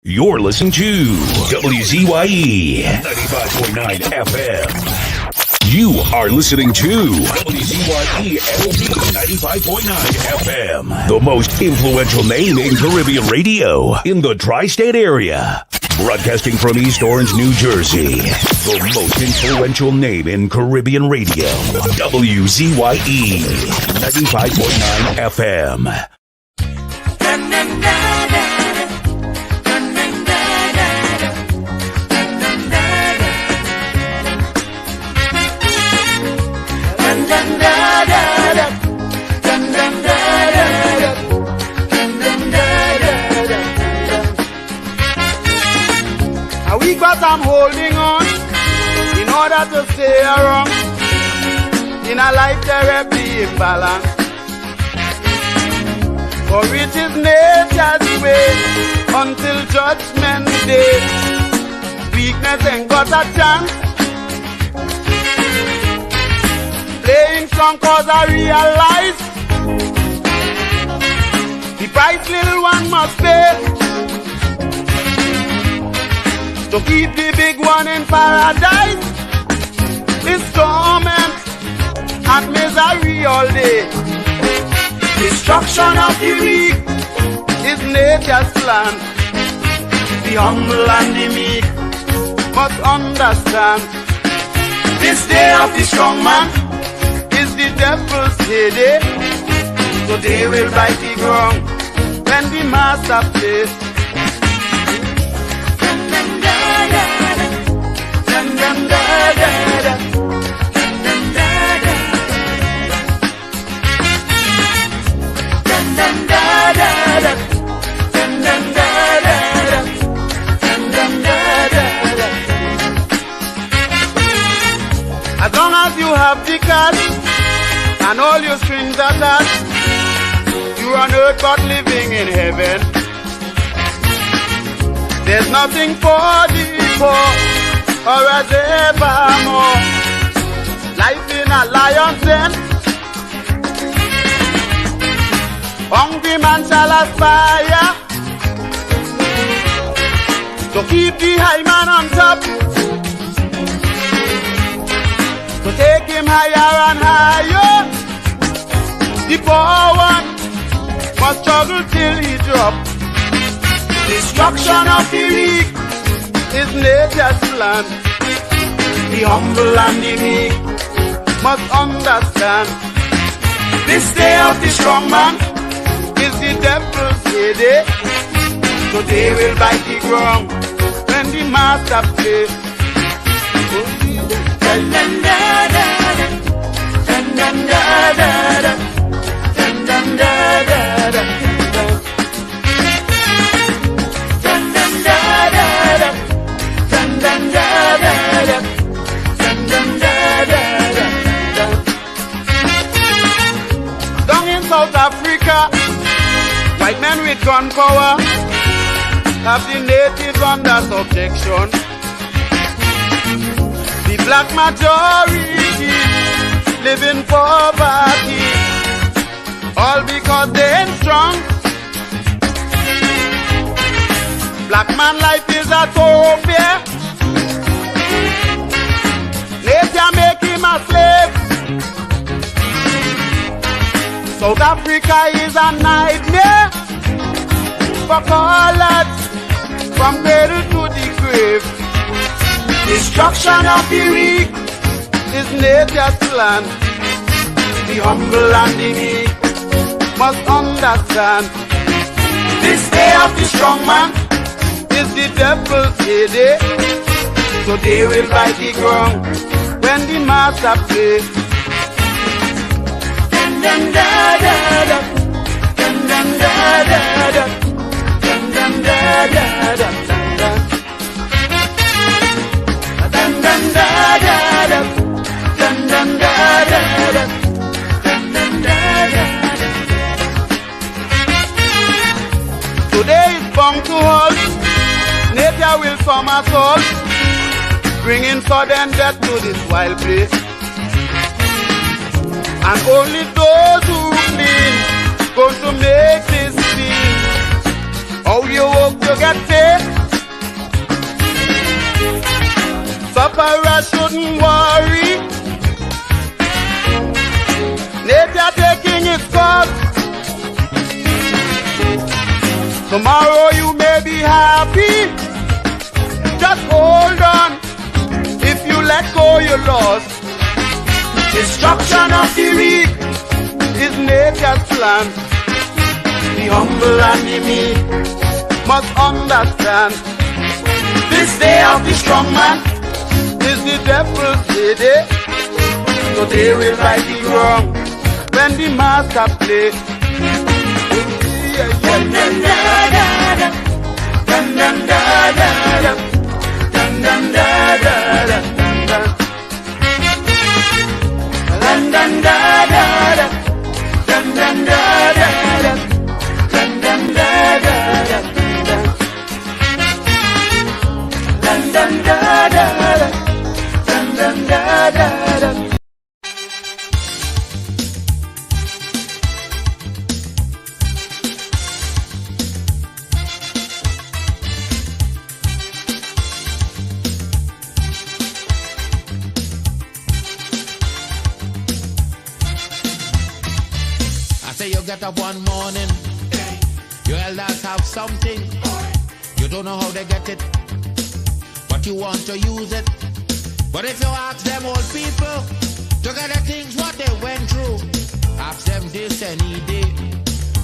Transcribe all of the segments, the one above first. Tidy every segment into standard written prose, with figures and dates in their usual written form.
You're listening to WZYE 95.9 FM. You are listening to WZYE 95.9 FM, the most influential name in Caribbean radio in the tri-state area. Broadcasting from East Orange, New Jersey, the most influential name in Caribbean radio. WZYE 95.9 FM. But I'm holding on in order to stay around in a life terribly imbalanced. For it is nature's way until judgment day. Weakness ain't got a chance. Playing strong cause I realize the price little one must pay to keep the big one in paradise. This torment and misery all day. Destruction of the weak is nature's plan. The humble and the meek must understand. This day of the strong man is the devil's heyday. So they will bite the ground when the master plays. As long as you have the cash and all your strings attached, you are on earth but living in heaven. There's nothing for the poor or as evermore. Life in a lion's den. Hungry man shall aspire to keep the high man on top, to take him higher and higher. The poor one must struggle till he drop. Destruction of the weak is nature's plan. The humble and the meek must understand. This day of the strong man is the devil's heyday. So they will bite the ground when the master plays. Down in South Africa, white men with gun power have the natives under subjection. The black majority live in poverty, all because they ain't strong. Black man life is a utopia. Nature make him a slave. South Africa is a nightmare for colored from cradle to the grave. Destruction of the weak is nature's plan. The humble and the meek must understand. This day of the strong man is the devil's heyday. So they will bite the ground when the master plays. Today is bound to hold. Nature will somersault, bringing sudden death to this wild place. And only those who clean going to make this scene. How you work, you get paid. sufferer shouldn't worry. Nature taking its course. Tomorrow you may be happy. Just hold on. If you let go, you're lost. Destruction of the weak is nature's plan. The humble and the meek must understand. This day of the strong man is the devil's day. So they will right the wrong when the master play. You get up one morning, your elders have something. You don't know how they get it, but you want to use it. But if you ask them old people to get the things what they went through, ask them this any day,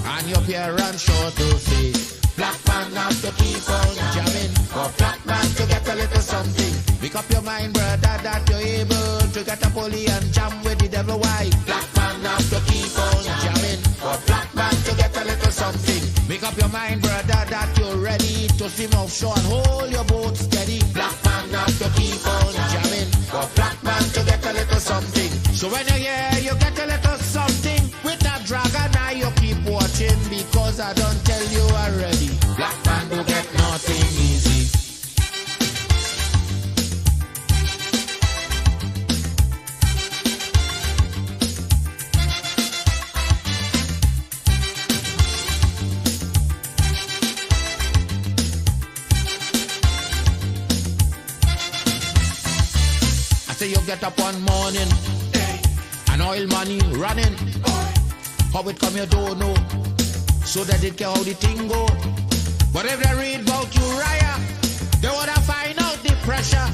and your parents sure to say, black man have to keep on jamming, or black man to get a little something. Make up your mind, brother, that you're able to get a pulley and jam with the devil. Why? Black man have to keep on jamming, or black man to get a little something. Make up your mind, brother, that you're ready to swim offshore and hold your boat steady. Black man have to keep on jamming, or black man to get a little something. So when you're here, you get a little something. With that dragon eye, you keep watching, because I don't tell you already. Black man do get nothing easy. You get up one morning, and oil money running. How it come you don't know, so that it care how the thing go. But if they read about Uriah, they wanna find out the pressure.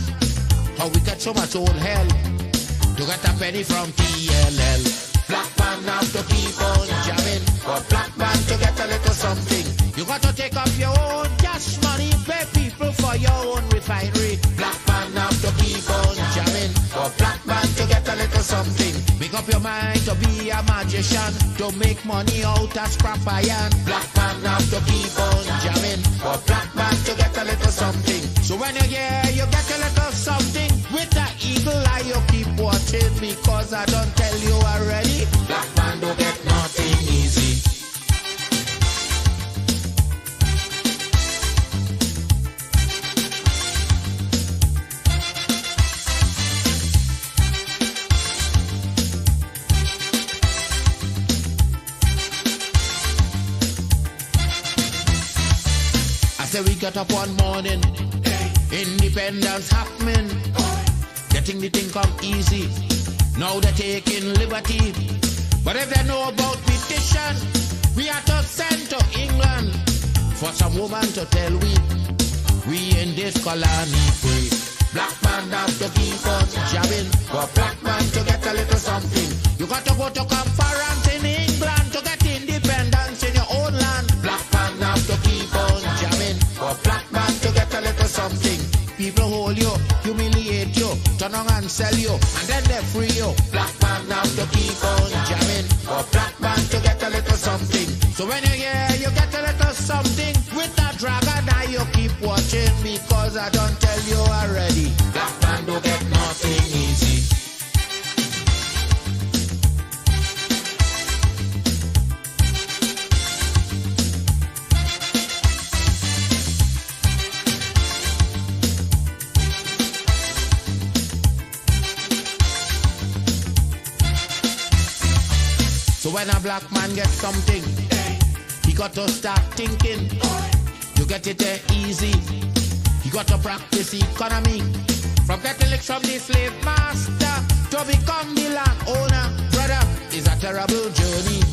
How we get so much old hell to get a penny from TLL. Black man have to keep on jamming, or black man to get a little something. You got to take up your own cash money, pay people for your own refinery. Black man have to keep on jamming, or black man to get a little something. Make up your mind to be a magician, to make money out of scrap iron. Black man have to keep on jamming, or black man to get a little something. So when you're here, you get a little something. With that eagle eye, you keep watching, because I don't tell you already. Black man don't get nothing easy. We get up one morning, independence happening, getting the thing come easy. Now they're taking liberty, but if they know about petition, we are to send to England for some woman to tell we in this colony free. Black man have to keep on jamming, for black man to get a little something. You got to go to conference in England to get independence in your own land. Black man have to keep on jamming, for black man to get a little something. People hold you, humiliate you, turn on and sell you, and then they free you. Black man have to keep on jamming, for black man to get a little something. So when you're here, you get a little something. With that dragon eye, you keep watching, because I don't tell you already. Black man don't get nothing easy. So when a black man gets something, he got to start thinking. You get it there easy. You got to practice economy. From getting licked from the slave master to become the landowner, brother, is a terrible journey.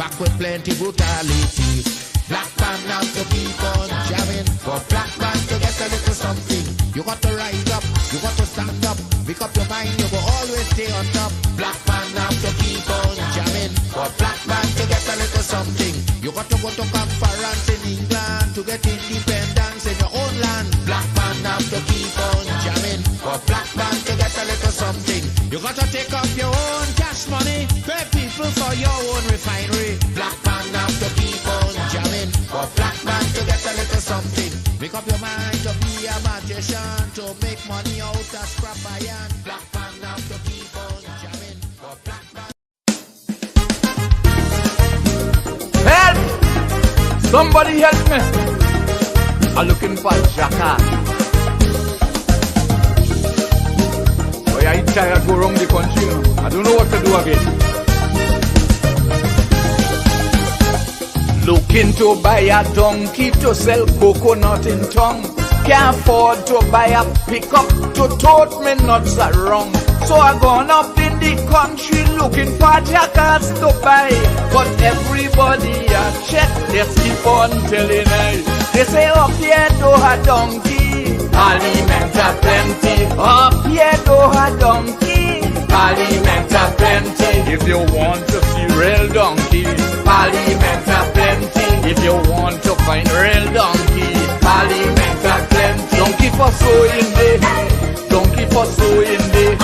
Back with plenty brutality. Black man now to keep on jamming. For black man to get a little something, you got to rise up, you got to stand up. Pick up your mind, you will always stay on top. Black man now to keep on jamming. For black man to get a little something, you got to go to conference in England to get independence in your own land. Black man now to keep on jamming. For black man to get a little something, you got to take up your own cash money, pay people for your own refinery. Black man now to keep on jamming. For black man to get a little something, make up your mind to be a magician, to make money out of scrap iron. Black man now to keep on jamming. For black man. Help! Somebody help me! I'm looking for Jacka. Boy, I tired to go around the country now. I don't know what to do again. Looking to buy a donkey to sell coconut in town. Can't afford to buy a pickup to tote me nuts around. So I gone up in the country looking for jackals to buy. But everybody I check, they keep on telling I. They say up here do a donkey, aliment a plenty. Up here do a donkey, aliment a plenty. If you want to see real donkey, aliment a plenty. If you want to find real donkey, aliment a plenty. Donkey for sowing day, donkey for sowing day,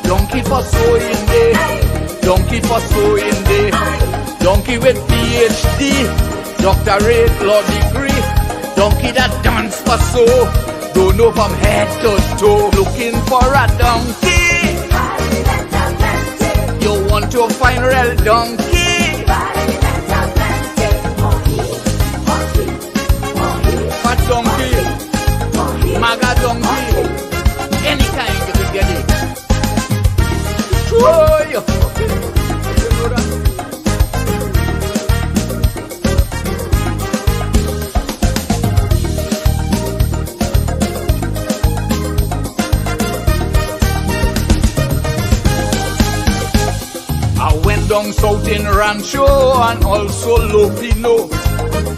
donkey for sowing day, donkey for sowing day. Donkey with PhD, doctorate, law degree. Donkey that dance for so, don't know from head to toe. Looking for a donkey, you want to find real donkey. Fat donkey, maga donkey, any kind you can get it. Oh, yeah. I went down south in Rancho and also Lopino.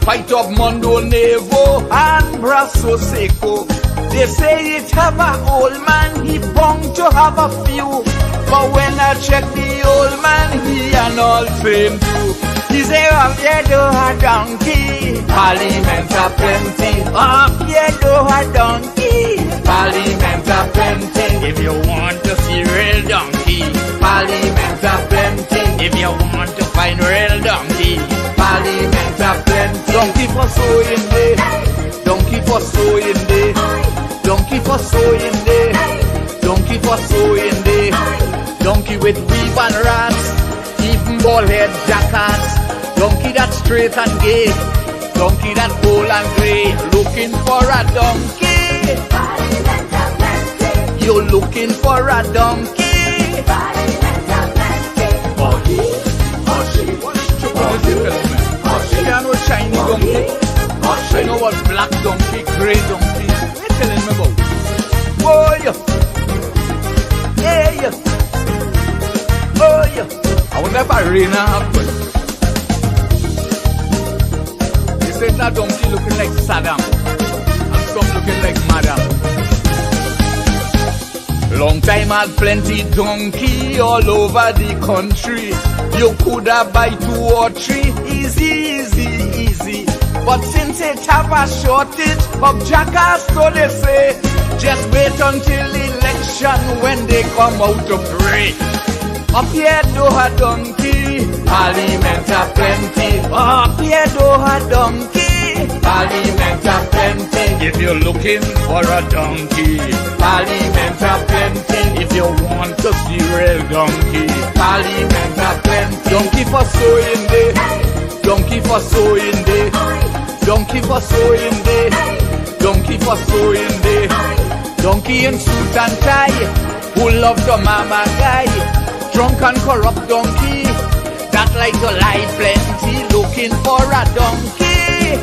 Fight up Mondo Nevo and Brasso Seco. They say it have a old man, he bound to have a few. But when I check the old man, he and all same too. He say up here do a donkey, aliment a plenty. Up here do a donkey, aliment a plenty. If you want to see real donkey, aliment a plenty. If you want to find real donkey, aliment a plenty. Donkey for sowing day, donkey for sowing day, donkey for sowing day, donkey for sowing day. Donkey with weave and rats, even bald head jackass. Donkey that straight and gay, donkey that bold and grey. Looking for a donkey, you're looking for a donkey. I know shiny donkey, I know what black donkey, grey donkey. What are you telling me about? Oh yeah, yeah, oh yeah. I wonder if I rain happen. They said that donkey looking like Saddam, and some looking like Madam. Long time had plenty donkey all over the country. You coulda buy 2 or 3, easy, easy, easy. But since it have a shortage of jackass, so they say, just wait until election when they come out to pray. Up here do a donkey, aliment a plenty. Up here do a donkey, aliment a plenty. If you're looking for a donkey, aliment a plenty. If you want to see real donkey, aliment a plenty. Donkey for sowing day, donkey for sowing day, donkey for sowing day, donkey for sowing day. Donkey in suit and tie, who love the mama guy. Drunk and corrupt donkey, that like to lie plenty. Looking for a donkey,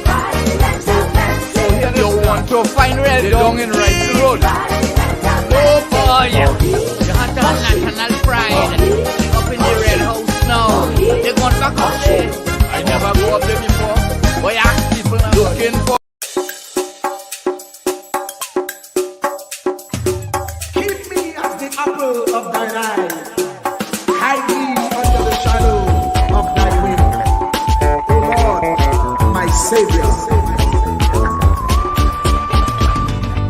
so you want to find real donkey in right road. I never go up there before. Boy, ask people looking for. Keep me as the apple of thine eye. Hide me under the shadow of thy wing. O Lord, my Savior.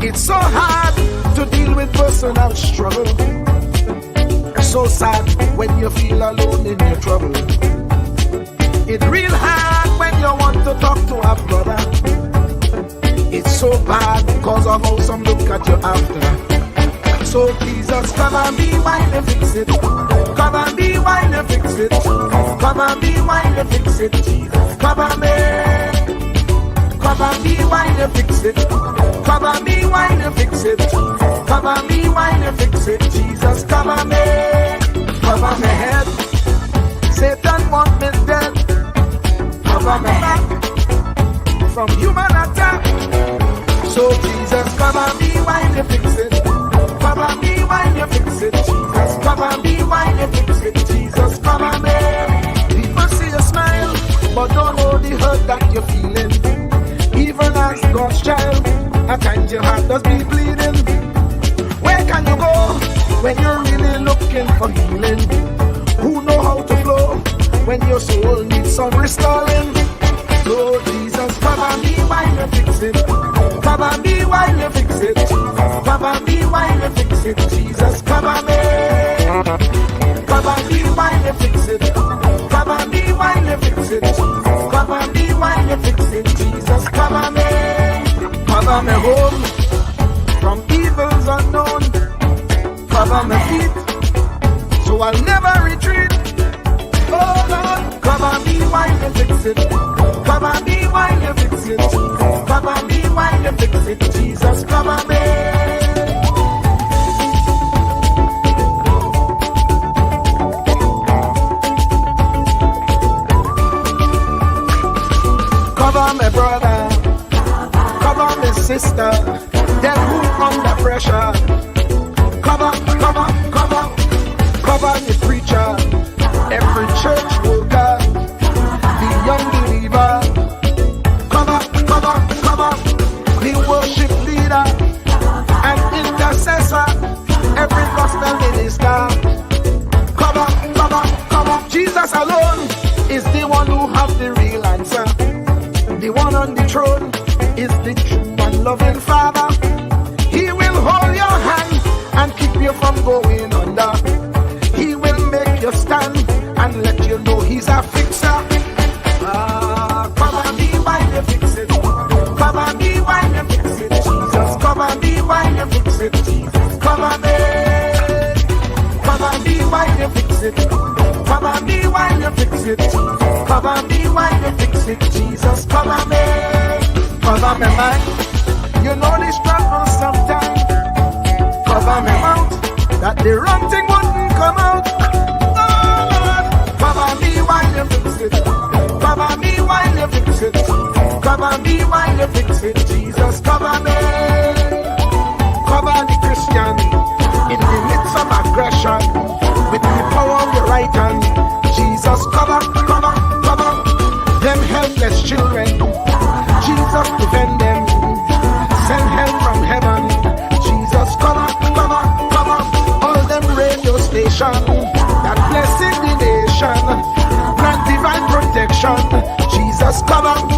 It's so hard to deal with personal struggle. It's so sad when you feel alone in your trouble. It's real hard when you want to talk to a brother. It's so bad because of how some look at you after. So Jesus, cover me while you fix it. Cover me while you fix it. Cover me while you fix it. Jesus, cover me. Cover me while you fix it. Cover me while you fix it. Cover me while you fix it. Jesus, cover me. Cover my head. Satan want me dead. Cover my back from human attack. So Jesus, cover me while you fix it. Cover me while you fix it. Jesus, cover me while you fix it. Jesus, cover me. People see you smile, but don't know the hurt that you're feeling. Even as God's child, at times your heart does be bleeding. Where can you go when you're really looking for healing? Who know how to flow when your soul needs some restoring? So Jesus, cover me while you fix it. Cover me while you fix it. Cover me while you fix it. Jesus, cover me. Cover me while you fix it. Cover me while you fix it. Cover me while you fix it. Jesus, cover me. Cover me home from evils unknown. Cover my feet so I'll never retreat. Oh Lord, cover me while you fix it. Cover me while you fix it. Cover me while you fix it. Jesus, cover me. Cover my brother, cover my sister, them who under pressure. Cover the preacher, every church worker, the young believer. Cover the worship leader and intercessor, every gospel minister. Cover. Jesus alone is the one who has the real answer. The one on the throne is the true and loving Father. He will hold your hand and keep you from going under. He will make you stand and let you know he's a fixer. Cover me while you fix it. Cover me while you fix it. Jesus, cover me while you fix it. Jesus, cover me. Cover me while you fix it. Cover me while you fix it. Cover me while you fix it. Jesus, cover me. Cover me mind. You know the struggle sometimes. Cover me mouth, that the wrong thing wouldn't come out. Oh Lord, cover me while you fix it. Cover me while you fix it. Cover me while you fix it. Jesus, cover me. Cover the Christian in the midst of aggression with the power of your right hand. Jesus, cover them helpless children. Jesus, defend them. Send help from heaven. Jesus, cover all them radio stations that blessing the nation. Grant divine protection. Jesus, cover me.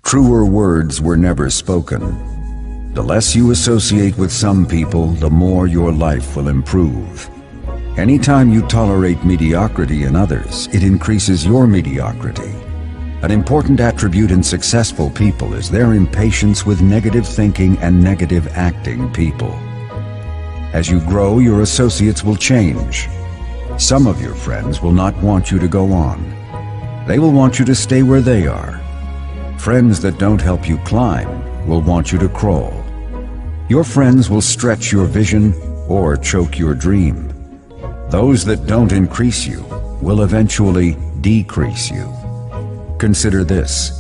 Truer words were never spoken. The less you associate with some people, the more your life will improve. Anytime you tolerate mediocrity in others, it increases your mediocrity. An important attribute in successful people is their impatience with negative thinking and negative acting people. As you grow, your associates will change. Some of your friends will not want you to go on. They will want you to stay where they are. Friends that don't help you climb will want you to crawl. Your friends will stretch your vision or choke your dream. Those that don't increase you will eventually decrease you. Consider this.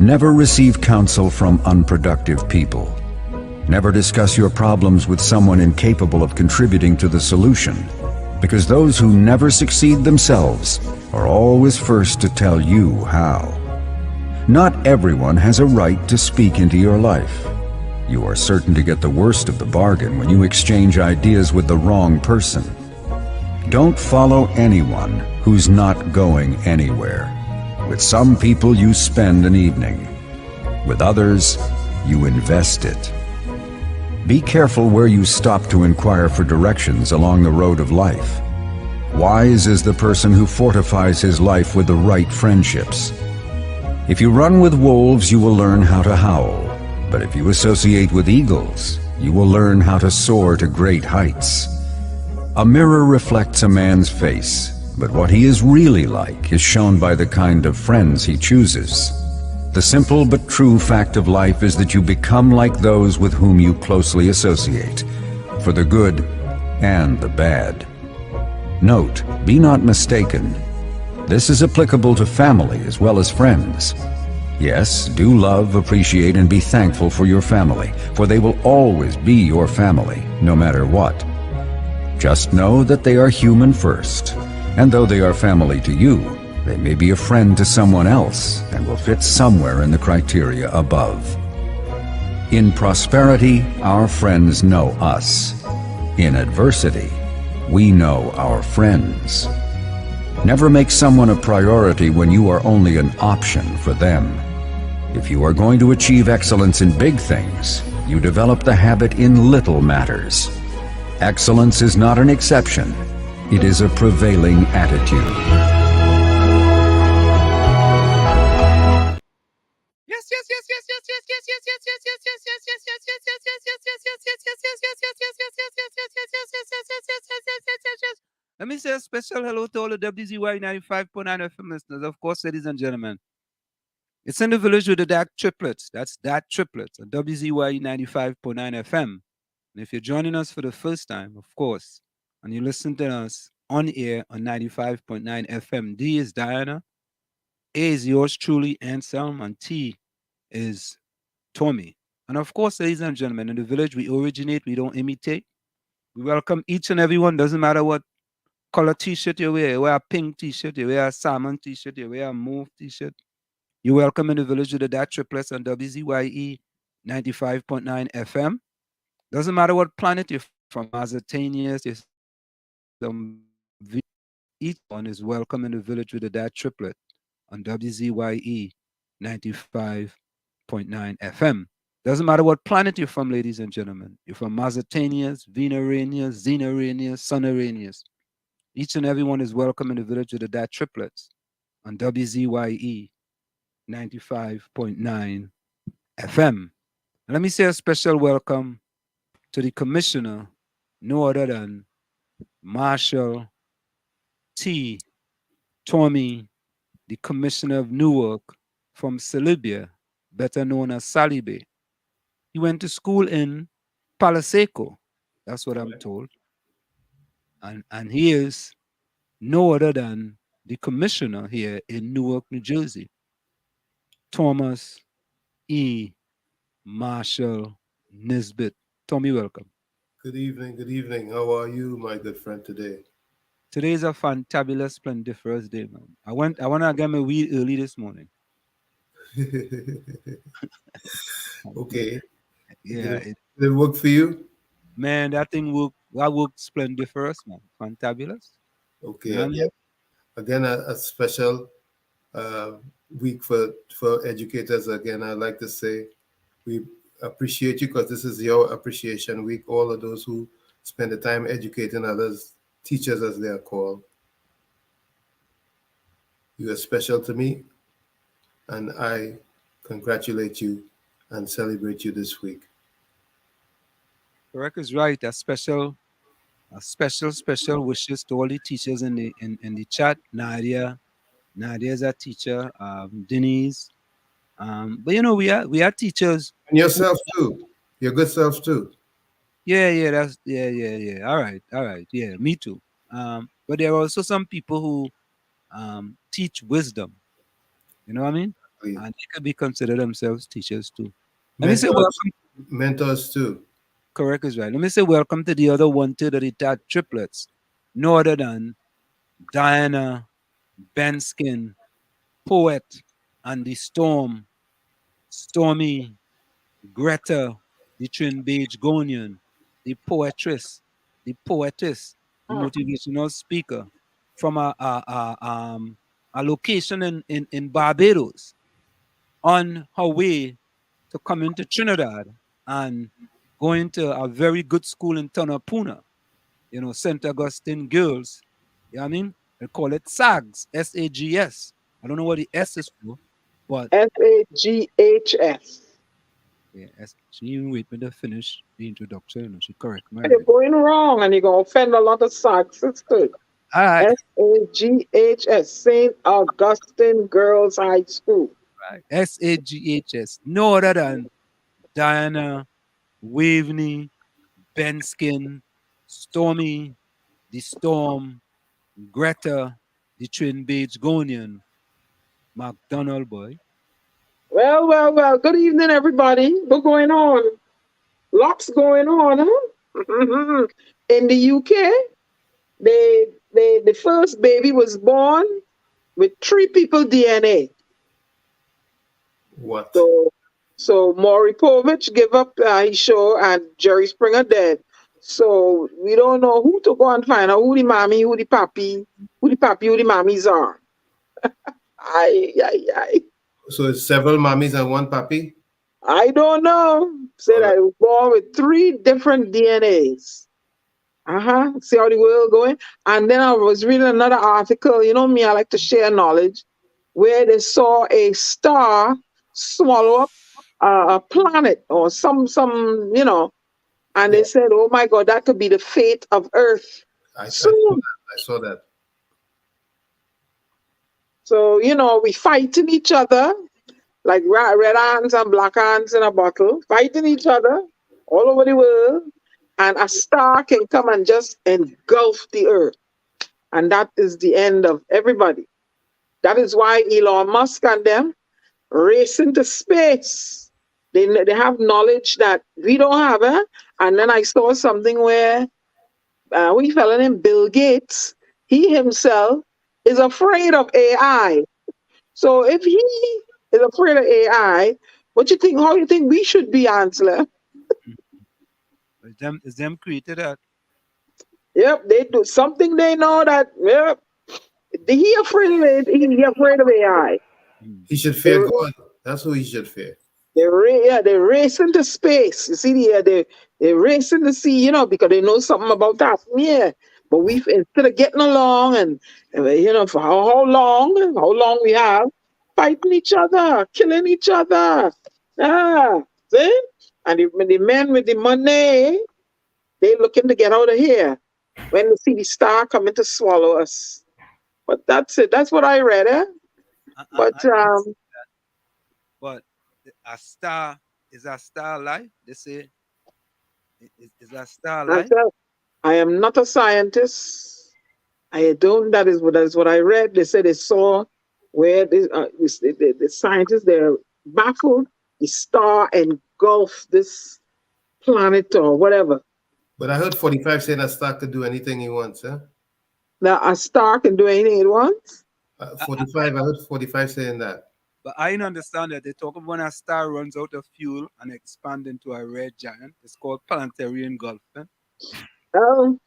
Never receive counsel from unproductive people. Never discuss your problems with someone incapable of contributing to the solution, because those who never succeed themselves are always first to tell you how. Not everyone has a right to speak into your life. You are certain to get the worst of the bargain when you exchange ideas with the wrong person. Don't follow anyone who's not going anywhere. With some people you spend an evening. With others, you invest it. Be careful where you stop to inquire for directions along the road of life. Wise is the person who fortifies his life with the right friendships. If you run with wolves, you will learn how to howl. But if you associate with eagles, you will learn how to soar to great heights. A mirror reflects a man's face, but what he is really like is shown by the kind of friends he chooses. The simple but true fact of life is that you become like those with whom you closely associate, for the good and the bad. Note, be not mistaken. This is applicable to family as well as friends. Yes, do love, appreciate, and be thankful for your family, for they will always be your family, no matter what. Just know that they are human first, and though they are family to you, they may be a friend to someone else and will fit somewhere in the criteria above. In prosperity, our friends know us. In adversity, we know our friends. Never make someone a priority when you are only an option for them. If you are going to achieve excellence in big things, you develop the habit in little matters. Excellence is not an exception. It is a prevailing attitude. Let me say a special hello to all the WZYE 95.9 FM listeners. Of course, ladies and gentlemen, it's in the village with the DAT Triplets. That's DAT Triplets on WZYE 95.9 FM. And if you're joining us for the first time, of course, and you listen to us on air on 95.9 FM, D is Diana, A is yours truly, Anselm, and T is Tommy. And of course, ladies and gentlemen, in the village, we originate, we don't imitate. We welcome each and everyone, doesn't matter what color t-shirt you wear a pink t-shirt, you wear a salmon t-shirt, you wear a mauve t-shirt. You're welcome in the village with the DAT Triplets on WZYE 95.9 FM. Doesn't matter what planet you're from, Mazatanians, each one is welcome in the village with the DAT Triplet on WZYE 95.9 FM. Doesn't matter what planet you're from, ladies and gentlemen. You're from Mazatanians, Venaranians, Xenaranians, Sunaranians. Each and everyone is welcome in the village of the DAT Triplets on WZYE 95.9 FM. And let me say a special welcome to the commissioner, no other than Marshall T. Tommy, the commissioner of Newark from Salibia, better known as Salibe. He went to school in Palaseco. That's what I'm told. And he is no other than the commissioner here in Newark, New Jersey, Thomas E. Marshall Nisbet. Tommy, welcome. Good evening, good evening. How are you, my good friend, today? Today is a fantabulous, splendiferous day, man. I want to get my weed early this morning. Okay. Yeah. Did it work for you? Man, that worked splendiferous, man. Fantabulous. Okay. Yeah, again a special week for educators. Again, I'd like to say we appreciate you because this is your appreciation week. All of those who spend the time educating others, teachers as they are called. You are special to me, and I congratulate you and celebrate you this week. Correct is right. A special wishes to all the teachers in the chat. Nadia is a teacher. Denise. But you know, we are teachers. And yourself too. Your good self too. Yeah. That's yeah. All right. Yeah, me too. But there are also some people who teach wisdom. You know what I mean? and they could be considered themselves teachers too. Let me mentors, say welcome. mentors too. Correct is right. Let me say welcome to the other one too, the DAT Triplets. No other than Diana, Benskin, Poet, and the Stormy, Greta, the Trin Beige Gonian, the poetress, the poetess, the motivational speaker from a location in Barbados on her way to coming to Trinidad and going to a very good school in Tonapuna, St. Augustine Girls. You know what I mean? They call it SAGS, SAGS. I don't know what the S is for, but SAGHS. yeah, she even wait me to finish the introduction. She correct me. You're going wrong and you're going to offend a lot of sisters. All right. SAGHS, St. Augustine Girls High School. Right. SAGHS. No other than Diana, Waveney, Benskin, Stormy, the Storm, Greta, the Twin Beige Gonian, McDonald boy. Well. Good evening, everybody. What's going on? Lots going on, huh? In the UK, the first baby was born with 3 people DNA. What? So Maury Povich give up his show and Jerry Springer dead. So we don't know who to go and find out who the mommy, who the papi, who the mommies are. Aye. So it's several mommies and one papi? I don't know. Said I was born with 3 different DNAs. See how the world going? And then I was reading another article. You know me, I like to share knowledge, where they saw a star swallow up a planet or some, and they said, oh my God, that could be the fate of Earth. I saw that. So, we fighting each other like red ants and black ants in a bottle, fighting each other all over the world. And a star can come and just engulf the Earth. And that is the end of everybody. That is why Elon Musk and them race into space. They have knowledge that we don't have. And then I saw something where we fell named Bill Gates, he himself is afraid of AI. So if he is afraid of AI, how do you think we should be, Ansler? It's them created that. Yep, they do something they know that, yep. He afraid of it, he afraid of AI. He should fear God. That's who he should fear. They race into space. You see, they race in the sea, because they know something about that. Yeah. But we, instead of getting along and for how long we have, fighting each other, killing each other. See? And the men with the money, they looking to get out of here when they see the star coming to swallow us. But that's it. That's what I read, But a star is a star life. They say is a star life. I am not a scientist. I don't. That is what I read. They said they saw where the scientists, they're baffled. The star engulfed this planet or whatever. But I heard 45 saying a star could do anything he wants, huh? Now a star can do anything it wants. 45. I heard 45 saying that. But I didn't understand that they talk about when a star runs out of fuel and expand into a red giant. It's called planetary engulfment. Oh.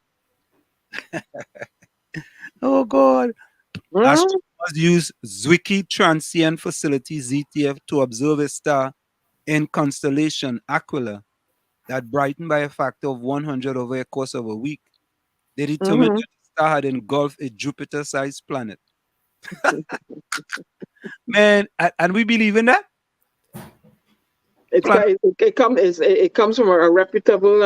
Oh God. Astronomers use Zwicky Transient Facility ZTF to observe a star in constellation Aquila that brightened by a factor of 100 over a course of a week. They determined that the star had engulfed a Jupiter-sized planet. Man, and we believe in that? It comes from a reputable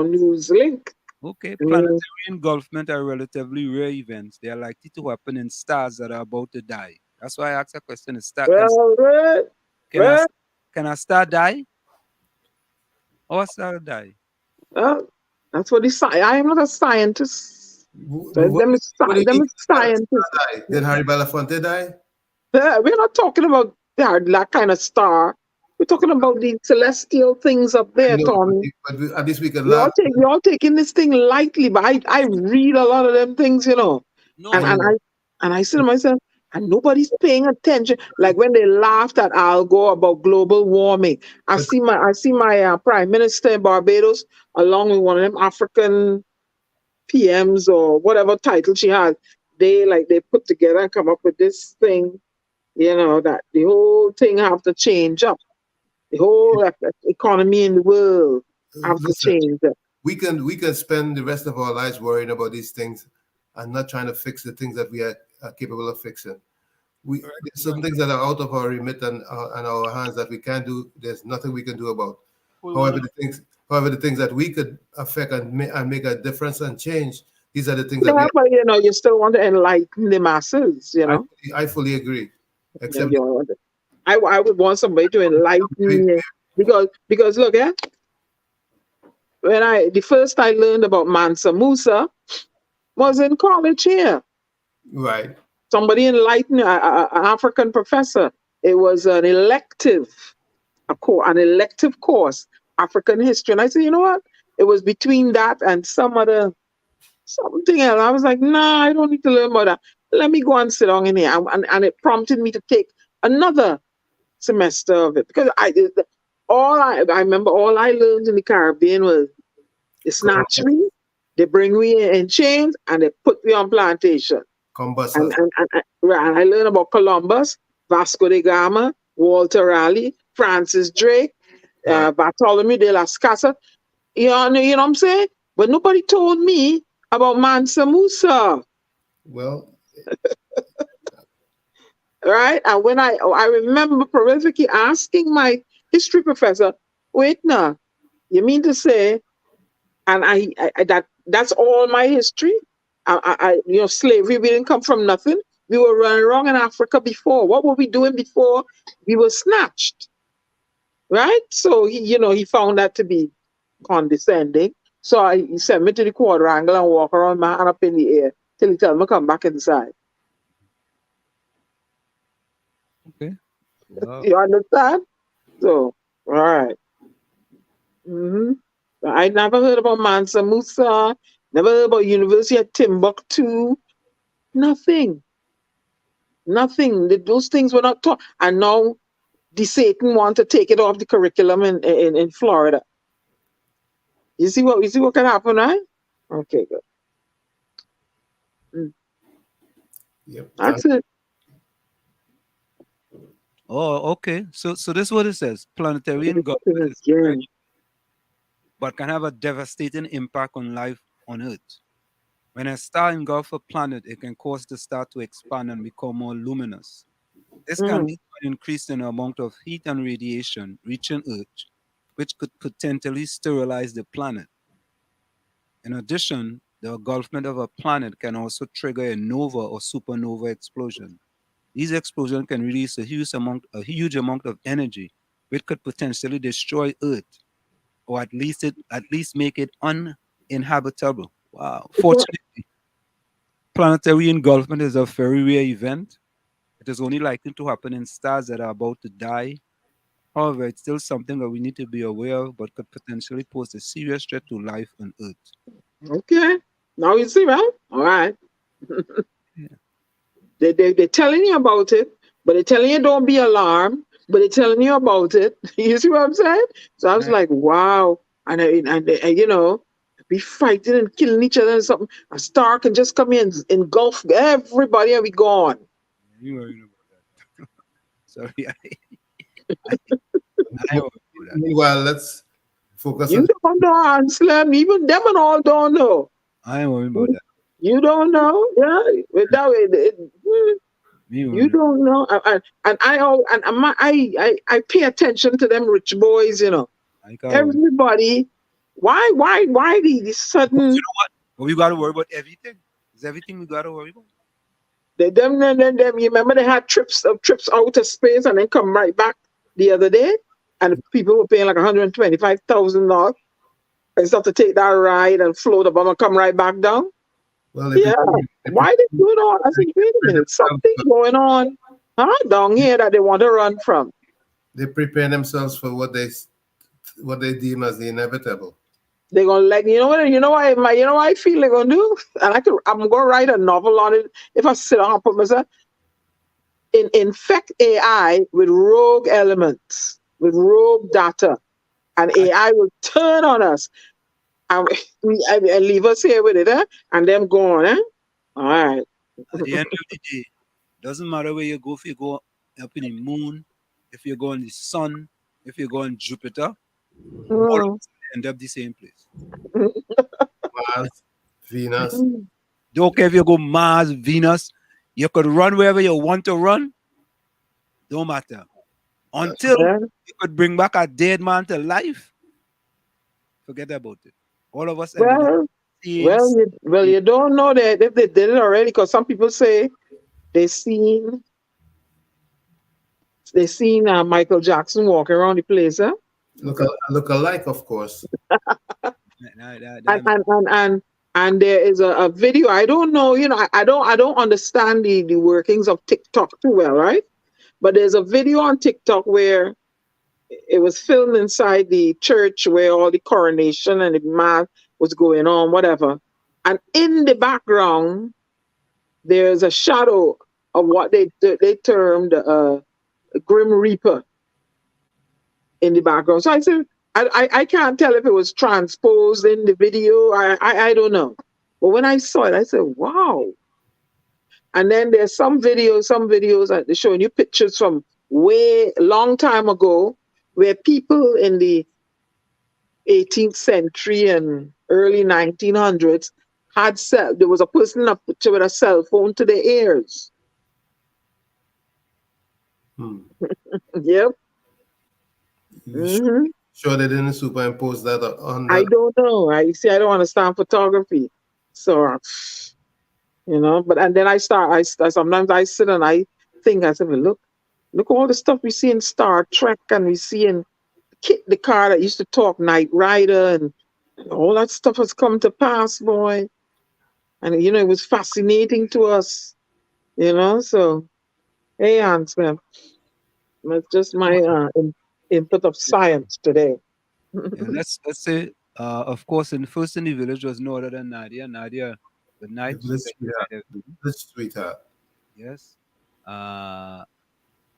news link. Okay, planetary engulfment are relatively rare events. They are likely to happen in stars that are about to die. That's why I asked a question. Can a star die? Or a star die? That's what I am not a scientist. Them is scientists. Did Harry Belafonte die? We're not talking about that kind of star. We're talking about the celestial things up I there, know, Tommy. but at least we can We all laugh. take we all taking this thing lightly, but I read a lot of them things, you know, No, and I know. I say to myself, and nobody's paying attention. Like when they laughed at Al Gore about global warming, But I see my prime minister in Barbados along with one of them African PMs or whatever title she has. They put together and come up with this thing, you know, that the whole thing have to change up. The whole economy in the world have to listen, change up. we can spend the rest of our lives worrying about these things and not trying to fix the things that we are capable of fixing. There's some things that are out of our remit and our hands that we can't do. There's nothing we can do about. However, the things that we could affect and make a difference and change, these are the things that Yeah, but you know, you still want to enlighten the masses, you know. I fully agree. Yeah, Except you want to- I would want somebody to enlighten me because look, the first I learned about Mansa Musa was in college here. right. Somebody enlightened an African professor. It was an elective, an elective course, African history. And I said, you know what? It was between that and something else. I was like, nah, I don't need to learn about that. Let me go and sit down in here. And it prompted me to take another semester of it because I remember all I learned in the Caribbean was they snatch me, they bring me in chains, and they put me on plantation. Combustion. And I learned about Columbus, Vasco da Gama, Walter Raleigh, Francis Drake, Bartholomew de las Casas. You know what I'm saying? But nobody told me about Mansa Musa. Well, Right? And when I remember prolifically asking my history professor, wait now, you mean to say, and that's all my history? Slavery, we didn't come from nothing. We were running around in Africa before. What were we doing before we were snatched? Right? So he found that to be condescending. So he sent me to the quadrangle and walk around my hand up in the air till he told me come back inside. okay. Wow. You understand? So, all right. I never heard about Mansa Musa, never heard about University of Timbuktu. Nothing. Those things were not taught. And now the Satan want to take it off the curriculum in Florida. You see what can happen, right? Okay, good. yep. That's it. Oh, okay. So this is what it says. Planetary engulfment is Again. very, but can have a devastating impact on life on Earth. When a star engulfs a planet, it can cause the star to expand and become more luminous. This can lead to an increase in the amount of heat and radiation reaching Earth, which could potentially sterilize the planet. In addition, the engulfment of a planet can also trigger a nova or supernova explosion. These explosions can release a huge amount of energy, which could potentially destroy Earth, or at least make it uninhabitable. Wow. Fortunately, planetary engulfment is a very rare event. It is only likely to happen in stars that are about to die. However, it's still something that we need to be aware of, but could potentially pose a serious threat to life on Earth. Okay. Now you see, right? All right. Yeah. They're telling you about it, but they're telling you don't be alarmed, but they're telling you about it. You see what I'm saying? So I was like, wow. And be fighting and killing each other and something. A star can just come in, engulf everybody and be gone. You worried about that. Sorry, I worried about that. Meanwhile, let's focus You on. don't know, Anselm. Even them and all don't know. I ain't worried about that. You don't know, yeah. That way, you don't know, and I pay attention to them rich boys, you know. Everybody, why the sudden? You know what? But we got to worry about everything. Is everything we got to worry about? Them. You remember they had trips out of space and then come right back the other day, and people were paying like $125,000 instead to take that ride and float above and come right back down. Well, Why they doing all? I said, wait a minute, something going on. Down here that they want to run from. They prepare themselves for what they deem as the inevitable. They're gonna let you know what I feel they're gonna do, and I'm gonna write a novel on it if I sit down and put myself infect AI with rogue elements, with rogue data, and AI will turn on us, and leave us here with it, and them gone, All right. At the end of the day, doesn't matter where you go. If you go up in the moon, if you go on the sun, if you go on Jupiter, all of us end up the same place. Mars, Venus. Don't care if you go Mars, Venus, you could run wherever you want to run. Don't matter. Until you could bring back a dead man to life, forget about it. All of us. Well, you don't know that if they did it already, because some people say they seen Michael Jackson walking around the place, Look alike, of course. And there is a video. I don't know, I don't understand the workings of TikTok too well, right? But there's a video on TikTok where it was filmed inside the church where all the coronation and the mass was going on, whatever. And in the background, there's a shadow of what they termed Grim Reaper in the background. So I said, I can't tell if it was transposed in the video. I don't know. But when I saw it, I said, wow. And then there's some videos that they're showing you pictures from way long time ago where people in the 18th century and early 1900s there was a person in a picture with a cell phone to their ears. Yep. Sure they didn't superimpose that on that? I don't know. I don't understand photography. So, but and then I sometimes I sit and I think, I said, well, look all the stuff we see in Star Trek, and we see in Kit the car that used to talk, Knight Rider, and all that stuff has come to pass, boy. And it was fascinating to us, so hey, Hans, man. That's just my input of science today. Let's say, of course, first in the village was no other than Nadia. Nadia, good night. Good sweetheart. Yes.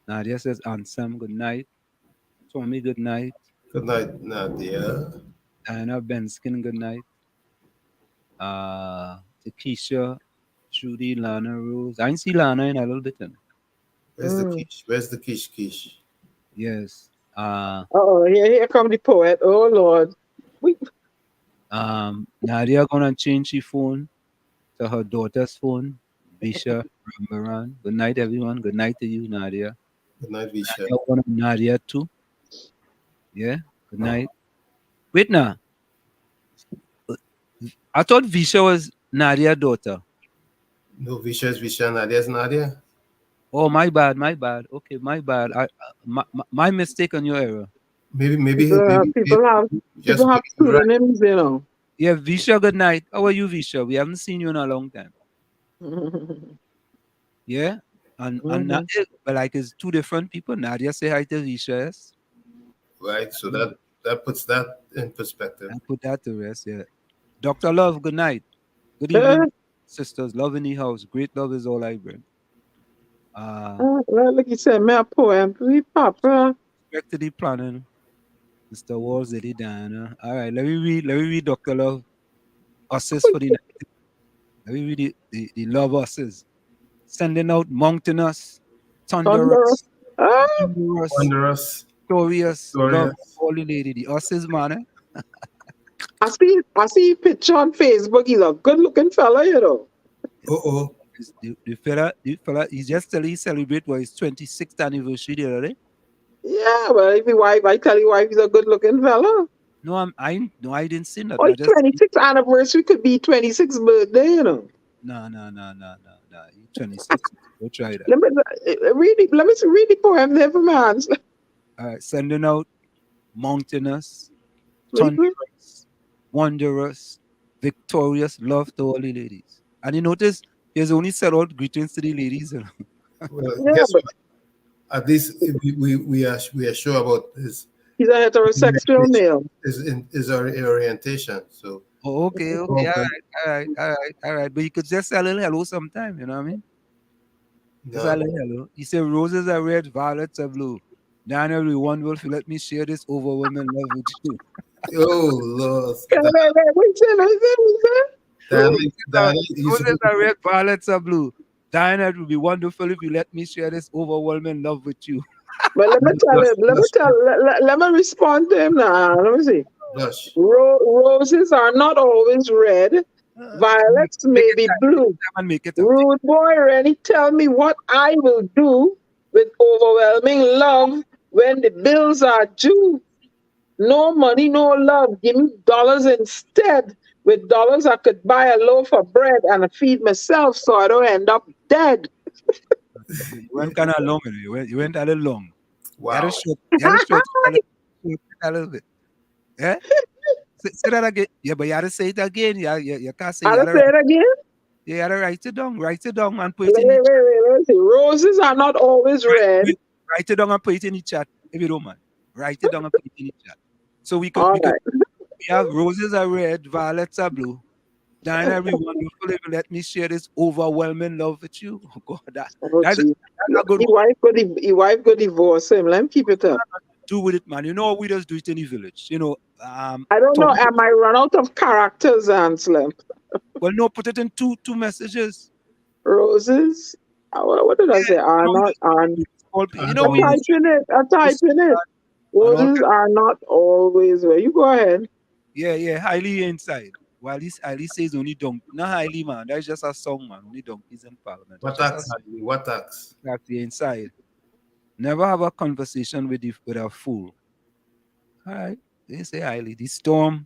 Nadia says, Ansem, good night. Tommy, good night. Good night, Nadia. Diana Benskin, good night. Keisha, Judy, Lana, Rose. I didn't see Lana in a little bit. Where's the quiche? Where's the quiche? Yes. Here come the poet. Oh Lord. Nadia gonna change her phone to her daughter's phone. Visha Rambaran. Good night, everyone. Good night to you, Nadia. Good night, Visha. Nadia too. Yeah. Good night. Wait now. I thought Visha was Nadia's daughter. No, Visha is Visha. Nadia's Nadia. Oh, my bad. Okay, my bad. My mistake on your error. Maybe people have pseudonyms, Yeah, Visha, good night. How are you, Visha? We haven't seen you in a long time. Yeah, and Nadia, but like it's two different people. Nadia say hi to Visha, yes. Right, so that puts that in perspective. And put that to rest, yeah. Dr. Love, good night. Good evening, sisters. Love in the house. Great love is all I bring. Well, like you said, my poem, Papa. Back to the planning. Mr. Walls, Lady Diana. All right, let me read Dr. Love Us's for the night. Let me read the love Us's. Sending out mountainous, thunderous, glorious, love holy lady. The Us's, man. I see a picture on Facebook. He's a good-looking fella, The fella, he just celebrate his 26th anniversary the other day. Yeah, well, if your wife, I tell you, wife is a good-looking fella. No, I didn't see that. Oh, 26th anniversary could be 26th birthday, No. 26. Go try that. Let me read the poem there for man. All right, sending out mountainous, thunderous, wondrous, victorious love to all the ladies. And you notice, he has only said out greetings to the ladies. Well, at least we are sure about He's a heterosexual male. his orientation. So Oh, okay, okay, all right. But you could just say a little hello sometime, you know what I mean? Just a no. little hello. He said roses are red, violets are blue. Daniel, we wonder if you let me share this overwhelming love with you. Oh Lord, Wait, Danny, Roses are red, violets are blue. Diana, it would be wonderful if you let me share this overwhelming love with you. but let me tell him. Let me respond to him now. Let me see. blush. Roses are not always red. Violets may be blue. And make it up. Rude boy, Rennie, tell me what I will do with overwhelming love when the bills are due. No money, no love. Give me dollars instead. With dollars, I could buy a loaf of bread and feed myself so I don't end up dead. You went kind of long. You went a little long. Wow. You had to stretch it a little bit. Yeah? Say that again. Yeah, but you had to say it again. You can't say it. I'll say it again. You had to write it down. Write it down and put Wait, it in the chat. let me see. Roses are not always red. Write it down and put it in the chat, if you don't mind. Write it down and put it in the chat. So we All could right. we have roses are red, violets are blue. Diana, we wonderful if you let me share this overwhelming love with you. Oh God, Oh, that's gee. a good His one. wife got divorced him. Let him keep it up. Do with it, man. You know, we just do it in the village. You know, I don't know. Am I run out of characters, Anselm? well, no, put it in two messages. Roses? What did I say? Are not on. You know, I'm typing it. I'm typing it. Roses are not always red. You go ahead. Yeah, highly inside. While this highly says only donkey. Not highly, man. That's just a song, man. Only donkeys in parliament. What tax? What tax? That's the inside. Never have a conversation with a fool. All right. They say highly. The storm,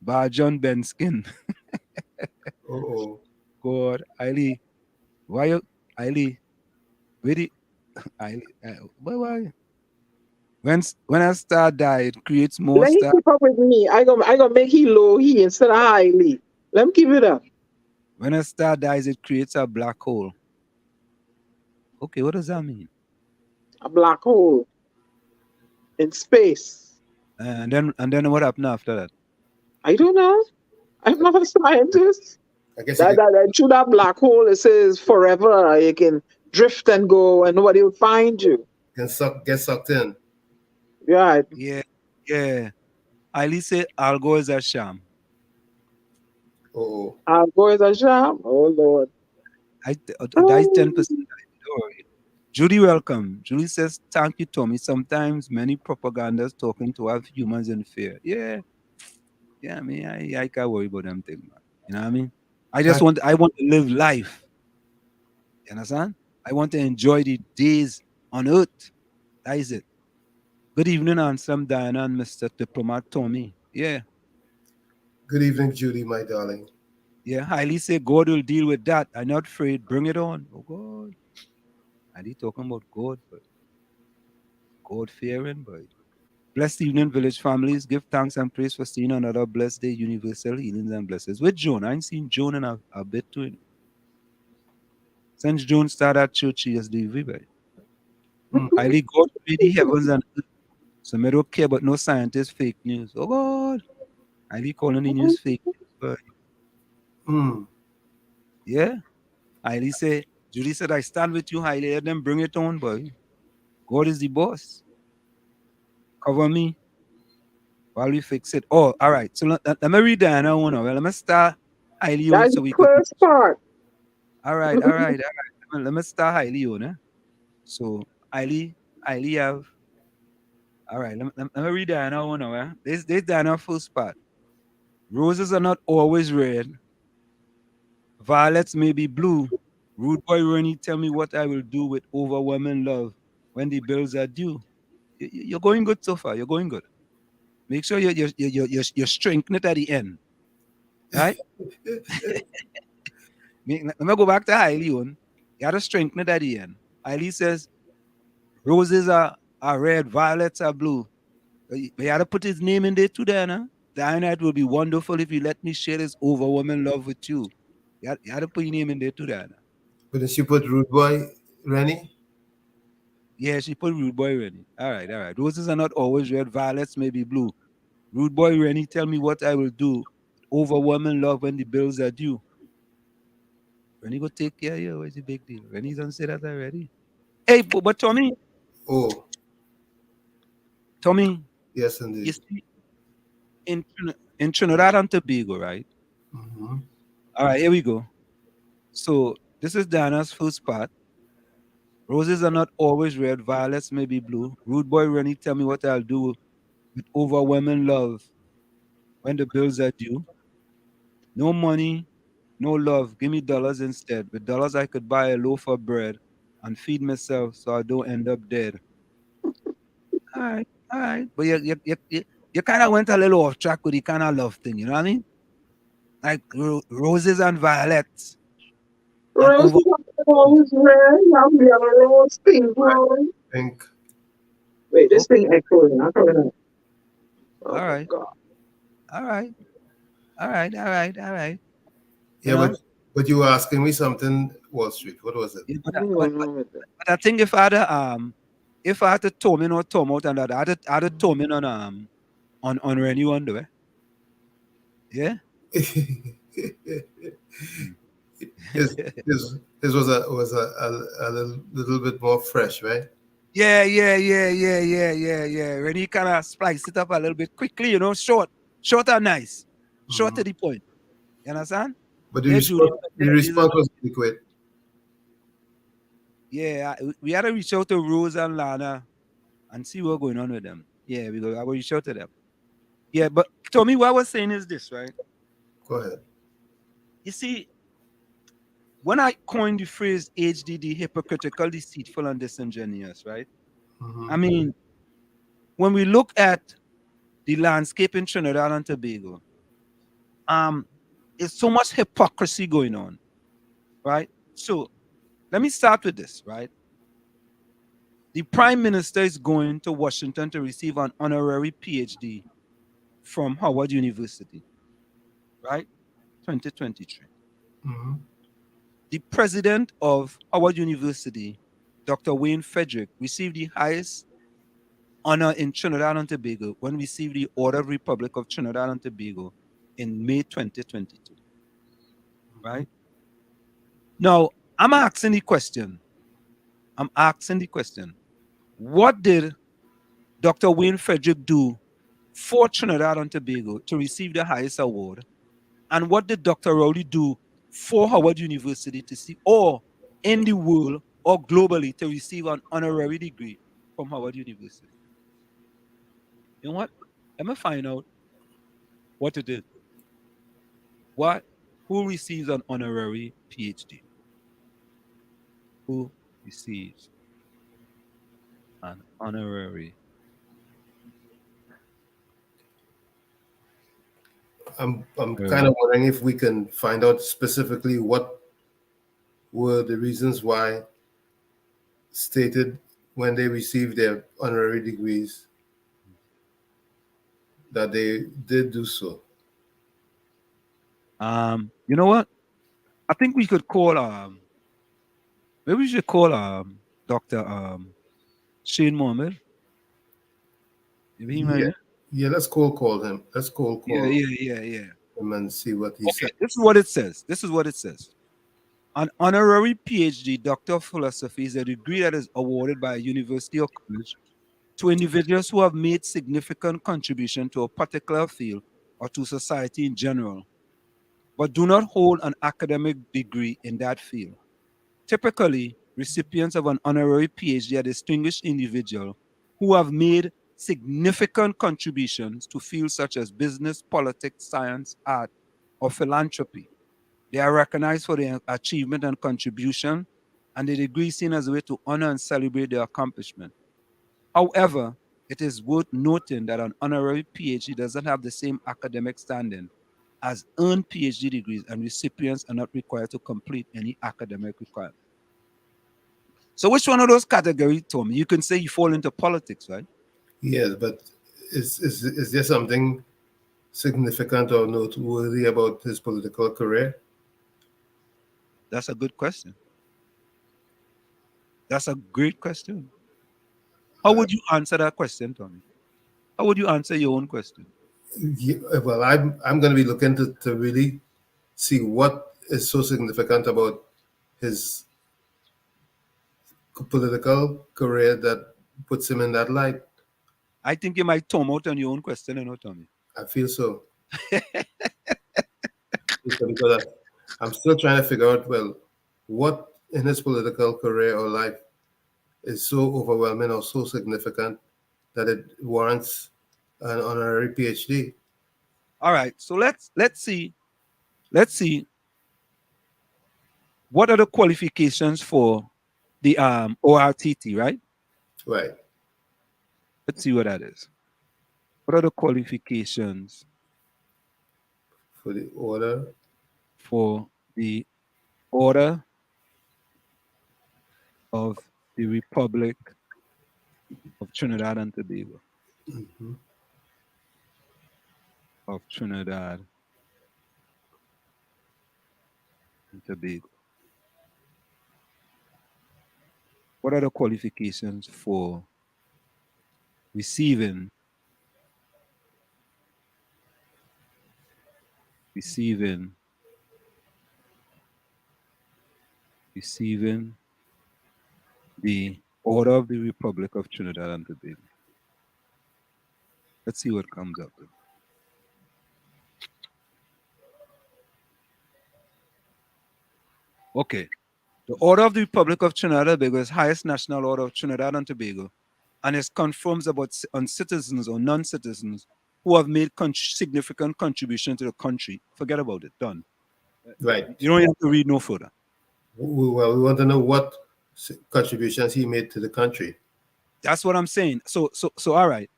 Bar John Benskin. Oh. God, highly. Why you highly? Where the highly? Why? When a star dies, it creates more Let him stars. keep up with me. I gonna make he low he instead of highly. Let him keep it up. When a star dies, it creates a black hole. Okay, what does that mean? A black hole in space. And then what happened after that? I don't know. I'm not a scientist. I guess That through that black hole it says forever. You can drift and go and nobody will find you. get sucked in. Right. Yeah. Highly say Algo is a sham. Oh. Our boys are sham. Oh Lord. That's 10%. Judy, welcome. Judy says, thank you, Tommy. Sometimes many propagandas talking to have humans in fear. Yeah, I mean, I can't worry about them things, man. You know what I mean? I want to live life. You understand? I want to enjoy the days on earth. That is it. Good evening, Anselm, Diana, and Mr. Diplomat Tommy. Yeah. Good evening, Judy, my darling. Yeah, highly say God will deal with that. I'm not afraid. Bring it on. Oh God. And he talking about God, but God fearing, but blessed evening, village families. Give thanks and praise for seeing another blessed day, universal healings and blessings. With Joan, I ain't seen Joan in a bit too. Since Joan started at church, she has the everybody. Highly God made the heavens and earth. So I don't care about no scientist fake news. Oh God. Highly calling the news fake news, but yeah. Highly say, Judy said, I stand with you, highly. Let them bring it on, boy. God is the boss. Cover me while we fix it. Oh, all right. So let me read Diana one. Well, let me start highly on That's so the we could. first part. All right. Let me start highly on. So highly have. All right. Let me read Diana one. This Diana first part. Roses are not always red. Violets may be blue. Rude boy Ronnie, tell me what I will do with overwhelming love when the bills are due. You're going good so far. You're going good. Make sure you're strengthening it at the end. Right? Let me go back to Hailey. You got to strengthen it at the end. Hailey says, roses are red, violets are blue. But you got to put his name in there too, Diana. Diana, it will be wonderful if you let me share this overwhelming love with you. You got to put your name in there too, Diana. Couldn't she put rude boy, Rennie? Yeah, she put Rude Boy Rennie. All right, all right. Roses are not always red, violets may be blue. Rude Boy Rennie, tell me what I will do. Overwhelming love when the bills are due. Rennie go take care of you. What's the big deal? Rennie's done say that already. Hey, but Oh, Tommy, yes, you indeed. see, in Trinidad and Tobago, right? Hmm. All right, here we go. So this is Diana's first part. Roses are not always red, violets may be blue. Rude Boy Rennie, tell me what I'll do with overwhelming love when the bills are due. No money, no love. Give me dollars instead. With dollars, I could buy a loaf of bread and feed myself so I don't end up dead. All right, all right. But you kind of went a little off track with the kind of love thing, you know what I mean? Like roses and violets and Rose, over. rose, red, yellow rose, pink rose. Think. Wait, this Okay, thing echoing. I don't know. Oh all my right, God. all right, all right, all right, all right. You Yeah, know, but you were asking me something, Wall Street. What was it? yeah, What's going on with it? but I think if I had to tome in or tome out and that, I'd have tome in on Rennie Wonder, yeah. Mm. His, his was a little bit more fresh, right? Yeah. When he kind of splice it up a little bit quickly, you know, short and nice, short Hmm. to the point. You understand? But Yeah, Judy. the response was adequate. Yeah, we had to reach out to Rose and Lana and see what's going on with them. Yeah, I will reach out to them. Yeah, but Tommy, what I was saying is this, right? Go ahead. You see, when I coined the phrase HDD, hypocritical, deceitful, and disingenuous, right? Hmm. I mean, when we look at the landscape in Trinidad and Tobago, um, there's so much hypocrisy going on, right? So let me start with this, right? The Prime Minister is going to Washington to receive an honorary PhD from Howard University, right? 2023. Hmm. The president of Howard University, Dr. Wayne Frederick, received the highest honor in Trinidad and Tobago when received the Order of Republic of Trinidad and Tobago in May 2022, right? Now, I'm asking the question, what did Dr. Wayne Frederick do for Trinidad and Tobago to receive the highest award? And what did Dr. Rowley do for Howard University to see, or in the world or globally, to receive an honorary degree from Howard University? You know what? Let me find out what it is. What? Who receives an honorary PhD? Who receives an honorary? I'm kind of wondering if we can find out specifically what were the reasons why stated when they received their honorary degrees that they did do so. You know what? I think we could call maybe we should call Dr. Shane Mohammed. Maybe he might Yeah, be. yeah. Let's call him. Let's call Yeah. him and see what he Okay, said. this is what it says. This is what it says. An honorary PhD, Doctor of Philosophy, is a degree that is awarded by a university or college to individuals who have made significant contribution to a particular field or to society in general, but do not hold an academic degree in that field. Typically, recipients of an honorary PhD are distinguished individuals who have made significant contributions to fields such as business, politics, science, art, or philanthropy. They are recognized for their achievement and contribution, and the degree is seen as a way to honor and celebrate their accomplishment. However, it is worth noting that an honorary PhD doesn't have the same academic standing as earned PhD degrees, and recipients are not required to complete any academic requirement. So, which one of those categories, Tommy? You can say you fall into politics, right? Yes, but is there something significant or noteworthy about his political career? That's a good question. That's a great question. How would you answer that question, Tommy? How would you answer your own question? Well, I'm going to be looking to really see what is so significant about his political career that puts him in that light. I think you might tom out on your own question, you know, Tommy. I feel so. Because I'm still trying to figure out, well, what in his political career or life is so overwhelming or so significant that it warrants an honorary PhD. All right, so let's see what are the qualifications for the ORTT, right? Right. Let's see what that is. What are the qualifications For the order for the Order of the Republic of Trinidad and Tobago? Of Trinidad and Tobago. What are the qualifications for receiving the Order of the Republic of Trinidad and Tobago? Let's see what comes up with. Okay. The Order of the Republic of Trinidad and Tobago is highest national order of Trinidad and Tobago, and it confirms on citizens or non-citizens who have made significant contribution to the country. Forget about it. Done. Right. You don't have to read no further. Well, we want to know what contributions he made to the country. That's what I'm saying. So all right.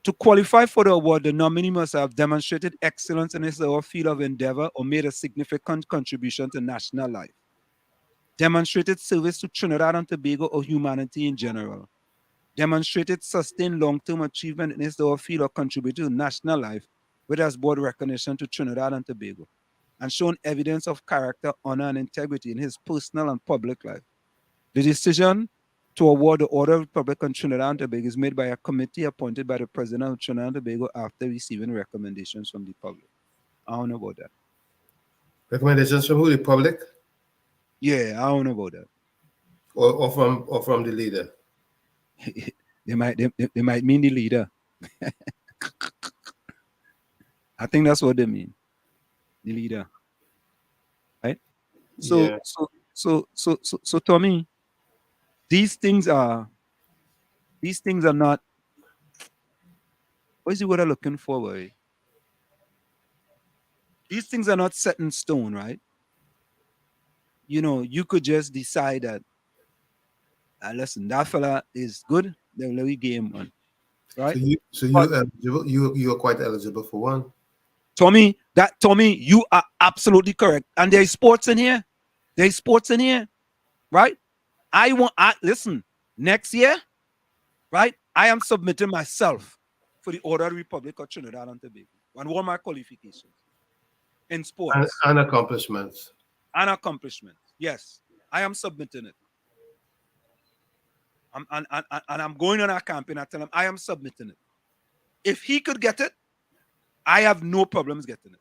To qualify for the award, the nominee must have demonstrated excellence in his or her field of endeavor or made a significant contribution to national life, demonstrated service to Trinidad and Tobago or humanity in general, demonstrated sustained long-term achievement in his or her field or contributed to national life, which has brought recognition to Trinidad and Tobago, and shown evidence of character, honor, and integrity in his personal and public life. The decision to award the Order of the Republic of Trinidad and Tobago is made by a committee appointed by the President of Trinidad and Tobago after receiving recommendations from the public. I don't know about that. Recommendations from who? The public? Yeah, I don't know about that. Or from the leader? They might mean the leader. I think that's what they mean. The leader. Right? So Tommy, these things are not, what is the word I'm looking for, boy? These things are not set in stone, right? You know, you could just decide that, listen, that fella is good, then let me game one, right? So you are quite eligible for one. Tommy, you are absolutely correct. And there's sports in here. Right? Listen, next year, right? I am submitting myself for the Order of the Republic of Trinidad and Tobago. And what are my qualifications in sports? And accomplishments. And accomplishments. Yes, I am submitting it. And I'm going on our campaign. I tell him I am submitting it. If he could get it, I have no problems getting it.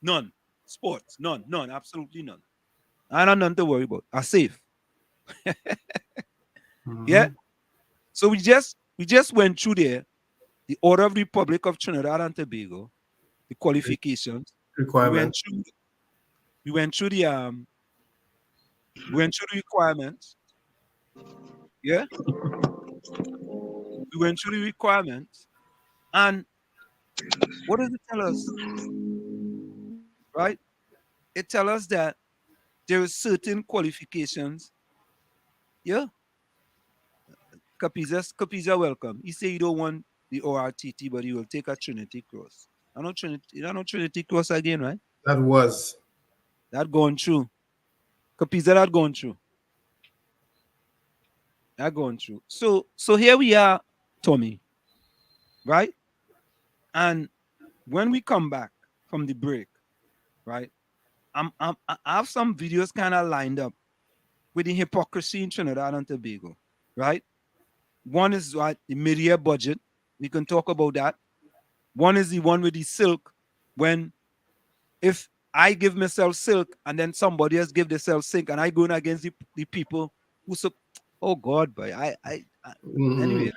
None. Sports, none, absolutely none. I don't have nothing to worry about. I'm safe. Yeah. So we just went through there, the Order of the Republic of Trinidad and Tobago, the qualifications. Requirements. We went through the requirements. Yeah. We went through the requirements. And what does it tell us? Right? It tells us that there are certain qualifications. Yeah. Capiza, welcome. He said you don't want the ORTT, but you will take a Trinity Cross. I know Trinity Cross again, right? That going through. Capiza, that going through. So here we are, Tommy. Right? And when we come back from the break, right? I have some videos kind of lined up with the hypocrisy in Trinidad and Tobago, right? One is what the mid-year budget. We can talk about that. One is the one with the silk. When if I give myself silk and then somebody else give themselves silk and I going against the people who oh God, boy. Anyway,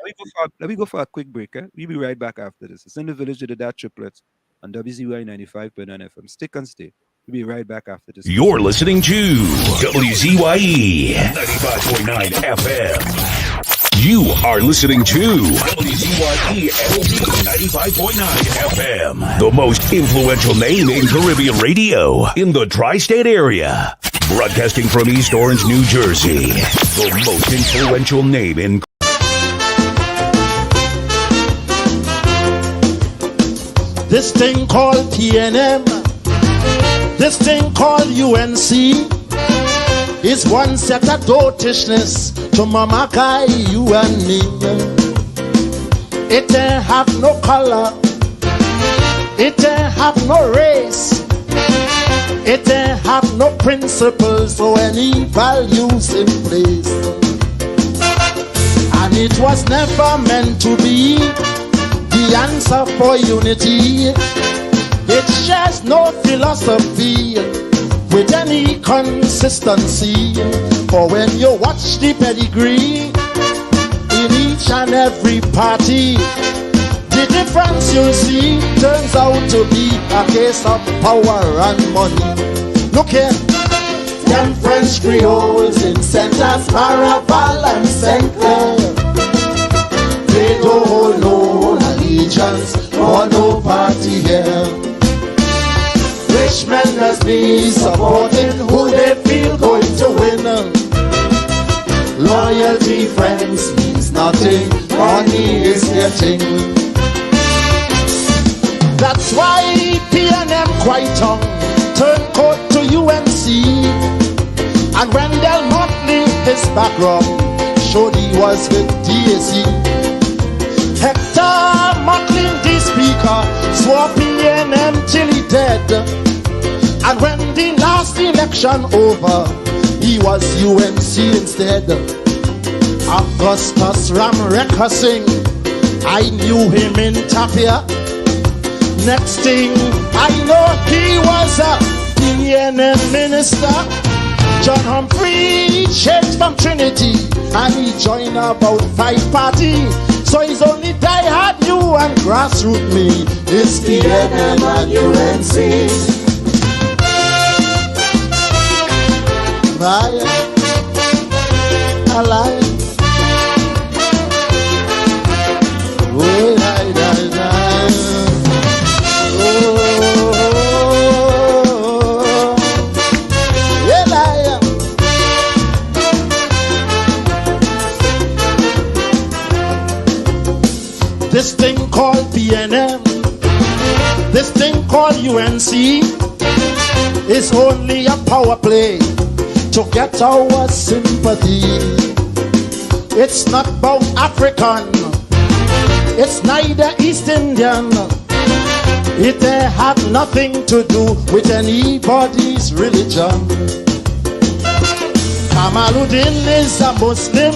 let me go for a quick break. We'll be right back after this. It's in the village with the DAT Triplets on WZYE 95.9 FM. Stick and stay. We'll be right back after this. You're listening to WZYE 95.9 FM. You are listening to WZYE 95.9 FM, the most influential name in Caribbean radio in the tri-state area. Broadcasting from East Orange, New Jersey, the most influential name in this thing called PNM, this thing called UNC, is one set of dotishness to Mama Kai, you and me. It ain't have no color, it ain't have no race, it ain't have no principles or any values in place. And it was never meant to be the answer for unity. It shares no philosophy with any consistency. For when you watch the pedigree in each and every party, the difference you see turns out to be a case of power and money. Look here, them French Creoles in Saint-As, Maraval and Saint-Clair, they don't hold no allegiance or no party here. Rich men must be supporting who they feel going to win. Loyalty, friends, means nothing. Money is their thing. That's why PNM quite on turned court to UNC. And when Del Motley, his background showed he was with DAC. Hector Macklin, the speaker, swore PNM till he dead. And when the last election over, he was UNC instead. Augustus Ramreka Singh, I knew him in Tapia. Next thing I know, he was a PNM minister. John Humphrey changed from Trinity and he joined about 5 parties. So he's only die-hard you and grassroots me. It's PNM and UNC. I lie. Oh, yeah, lie. This thing called PNM, this thing called UNC, is only a power play to get our sympathy. It's not about African, it's neither East Indian. It had nothing to do with anybody's religion. Kamaluddin is a Muslim,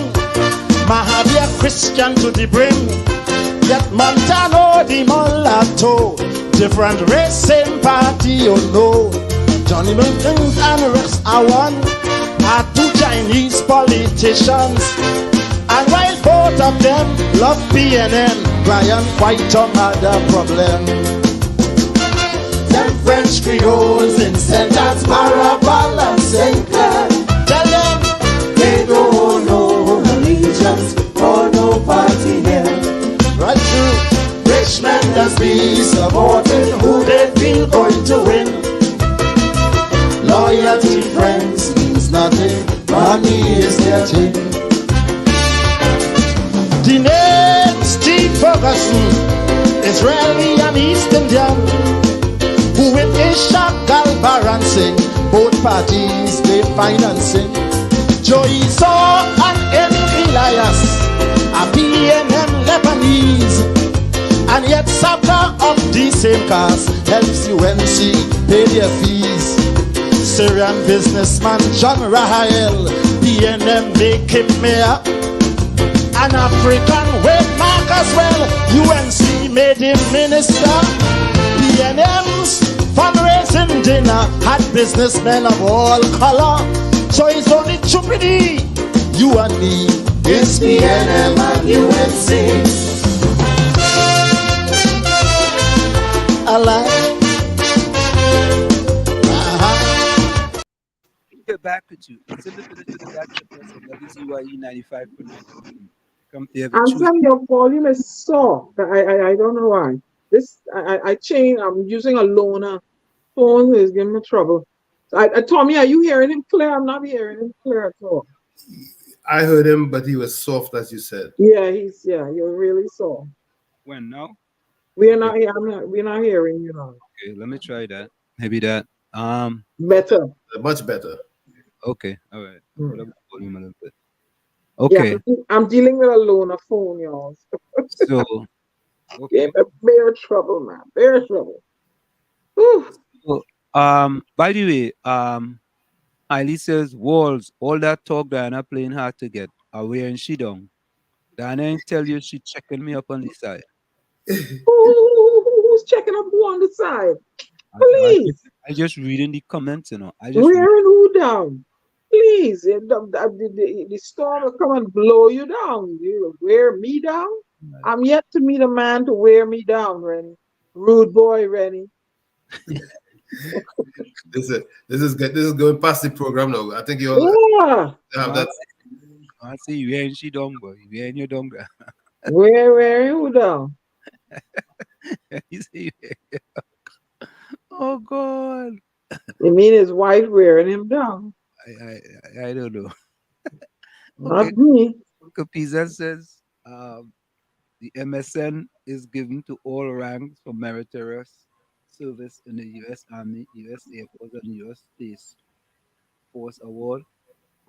Mahathir a Christian to the brim. Yet Montano the mulatto, different race, same party, you know. Johnny Milton and Rex Awan are 2 Chinese politicians. And while both of them love PNM, Brian Whiteton had a problem. Them French Creoles in Saint-As, Maraval and Saint-Clair, tell them they don't know allegiance or no party here. Right through, rich men just be supporting who they feel going to win. Loyalty, friends, means nothing. Money is their thing. The name Steve Ferguson is really an East Indian who with Ishak Galbar and Singh, both parties they financing. Joey Saw and Emil Elias are PNM Lebanese, and yet Sabta of the same cast helps UNC pay their fees. Syrian businessman John Rahel, PNM make him mayor. An African with Mark as well. UNC made him minister. PNM's fundraising dinner had businessmen of all color. So it's only stupidity, you and me. It's PNM and UNC. I like. Get back with you. It's in the village of the DAT Triplets on WZYE 95.9. Come there every Tuesday. Anselm, your volume is soft. I don't know why. This I changed. I'm using a loaner phone. Is giving me trouble. Tommy, are you hearing him clear? I'm not hearing him clear at all. I heard him, but he was soft, as you said. Yeah, you're really soft. When now? We're not hearing you now. Okay, let me try that. Maybe that. Better. Much better. Okay, all right. Put up the volume a little bit. Okay. Yeah, I'm dealing with a loaner phone, y'all. So, okay. Yeah, bare trouble, man. Bare trouble. So, by the way, Eileen says walls, all that talk Diana playing hard to get are wearing she down. Diana ain't tell you she checking me up on the side. Who's checking up who on the side? Please. I just reading the comments, you know. Wearing who down? Please. The storm will come and blow you down. You wear me down? Right. I'm yet to meet a man to wear me down, Rennie. Rude boy, Rennie. This is good. This is going past the program now. I think you all have that. I see you wearing she down, boy. You wearing your down. Wearing who down? You see, oh God. You mean his wife wearing him down? I don't know. Not me. Capiza says the MSN is given to all ranks for meritorious service in the U.S. Army, U.S. Air Force, and U.S. Space Force Award.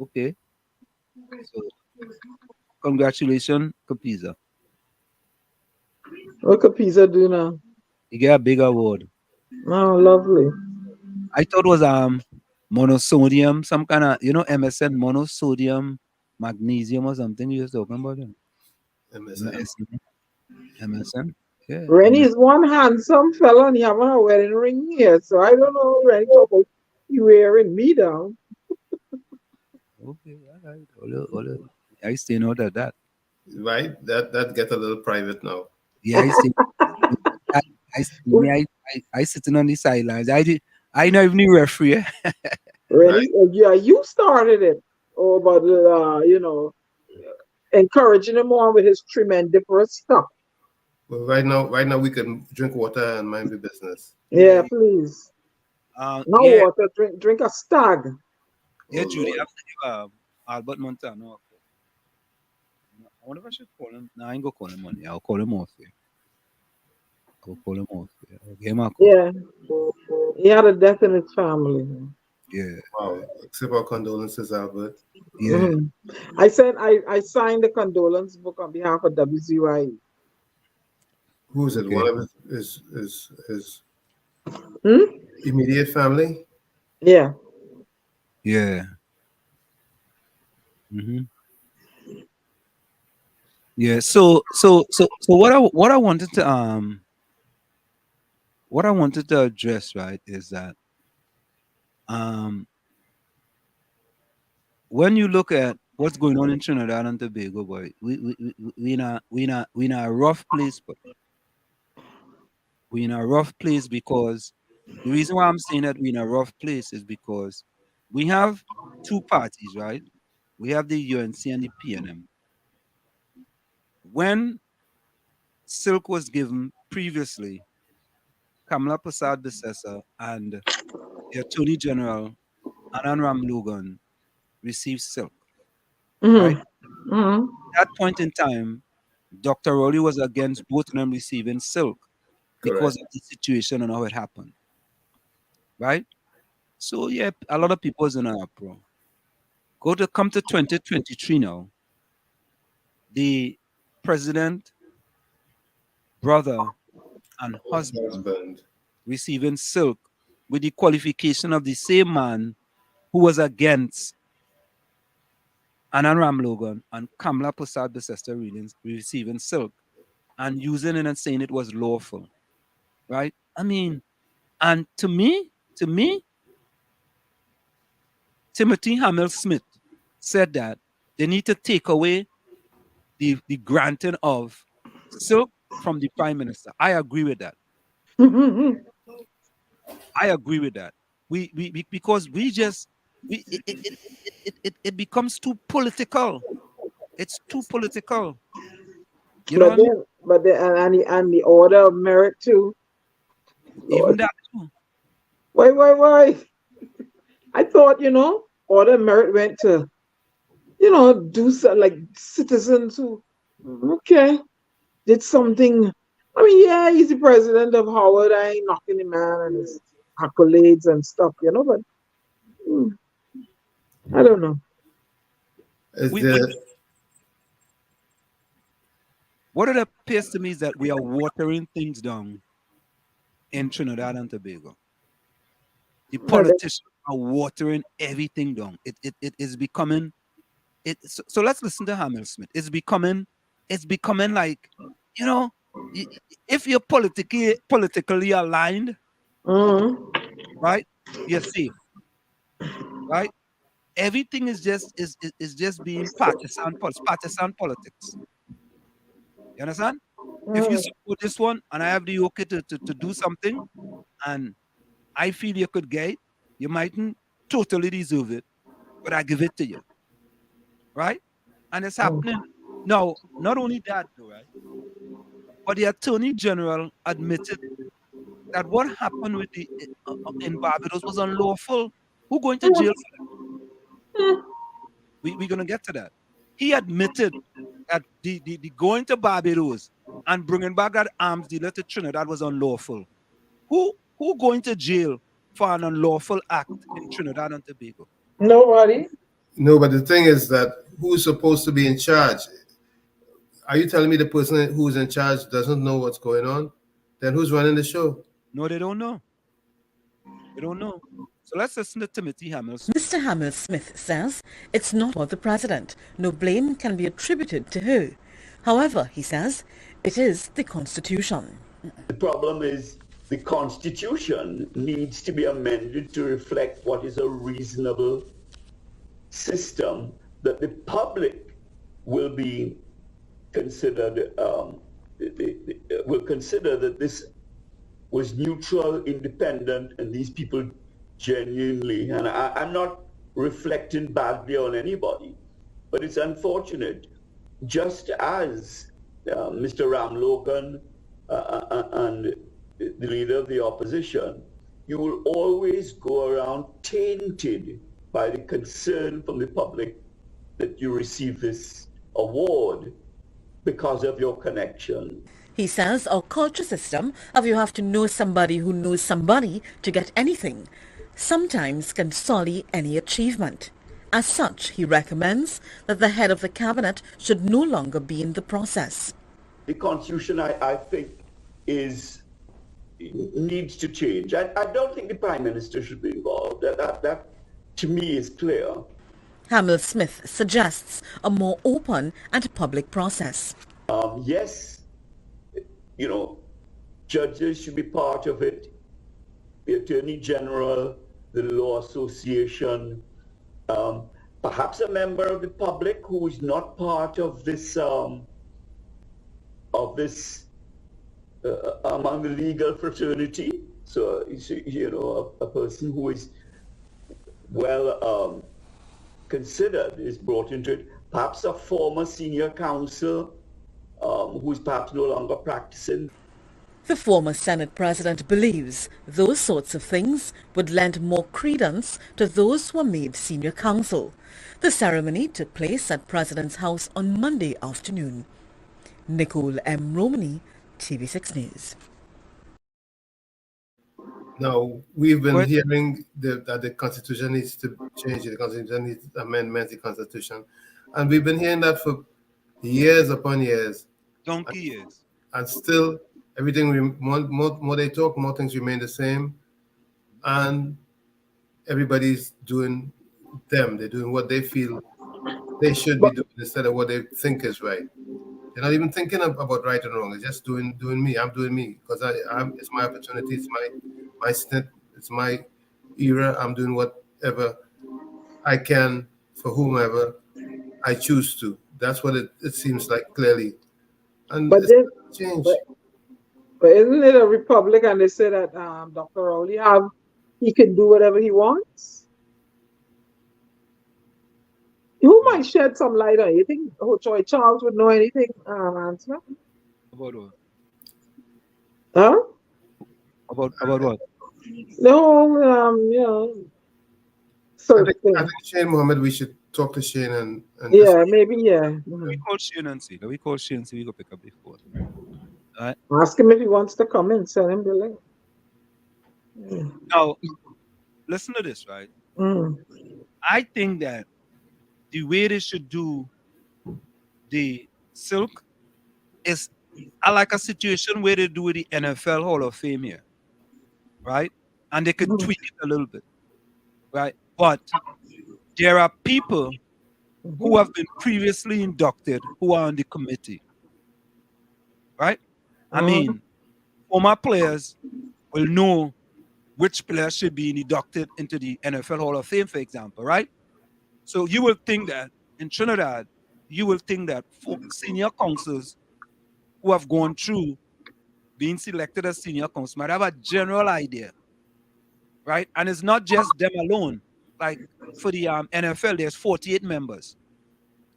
Okay. So, congratulations, Capiza. What Capiza do now? You get a big award. Oh, lovely. I thought it was monosodium, some kind of, MSN, monosodium, magnesium or something you was talking about. MSN. Yeah. Rennie is one handsome fella and he have a wedding ring here, so I don't know Rennie about you wearing me down. Okay, all right. I stay out of that. Right? That get a little private now. Yeah, I sitting on the sidelines. I not even the referee. Rennie, yeah, you started it. Oh, about encouraging him on with his tremendiferous stuff. Well, right now we can drink water and mind the business. Yeah, please. Water, drink a stag. Yeah, Judy, I have to give Albert Montano. I wonder if I should call him. No, I ain't gonna call him money. I'll call him off. I'll call him off. I'll give him a call. Yeah. He had a death in his family. Yeah. Wow. Accept our condolences, Albert. Yeah. Mm-hmm. I signed the condolence book on behalf of WZYE. Who is it? Okay. One of his immediate family? Yeah. Yeah. Mm-hmm. Yeah. So what I wanted to address, right, is that when you look at what's going on in Trinidad and Tobago, boy, we in a rough place, but we're in a rough place because the reason why I'm saying that we're in a rough place is because we have two parties, right? We have the UNC and the PNM. When Silk was given previously, Kamala Prasad Bissessa and the Attorney General Anand Ram Logan received Silk. Right? Mm-hmm. At that point in time, Dr. Rowley was against both of them receiving Silk because of the situation and how it happened. Right? So yeah, a lot of people is in an uproar. Come to 2023 now. The president, brother, and husband receiving Silk with the qualification of the same man who was against Anand Ram Logan and Kamala Prasad Bethesda receiving silk and using it and saying it was lawful, right? I mean, and to me, Timothy Hamill Smith said that they need to take away the granting of silk from the prime minister. I agree with that. I agree with that. Because we just it becomes too political. It's too political. You know what I mean? And the order of merit too. Even that too. Wait. I thought, order of merit went to, do something like citizens who, okay, did something. I mean, yeah, he's the president of Howard. I ain't knocking him, man, and his accolades and stuff, but I don't know. What it appears to me is that we are watering things down in Trinidad and Tobago. The politicians are watering everything down. It is becoming. So let's listen to Hamill Smith. It's becoming like, if you're politically aligned, right? You're safe, right? Everything is just being partisan politics. You understand? If you support this one and I have the okay to do something, and I feel you could get it, you mightn't totally deserve it, but I give it to you, right? And it's happening now. Not only that, though, right? But the Attorney General admitted that what happened with the in Barbados was unlawful. Who going to jail for that? We're gonna get to that. He admitted that the going to Barbados and bringing back that arms dealer to Trinidad was unlawful. Who going to jail for an unlawful act in Trinidad and Tobago? Nobody. No, but the thing is that who's supposed to be in charge? Are you telling me the person who's in charge doesn't know what's going on? Then who's running the show? No, they don't know. They don't know. So let's listen to Timothy Hamill. Mr. Hamill Smith says it's not for the president. No blame can be attributed to her. However, he says it is the Constitution. The problem is the Constitution needs to be amended to reflect what is a reasonable system that the public will be considered, will consider that this was neutral, independent, and these people genuinely, and I'm not reflecting badly on anybody, but it's unfortunate, just as Mr. Ram Logan and the leader of the opposition, you will always go around tainted by the concern from the public that you receive this award because of your connection. He says our culture system of you have to know somebody who knows somebody to get anything sometimes can sully any achievement. As such, he recommends that the head of the cabinet should no longer be in the process. The Constitution, I think, needs to change. I don't think the Prime Minister should be involved. That to me is clear. Hamill Smith suggests a more open and public process. Yes, judges should be part of it. The Attorney General, the Law Association, perhaps a member of the public who is not part of this among the legal fraternity. So, a person who is well considered is brought into it. Perhaps a former senior counsel who is perhaps no longer practicing. The former Senate President believes those sorts of things would lend more credence to those who were made senior counsel. The ceremony took place at President's House on Monday afternoon. Nicole M. Romani, TV6 News. Now, we've been hearing that the Constitution needs to change, the Constitution needs amendments, the Constitution. And we've been hearing that for years upon years. Donkey years. And still, everything, more they talk, more things remain the same. And everybody's doing they're doing what they feel they should be doing instead of what they think is right. They're not even thinking about right and wrong. They're just doing me. I'm doing me because it's my opportunity. It's my stint. It's my era. I'm doing whatever I can for whomever I choose to. That's what it seems like clearly. And But it's then, change. but isn't it a republic? And they say that Dr. Rowley he can do whatever he wants. Who might shed some light on it? You think Troy Charles would know anything, Answer? About what? Huh? About what? No, I think Shane Mohammed, we should talk to Shane and yeah, maybe, yeah. We call Shane and see. We call Shane and see we go pick up the phone. All right. Ask him if he wants to come in, send him the link. Now, listen to this, right? Mm. I think that the way they should do the silk is I like a situation where they do the NFL Hall of Fame here, right? And they could tweak it a little bit, right? But there are people who have been previously inducted who are on the committee, right? I mean, former players will know which players should be inducted into the NFL Hall of Fame, for example, right? So you will think that in Trinidad, you will think that senior councils who have gone through being selected as senior councils might have a general idea, right? And it's not just them alone. Like for the NFL, there's 48 members.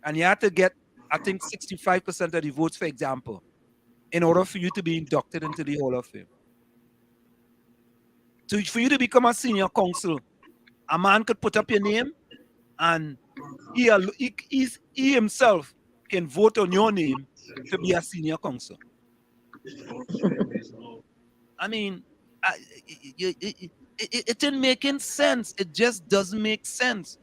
And you have to get, I think, 65% of the votes, for example, in order for you to be inducted into the Hall of Fame. So for you to become a senior council, a man could put up your name and he himself can vote on your name to be a senior council. I mean, it didn't make any sense. It just doesn't make sense.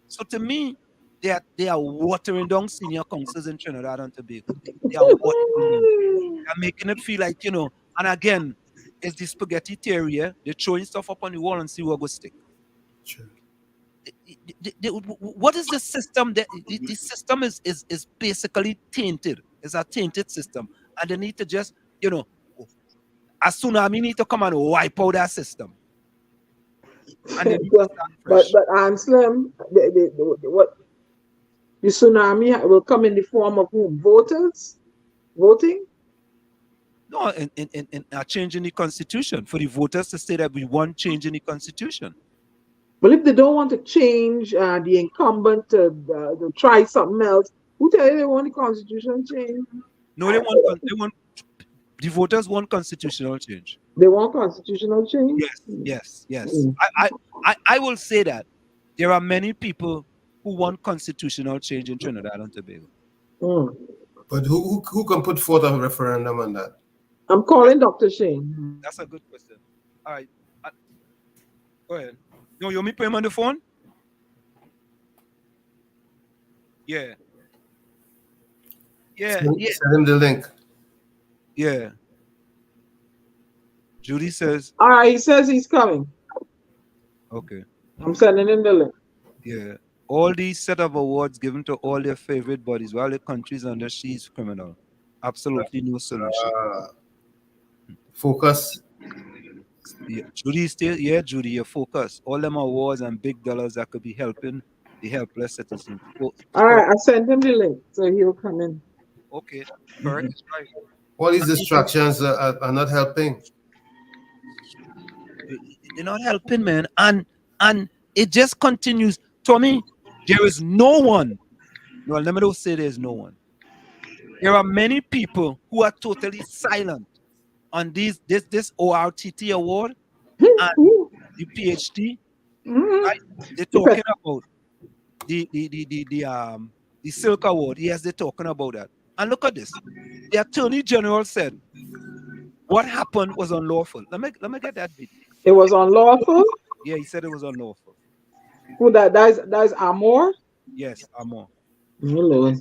So to me, they are watering down senior councils in Trinidad and Tobago. They are watering them. They are making it feel like, and again, it's the spaghetti theory. They're throwing stuff up on the wall and see what goes stick. Sure. What is the system? The system is basically tainted. It's a tainted system. And they need to just, a tsunami need to come and wipe out that system. And but Ansem, what the tsunami will come in the form of whom? Voters voting? No, in a change in the constitution for the voters to say that we want change in the constitution. But if they don't want to change the incumbent to try something else, who tell you they want the constitution change? No, the voters want constitutional change. They want constitutional change? Yes. I will say that there are many people who want constitutional change in Trinidad and Tobago. But who can put forth a referendum on that? I'm calling Dr. Shane. That's a good question. All right. Go ahead. No, you want me to put him on the phone? Yeah. Send him the link. Yeah. Judy says. All right, he says he's coming. Okay. I'm sending him the link. Yeah. All these set of awards given to all their favorite bodies while the country's under siege criminal. Absolutely no solution. Focus. Yeah, Judy, you focus. All them awards and big dollars that could be helping the helpless citizens. All right, I sent him the link, so he'll come in. Okay, correct. Right. All these distractions are not helping. They're not helping, man. And it just continues. Tommy, there is no one. Well, let me not say there's no one. There are many people who are totally silent on this ORTT award and the PhD. Right? They're talking about the Silk Award. Yes, they're talking about that. And look at this. The Attorney General said what happened was unlawful. Let me get that bit. It was unlawful? Yeah, he said it was unlawful. Who that's Amor? Yes, Amor. Hello.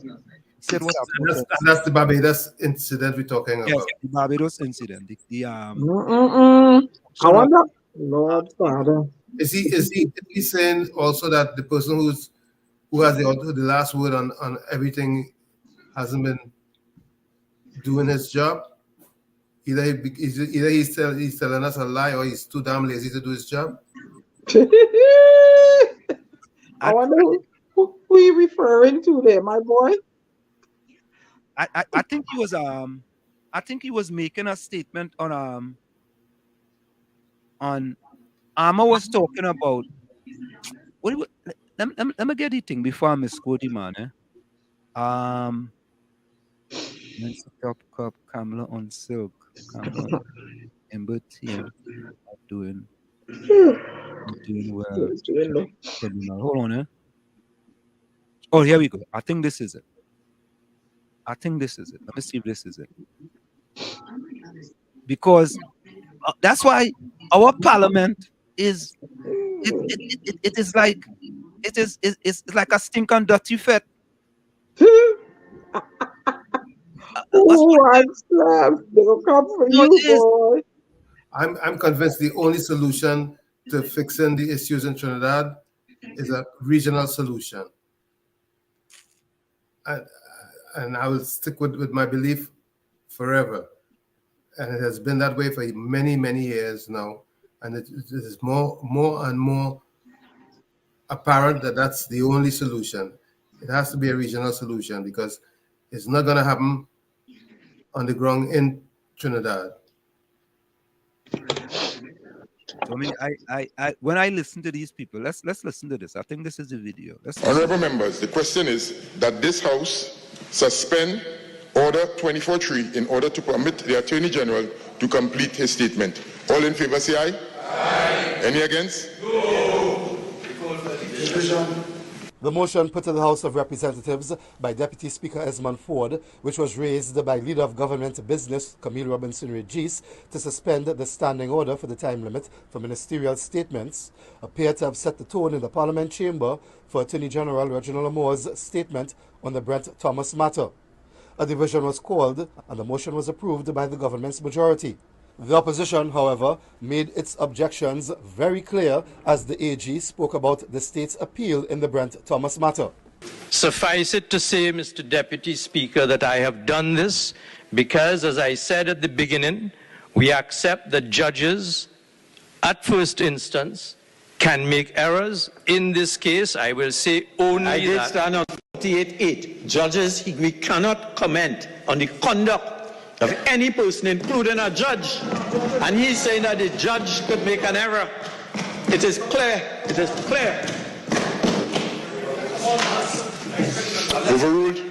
Said what happened. That's the Barbados incident we're talking about. Yes, the Barbados incident. I wonder, Lord Father. Is he saying also that the person who's who has the last word on everything hasn't been doing his job. Either he's telling us a lie or he's too damn lazy to do his job. I wonder who you referring to there, my boy? I think he was making a statement on Armour was talking about let me get the thing before I misquote him, man. Top cup, Kamala on silk, Kamala Ember team doing well. Hold on, eh? Oh, here we go. I think this is it. Let me see if this is it. Because that's why our parliament is it's like a stinking dirty fet. They'll come for you, boy. I'm convinced the only solution to fixing the issues in Trinidad is a regional solution. And I will stick with my belief forever. And it has been that way for many, many years now. And it is more and more apparent that that's the only solution. It has to be a regional solution because it's not going to happen on the ground in Trinidad. I mean, I when I listen to these people, let's listen to this. I think this is the video. Honorable members, the question is that this House suspend Order 24.3 in order to permit the Attorney General to complete his statement. All in favor say aye. Aye. Any against? No. The motion put to the House of Representatives by Deputy Speaker Esmond Ford, which was raised by Leader of Government Business Camille Robinson-Regis to suspend the standing order for the time limit for ministerial statements, appear to have set the tone in the Parliament chamber for Attorney General Reginald Lamore's statement on the Brent Thomas matter. A division was called and the motion was approved by the government's majority. The opposition, however, made its objections very clear as the AG spoke about the state's appeal in the Brent Thomas matter. Suffice it to say, Mr. Deputy Speaker, that I have done this because, as I said at the beginning, we accept that judges at first instance can make errors. In this case, I will say only that. I did stand on 48.8. Judges, we cannot comment on the conduct of any person, including a judge. And he's saying that the judge could make an error. It is clear. It is clear. Overruled.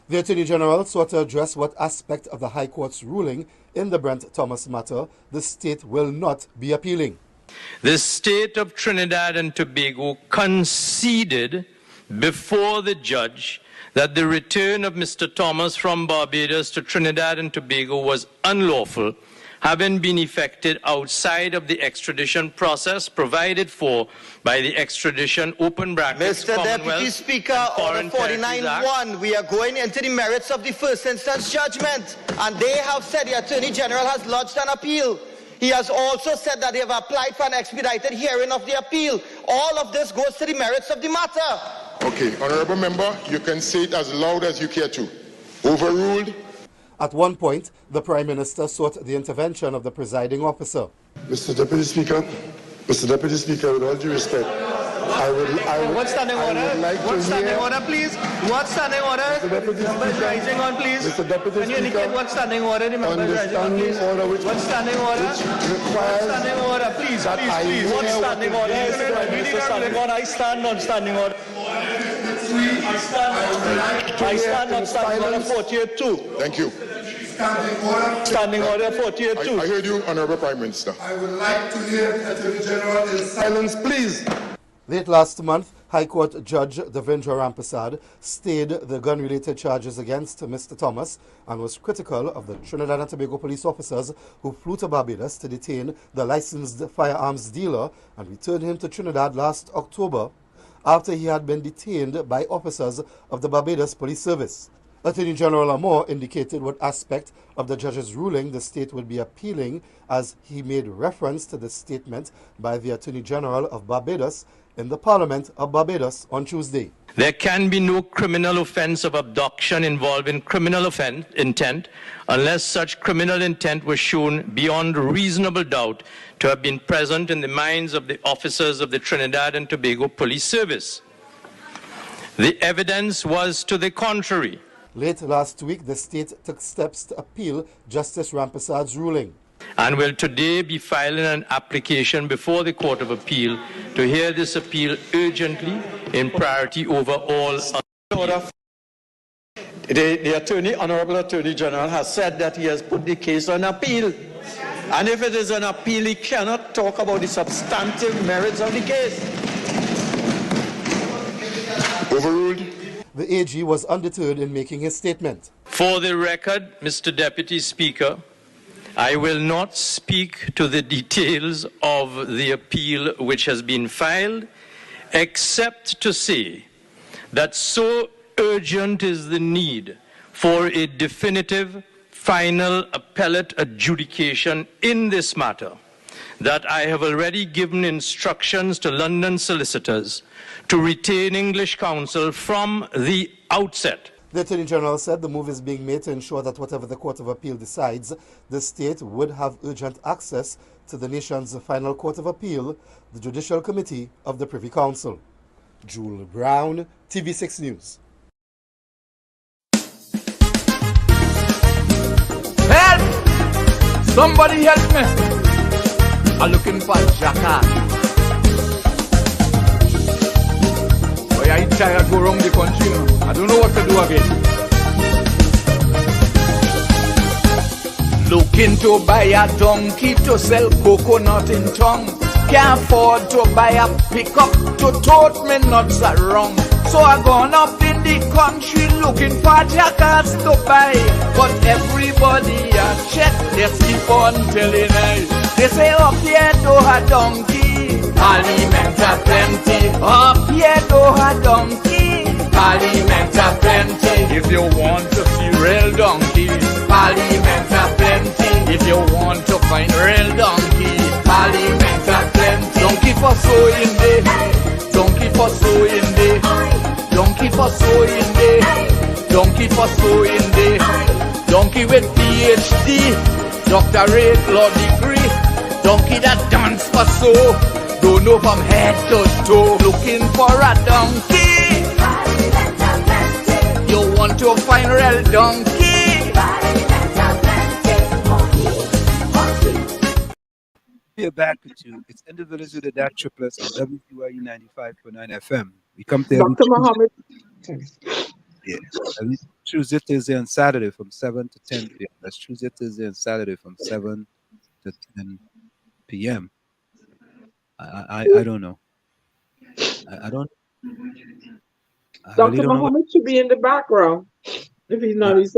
The Attorney General sought to address what aspect of the High Court's ruling in the Brent Thomas matter the state will not be appealing. The state of Trinidad and Tobago conceded before the judge that the return of Mr. Thomas from Barbados to Trinidad and Tobago was unlawful, having been effected outside of the extradition process provided for by the extradition open brackets Mr. Deputy Speaker, Order 49.1, we are going into the merits of the first instance judgment, and they have said the Attorney General has lodged an appeal. He has also said that they have applied for an expedited hearing of the appeal. All of this goes to the merits of the matter. Okay, honorable member, you can say it as loud as you care to. Overruled. At one point, the Prime Minister sought the intervention of the presiding officer. Mr. Deputy Speaker, with all due respect, I would what standing order? Like what standing order, please? What standing order? The member is rising on, please. Mr. Deputy Can you indicate what standing order the member is rising on, please? What standing order? What standing order, please, please. What standing order? I stand on standing order. I stand on standing order 48.2. Thank you. Standing order 48.2. I heard you, Honorable Prime Minister. I would like to hear the Attorney General in silence, please. Late last month, High Court Judge Devendra Rampersad stayed the gun-related charges against Mr. Thomas and was critical of the Trinidad and Tobago police officers who flew to Barbados to detain the licensed firearms dealer and returned him to Trinidad last October after he had been detained by officers of the Barbados Police Service. Attorney General Lamore indicated what aspect of the judge's ruling the state would be appealing as he made reference to the statement by the Attorney General of Barbados in the Parliament of Barbados on Tuesday. There can be no criminal offense of abduction involving criminal intent unless such criminal intent was shown beyond reasonable doubt to have been present in the minds of the officers of the Trinidad and Tobago Police Service. The evidence was to the contrary. Late last week, the state took steps to appeal Justice Rampersaud's ruling. And will today be filing an application before the Court of Appeal to hear this appeal urgently in priority over all other. The Honorable Attorney General has said that he has put the case on appeal. And if it is an appeal, he cannot talk about the substantive merits of the case. Overruled. The AG was undeterred in making his statement. For the record, Mr. Deputy Speaker, I will not speak to the details of the appeal which has been filed, except to say that so urgent is the need for a definitive, final appellate adjudication in this matter that I have already given instructions to London solicitors to retain English counsel from the outset. The Attorney General said the move is being made to ensure that whatever the Court of Appeal decides, the state would have urgent access to the nation's final Court of Appeal, the Judicial Committee of the Privy Council. Jewel Brown, TV6 News. Help! Somebody help me! I'm looking for Jacka. Oh yeah, each child go around the country now. I don't know what to do again. Looking to buy a donkey to sell coconut in town. Can't afford to buy a pickup to tote me nuts around. So I gone up in the country looking for jackals to buy. But everybody I check, they keep on telling me. They say up here do a donkey, Parliament a plenty. Up here do a donkey, Parliament a plenty. If you want to see real donkey, Parliament a plenty. If you want to find real donkey, Parliament a plenty. Donkey for sewing day, donkey for sewing day, donkey for sewing day, donkey for sewing day, donkey with PhD, doctorate, law degree, donkey that dance for so, don't know from head to toe. Looking for a donkey, you want to find real donkey. We're back with you. It's individuals with the DAT Triplets on WZYE 95.9 FM. We come to Dr. Muhammad. every Tuesday, Thursday, and Saturday from 7 to 10 p.m. That's Tuesday, Thursday, and Saturday from 7 to 10 p.m. I don't know. I don't. Dr. Muhammad should be in the background if he's not. He's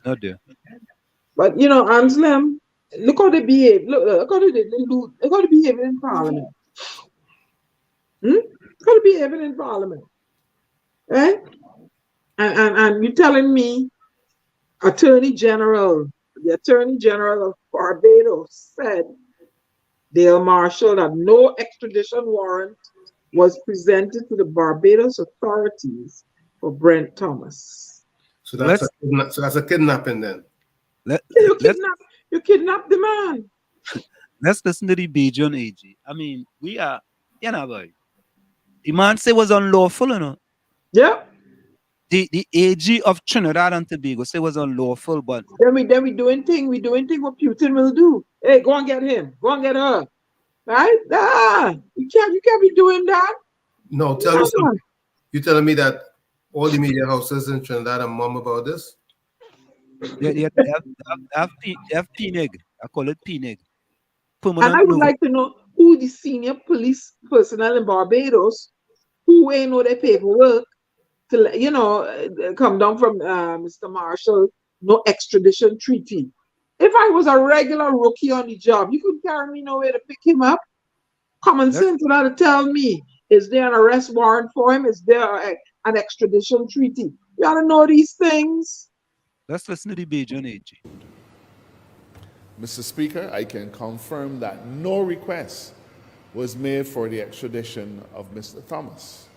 not there. But you know, Anselm, look how they behave. Look how they do. Look how they behave in Parliament. Look how they behave in Parliament. Right? And you're telling me, the Attorney General of Barbados said Dale Marshall that no extradition warrant was presented to the Barbados authorities for Brent Thomas. So that's a kidnapping then. You kidnapped the man. Let's listen to the Bajan AG. I mean, we are, boy. The man say was unlawful, you know. Yeah. The AG of Trinidad and Tobago say was unlawful, but then we doing thing what Putin will do. Hey, go and get him. Go and get her. Right? You can't be doing that. No, tell me something. You telling me that all the media houses in Trinidad are mum about this? Yeah, they have PNEG. I call it PNEG. And I would like to know who the senior police personnel in Barbados who ain't know their paperwork to come down from Mr. Marshall, no extradition treaty. If I was a regular rookie on the job, you could carry me nowhere to pick him up. Common sense would have to tell me, is there an arrest warrant for him? Is there an extradition treaty? You ought to know these things. Let's listen to the Bajan AG. Mr. Speaker, I can confirm that no request was made for the extradition of Mr. Thomas.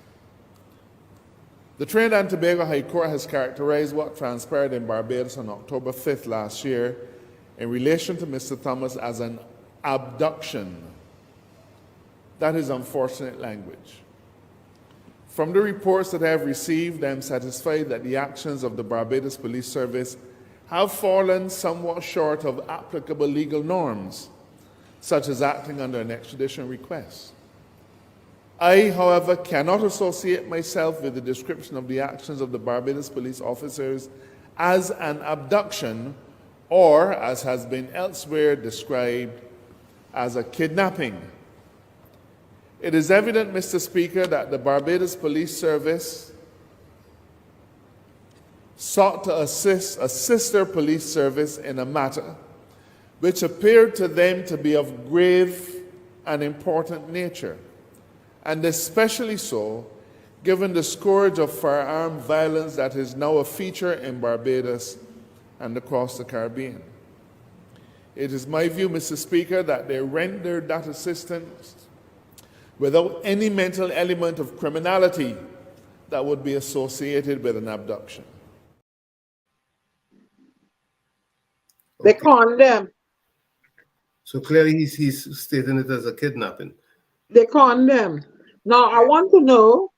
The Trinidad and Tobago High Court has characterized what transpired in Barbados on October 5th last year in relation to Mr. Thomas as an abduction. That is unfortunate language. From the reports that I have received, I am satisfied that the actions of the Barbados Police Service have fallen somewhat short of applicable legal norms, such as acting under an extradition request. I, however, cannot associate myself with the description of the actions of the Barbados police officers as an abduction or, as has been elsewhere described, as a kidnapping. It is evident, Mr. Speaker, that the Barbados Police Service sought to assist a sister police service in a matter which appeared to them to be of grave and important nature, and especially so given the scourge of firearm violence that is now a feature in Barbados and across the Caribbean. It is my view, Mr. Speaker, that they rendered that assistance without any mental element of criminality that would be associated with an abduction. They condemn. So clearly he's stating it as a kidnapping. They condemn. Now, I want to know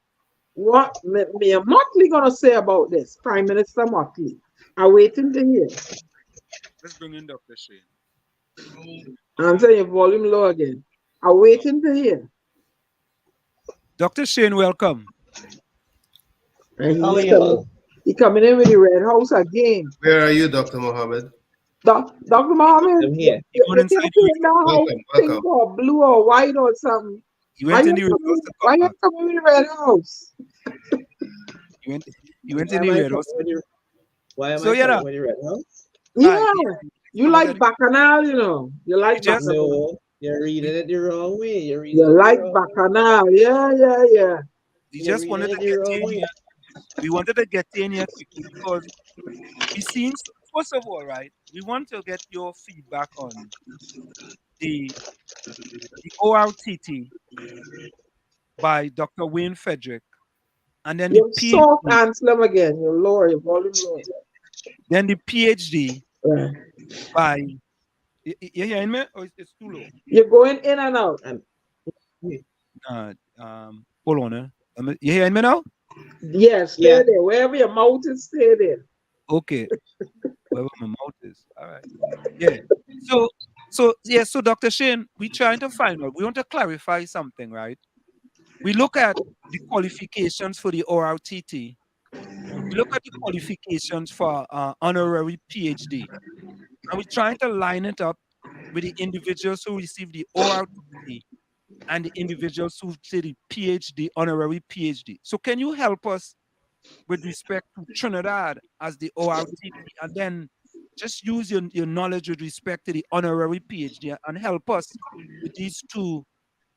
what Mayor Motley going to say about this, Prime Minister Motley. I'm waiting to hear. Let's bring in Dr. Shane. I'm saying your volume low again. I'm waiting to hear. Dr. Shane, welcome. And he's coming in with the Red House again. Where are you, Dr. Mohammed? Dr. Mohammed? I'm here. You think welcome. Or blue or white or something? Why you coming with the Red House? You went in the Red House. Why am So, I coming with the Red House? Yeah. You like Bacchanal, you know. You like Bacchanal. No, you're reading it the wrong way. You like Bacchanal. Yeah. We just wanted to get in here. We wanted to get in here quickly because we seen, first of all, right, we want to get your feedback on the ORTT by Dr. Wayne Frederick. And then you soft answer again. You lower your volume lower. Then the PhD by you hearing me? Or it's too low? You're going in and out. Hold on. You hearing me now? Yes, stay there. Wherever your mouth is, stay there. Okay. Wherever my mouth is. All right. Yeah. So Dr. Shane, we're trying to find out. We want to clarify something, right? We look at the qualifications for the ORTT. We look at the qualifications for honorary PhD. And we're trying to line it up with the individuals who receive the ORTT and the individuals who say the PhD, honorary PhD. So can you help us with respect to Trinidad as the ORTT, and then just use your knowledge with respect to the honorary PhD and help us with these two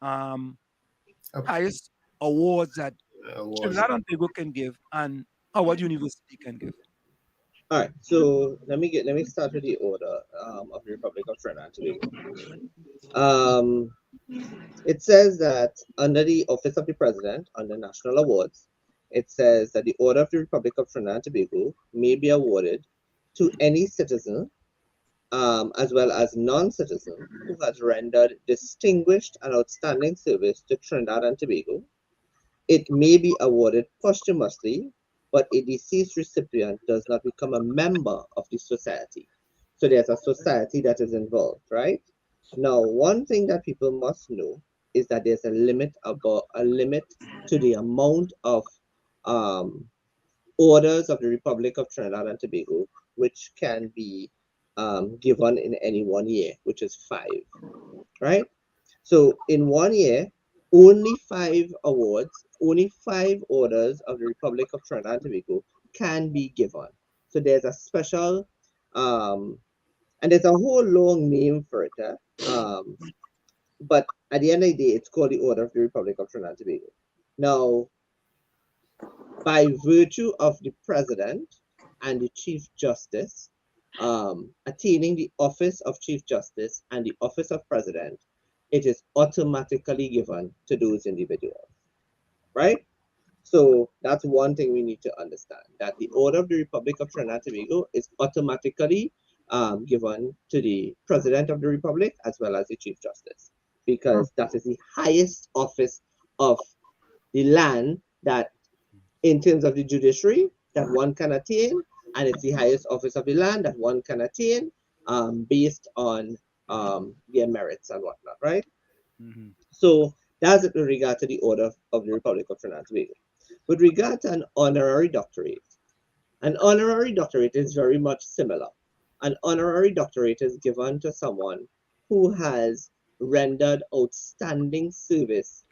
highest awards that Trinidad and Tobago can give and Howard University can give. All right, so let me start with the order of the Republic of Trinidad and Tobago. It says that under the Office of the President, under National Awards, it says that the Order of the Republic of Trinidad and Tobago may be awarded to any citizen, as well as non-citizen, who has rendered distinguished and outstanding service to Trinidad and Tobago. It may be awarded posthumously, but a deceased recipient does not become a member of the society. So there's a society that is involved, right? Now, one thing that people must know is that there's a limit to the amount of orders of the Republic of Trinidad and Tobago, which can be given in any 1 year, which is 5, right? So in 1 year, only 5 awards, only 5 orders of the Republic of Trinidad and Tobago can be given. So there's a special, and there's a whole long name for it, but at the end of the day, it's called the Order of the Republic of Trinidad and Tobago. Now, by virtue of the President and the Chief Justice attaining the office of Chief Justice and the office of President, it is automatically given to those individuals, right? So that's one thing we need to understand, that the Order of the Republic of Trinidad and Tobago is automatically given to the President of the Republic as well as the Chief Justice, because that is the highest office of the land that, in terms of the judiciary, that one can attain, and it's the highest office of the land that one can attain based on their merits and whatnot, right? So that's with regard to the Order of the Republic of Trinidad and Tobago. With regard to an honorary doctorate is very much similar. An honorary doctorate is given to someone who has rendered outstanding service.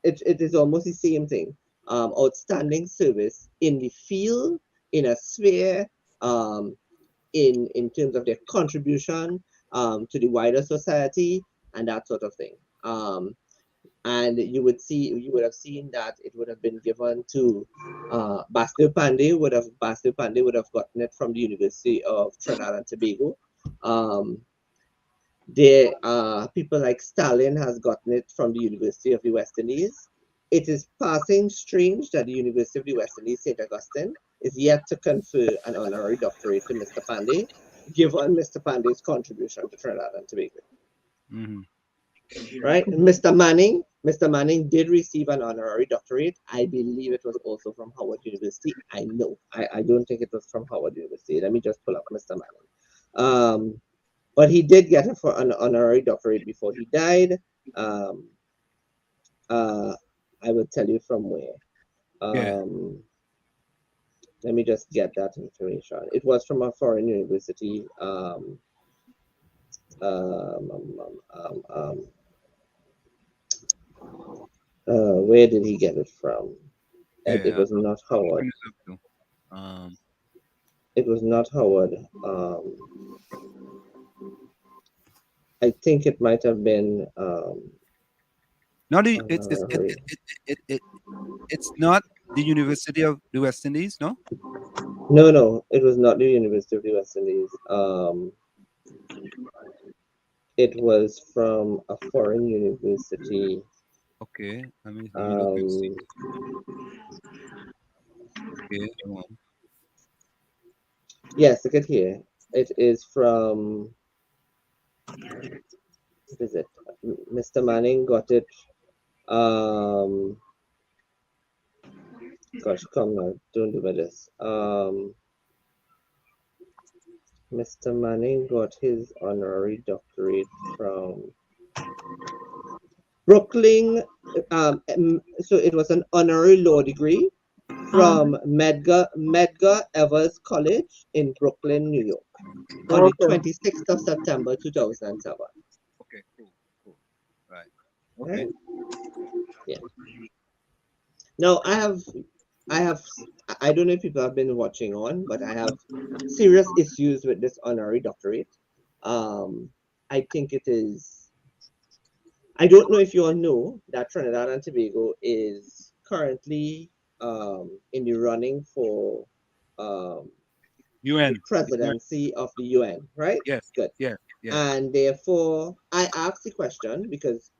It is almost the same thing. Outstanding service in the field, in a sphere, in terms of their contribution to the wider society and that sort of thing. And you would have seen that it would have been given to Bastille Pandey would have gotten it from the University of Trinidad and Tobago. There people like Stalin has gotten it from the University of the West Indies. It is passing strange that the University of the West Indies, St. Augustine, is yet to confer an honorary doctorate to Mr. Pandey, given Mr. Pandey's contribution to Trinidad and Tobago. Right? Mr. Manning did receive an honorary doctorate. I believe it was also from Howard University. I don't think it was from Howard University. Let me just pull up Mr. Manning. But he did get it for an honorary doctorate before he died. I will tell you from where. Let me just get that information. It was from a foreign university. Where did he get it from? It was not Howard. It was not Howard. I think it might have been. It's not the University of the West Indies, no? No, it was not the University of the West Indies. It was from a foreign university. Okay, I mean, okay, yes, look at here. It is from. What is it? Mr. Manning got it. Gosh, come now, don't do this. Mr. Manning got his honorary doctorate from Brooklyn. So it was an honorary law degree from Medgar Evers College in Brooklyn, New York, on the 26th of September 2007. Okay, cool. Right. Okay. Yeah. Now I don't know if people have been watching on, but I have serious issues with this honorary doctorate. I think it is. I don't know if you all know that Trinidad and Tobago is currently in the running for UN presidency of the UN, right? Yes. Good. Yeah. And therefore, I asked the question because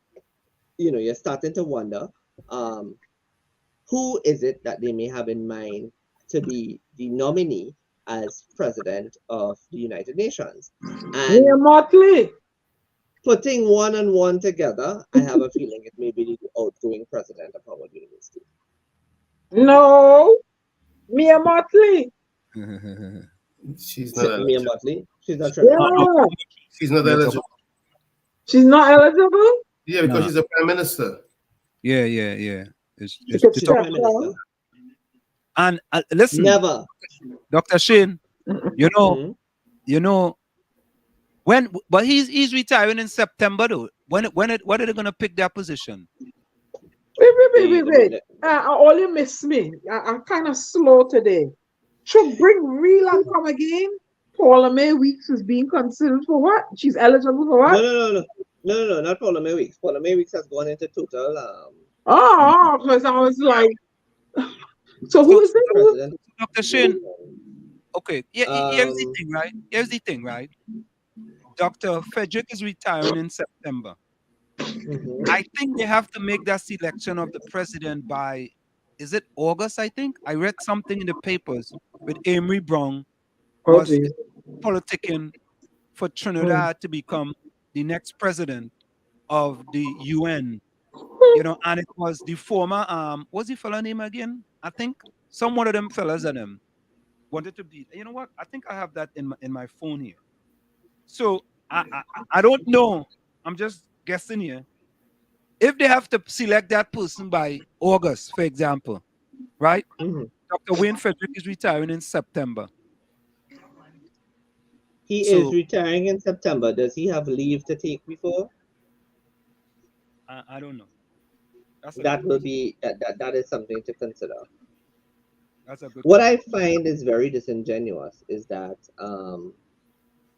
you're starting to wonder. Who is it that they may have in mind to be the nominee as president of the United Nations? And Motley. Putting one and one together, I have a feeling it may be the outgoing president of Howard University. No, Mia Motley. She's not Mia Motley. She's not She's not eligible. She's not eligible? Yeah, because she's a prime minister. Yeah. She's a prime minister. And listen, never, Dr. Shane. But he's retiring in September though. When are they gonna pick that position? Wait. All you miss me. I'm kind of slow today. Should bring real and come again. Paula May Weeks is being considered for what? She's eligible for what? No, not Paula May Weeks. Paula May Weeks has gone into total. Because I was like, so who is it? Dr. Shane. Okay, here's the thing, right? Dr. Frederick is retiring in September. I think they have to make that selection of the president by, is it August? I think I read something in the papers with Amory Brown Oh, was geez. politicking for Trinidad to become the next president of the UN. You know, and it was the former what's the fella name again? I think some one of them fellas and them wanted to be. You know what? I think I have that in my phone here. So I don't know. I'm just guessing here. If they have to select that person by August, for example, right? Dr. Wayne Frederick is retiring in September. He is So retiring in September. Does he have leave to take before? I don't know. That's a That good will question. be that is something to consider. That's a good What question. I find is very disingenuous is that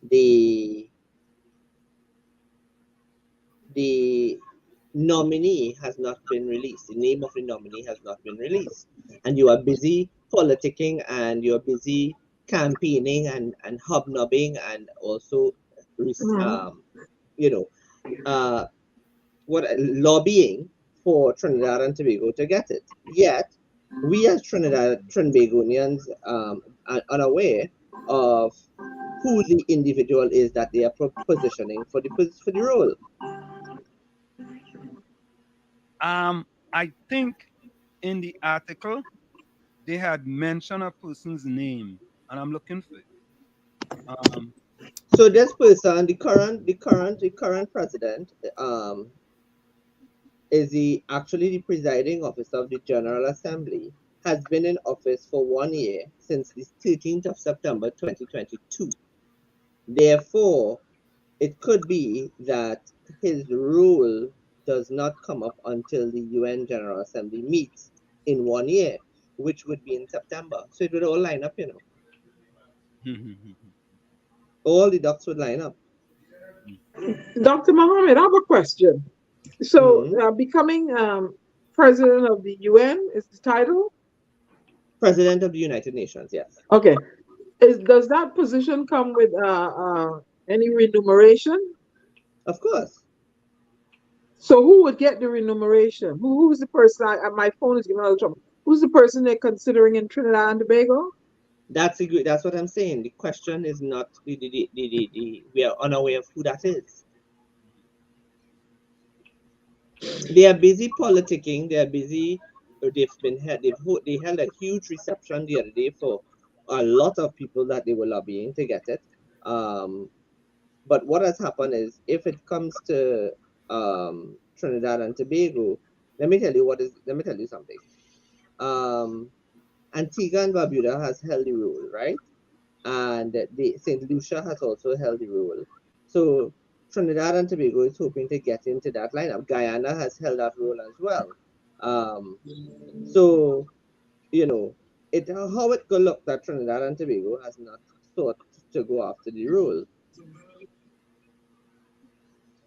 the nominee has not been released. The name of the nominee has not been released, and you are busy politicking and you're busy campaigning and hobnobbing and also you know what lobbying for Trinidad and Tobago to get it. Yet we as Trinbagonians are unaware of who the individual is that they are positioning for the role. I think in the article they had mentioned a person's name, and I'm looking for it. So this person, the current president, is actually the presiding officer of the General Assembly, has been in office for 1 year since the 13th of September 2022. Therefore, it could be that his rule does not come up until the UN General Assembly meets in 1 year, which would be in September. So it would all line up, all the ducks would line up. Dr. Mohammed, I have a question. So, becoming president of the UN is the title? President of the United Nations, yes. Okay. Does that position come with any remuneration? Of course. So, who would get the remuneration? Who's the person? My phone is giving me a little trouble. Who's the person they're considering in Trinidad and Tobago? That's what I'm saying. The question is not we are unaware of who that is. They are busy politicking. They are busy. They held a huge reception the other day for a lot of people that they were lobbying to get it. But what has happened is, if it comes to Trinidad and Tobago, let me tell you something. Antigua and Barbuda has held the rule, right? And St. Lucia has also held the role. So Trinidad and Tobago is hoping to get into that lineup. Guyana has held that role as well. So, how it could look that Trinidad and Tobago has not sought to go after the role.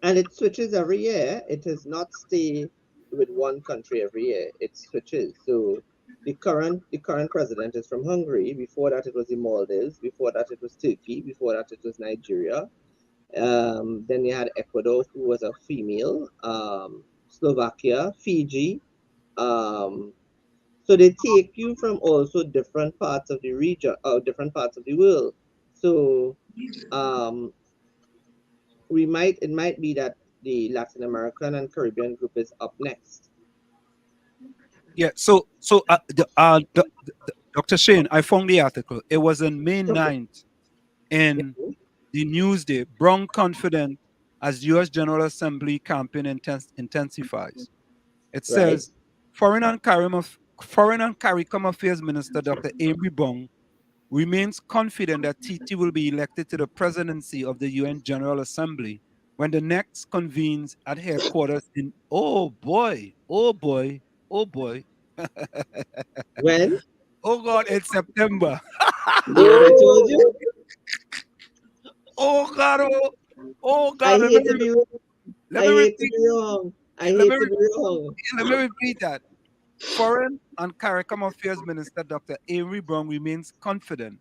And it switches every year. It does not stay with one country every year. It switches. So the current president is from Hungary. Before that, it was the Maldives. Before that, it was Turkey. Before that, it was Nigeria. Then you had Ecuador, who was a female. Slovakia, Fiji. So they take you from also different parts of the region, or different parts of the world. So it might be that the Latin American and Caribbean group is up next. Yeah, Dr. Shane, I found the article. It was on May 9th in the Newsday. Brown confident as U.S. General Assembly campaign intensifies. It says, Foreign and CARICOM Affairs Minister Dr. Amory Brown remains confident that TT will be elected to the presidency of the UN General Assembly when the next convenes at headquarters in, oh boy. When? Oh God, it's September. See what I told you? Oh God, oh God. I hate to be wrong. Let me repeat that. Foreign and CARICOM Affairs Minister Dr. Amory Brown remains confident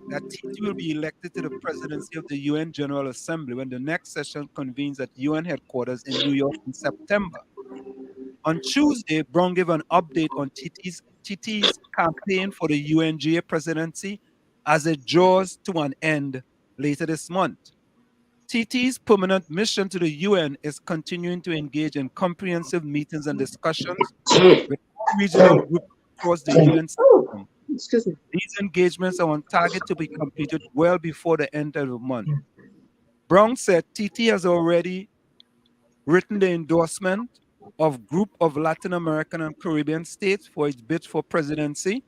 that TT will be elected to the presidency of the UN General Assembly when the next session convenes at UN headquarters in New York in September. On Tuesday, Brown gave an update on TT's campaign for the UNGA presidency as it draws to an end later this month. TT's permanent mission to the UN is continuing to engage in comprehensive meetings and discussions with regional groups across the UN system. These engagements are on target to be completed well before the end of the month. Brown said TT has already written the endorsement of group of Latin American and Caribbean states for its bid for presidency.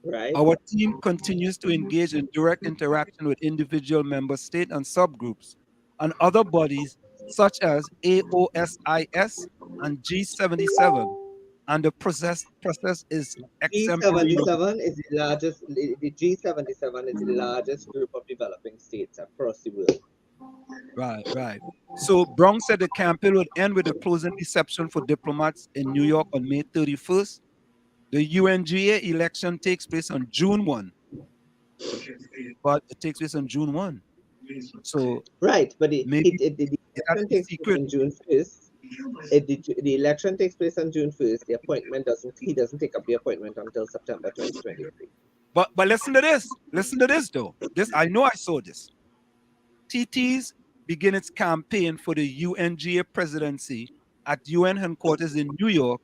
Right. Our team continues to engage in direct interaction with individual member states and subgroups and other bodies such as AOSIS and G77, and the process is exemplary. G77 is the largest. The G77 is the largest group of developing states across the world. Right. So Brown said the campaign would end with a closing reception for diplomats in New York on May 31st. The UNGA election takes place on June 1. But it takes place on June 1. So right, but the maybe election takes place on June 1st. The election takes place on June 1st. The appointment he doesn't take up the appointment until September 2023. But listen to this. Listen to this though. I know I saw this. TT's begin its campaign for the UNGA presidency at UN headquarters in New York,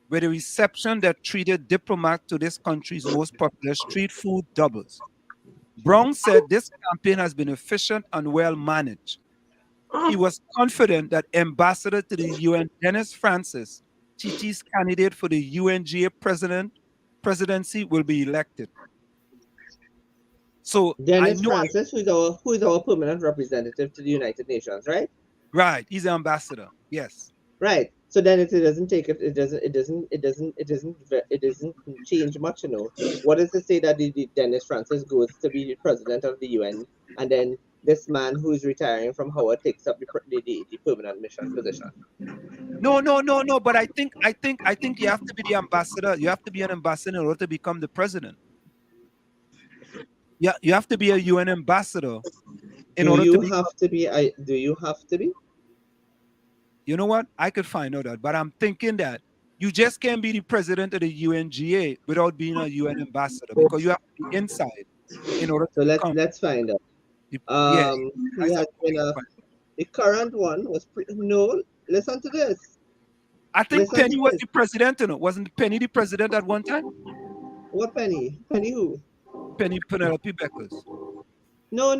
where the reception that treated diplomats to this country's most popular street food doubles. Brown said this campaign has been efficient and well managed. He was confident that Ambassador to the UN Dennis Francis, TT's candidate for the UNGA presidency, will be elected. So Dennis Francis, who is our permanent representative to the United Nations, right? Right, he's the ambassador. Yes. Right. So then it doesn't change much, you know. What is to say that the Dennis Francis goes to be the president of the UN, and then this man who is retiring from Howard takes up the permanent mission position? No. But I think you have to be the ambassador. You have to be an ambassador in order to become the president. Yeah, you have to be a UN ambassador in order to be. Do you have to be? You know what? I could find out that, but I'm thinking that you just can't be the president of the UNGA without being a UN ambassador, because you have to be inside in order. So let's find out. The current one was no. Listen to this. I think Penny was the president. Wasn't Penny the president at one time? What Penny? Penny who? Penny Penelope Beckers. No.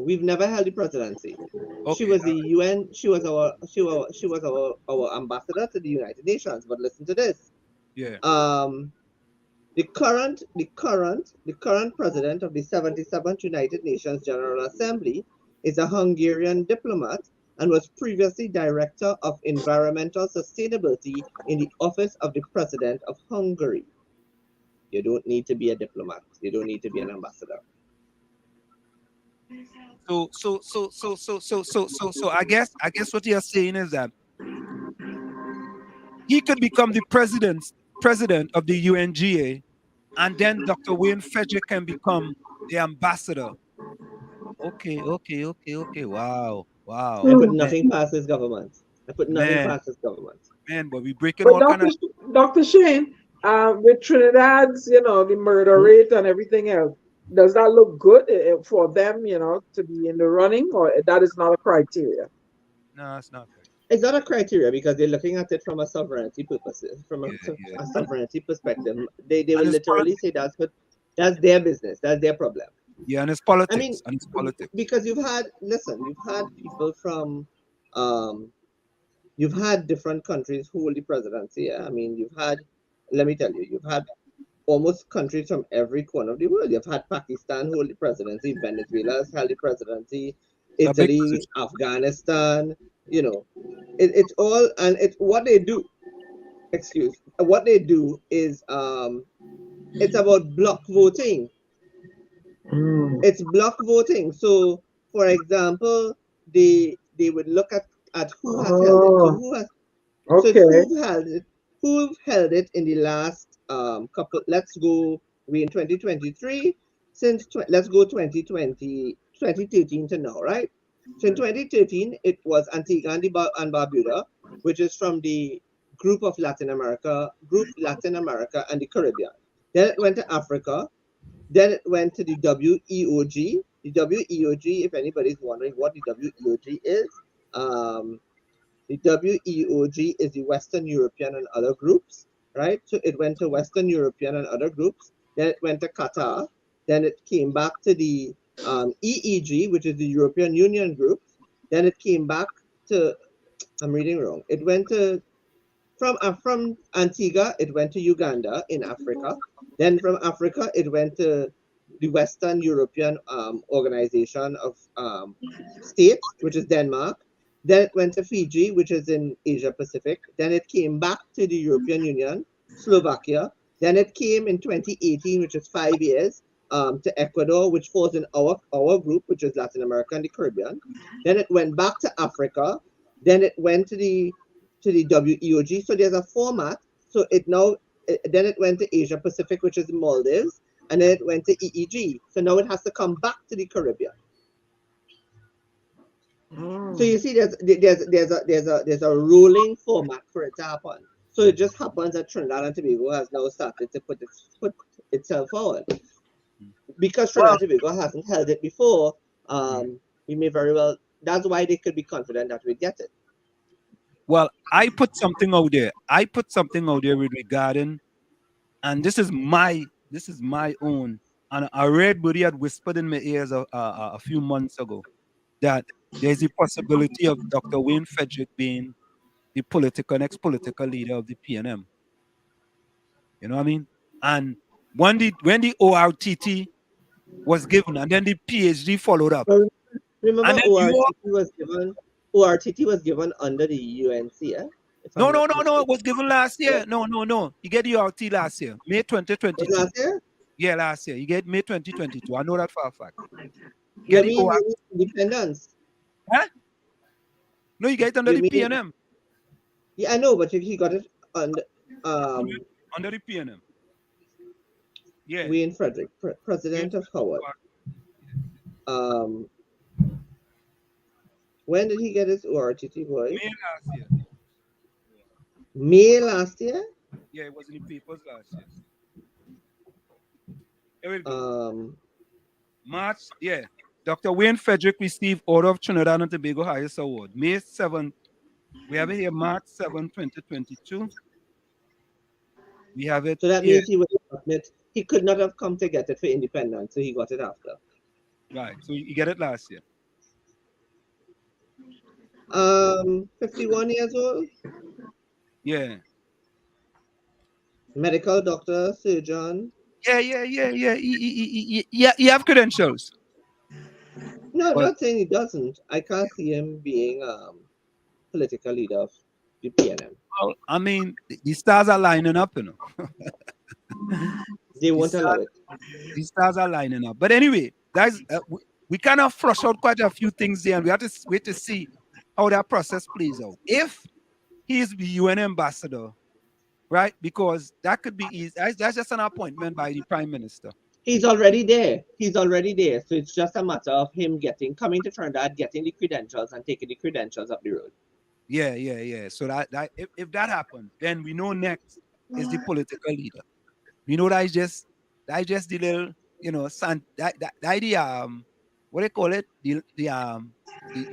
We've never held the presidency. Okay, she was the UN. She was our ambassador to the United Nations. But listen to this. Yeah. The current president of the 77th United Nations General Assembly is a Hungarian diplomat and was previously director of environmental sustainability in the office of the president of Hungary. You don't need to be a diplomat. You don't need to be an ambassador. So I guess what you're saying is that he could become the president of the UNGA, and then Dr. Wayne Frederick can become the ambassador. Okay. Wow. I put nothing past his government. Man, but we breaking all kind of. Dr. Shane, with Trinidad's, the murder rate and everything else, does that look good for them, to be in the running, or that is not a criteria? No, it's not. It's not a criteria because they're looking at it from a sovereignty purposes, from a sovereignty perspective. They will literally say that's their business, that's their problem. Yeah, and it's politics. I mean, because you've had people from, you've had different countries who hold the presidency. Yeah? I mean, let me tell you, you've had almost countries from every corner of the world. You've had Pakistan hold the presidency, Venezuela has held the presidency, Italy, Afghanistan. It's all, and it's what they do. What they do is it's about block voting. It's block voting. So, for example, they would look at who has held it. Who held it in the last couple. Let's go. We in 2023. let's go 2013 to now, right? So in 2013, it was Antigua and Barbuda, which is from the group Latin America and the Caribbean. Then it went to Africa. Then it went to the WEOG. The WEOG, if anybody's wondering what the WEOG is, the WEOG is the Western European and other groups, right? So it went to Western European and other groups. Then it went to Qatar. Then it came back to the EEG, which is the European Union groups. Then it came back to, I'm reading wrong. It went to, from Antigua, it went to Uganda in Africa. Then from Africa, it went to the Western European Organization of States, which is Denmark. Then it went to Fiji, which is in Asia Pacific. Then it came back to the European Union, Slovakia. Then it came in 2018, which is 5 years, to Ecuador, which falls in our group, which is Latin America and the Caribbean. Then it went back to Africa. Then it went to the WEOG. So there's a format. So then it went to Asia Pacific, which is Maldives, and then it went to EEG. So now it has to come back to the Caribbean. So you see, there's a rolling format for it to happen. So it just happens that Trinidad and Tobago has now started to put itself forward. Because Trinidad and Tobago hasn't held it before, we may very well. That's why they could be confident that we get it. Well, I put something out there. With regarding, and this is my own. And I read Buddy had whispered in my ears a few months ago that there's a possibility of Dr. Wayne Frederick being the next political leader of the PNM. You know what I mean? And when the ORTT was given, and then the PhD followed up. Remember, ORTT was given under the UNC, yeah? No, it was given last year. No. You get the ORT last year, May 2022. Last year? Yeah, last year. You get May 2022. I know that for a fact. You mean independence? Huh? No, you get it under the PNM. Yeah, I know, but he got it under the PNM. Yeah. Wayne Frederick, president of Howard. When did he get his ORTT, boy? May last year? Yeah, it was in the papers last year. Here we go. March, yeah. Dr. Wayne Frederick received Order of Trinidad and Tobago Highest Award. May 7th. We have it here, March 7, 2022. We have it. So that means he could not have come to get it for independence, so he got it after. Right. So you get it last year. 51 years old. Yeah. Medical doctor, surgeon. Yeah. You have credentials. No, I'm not saying he doesn't. I can't see him being political leader of the PNM. Well, I mean, the stars are lining up, you know. They won't allow it. The stars are lining up. But anyway, guys, we kind of flush out quite a few things there, and we have to wait to see how that process plays out. If he is the UN ambassador, right? Because that could be easy. That's just an appointment by the Prime Minister. He's already there. So it's just a matter of him coming to Trinidad, getting the credentials, and taking the credentials up the road. Yeah. So that if that happens, then we know next is the political leader. We know that is just the little, you know, what do you call it?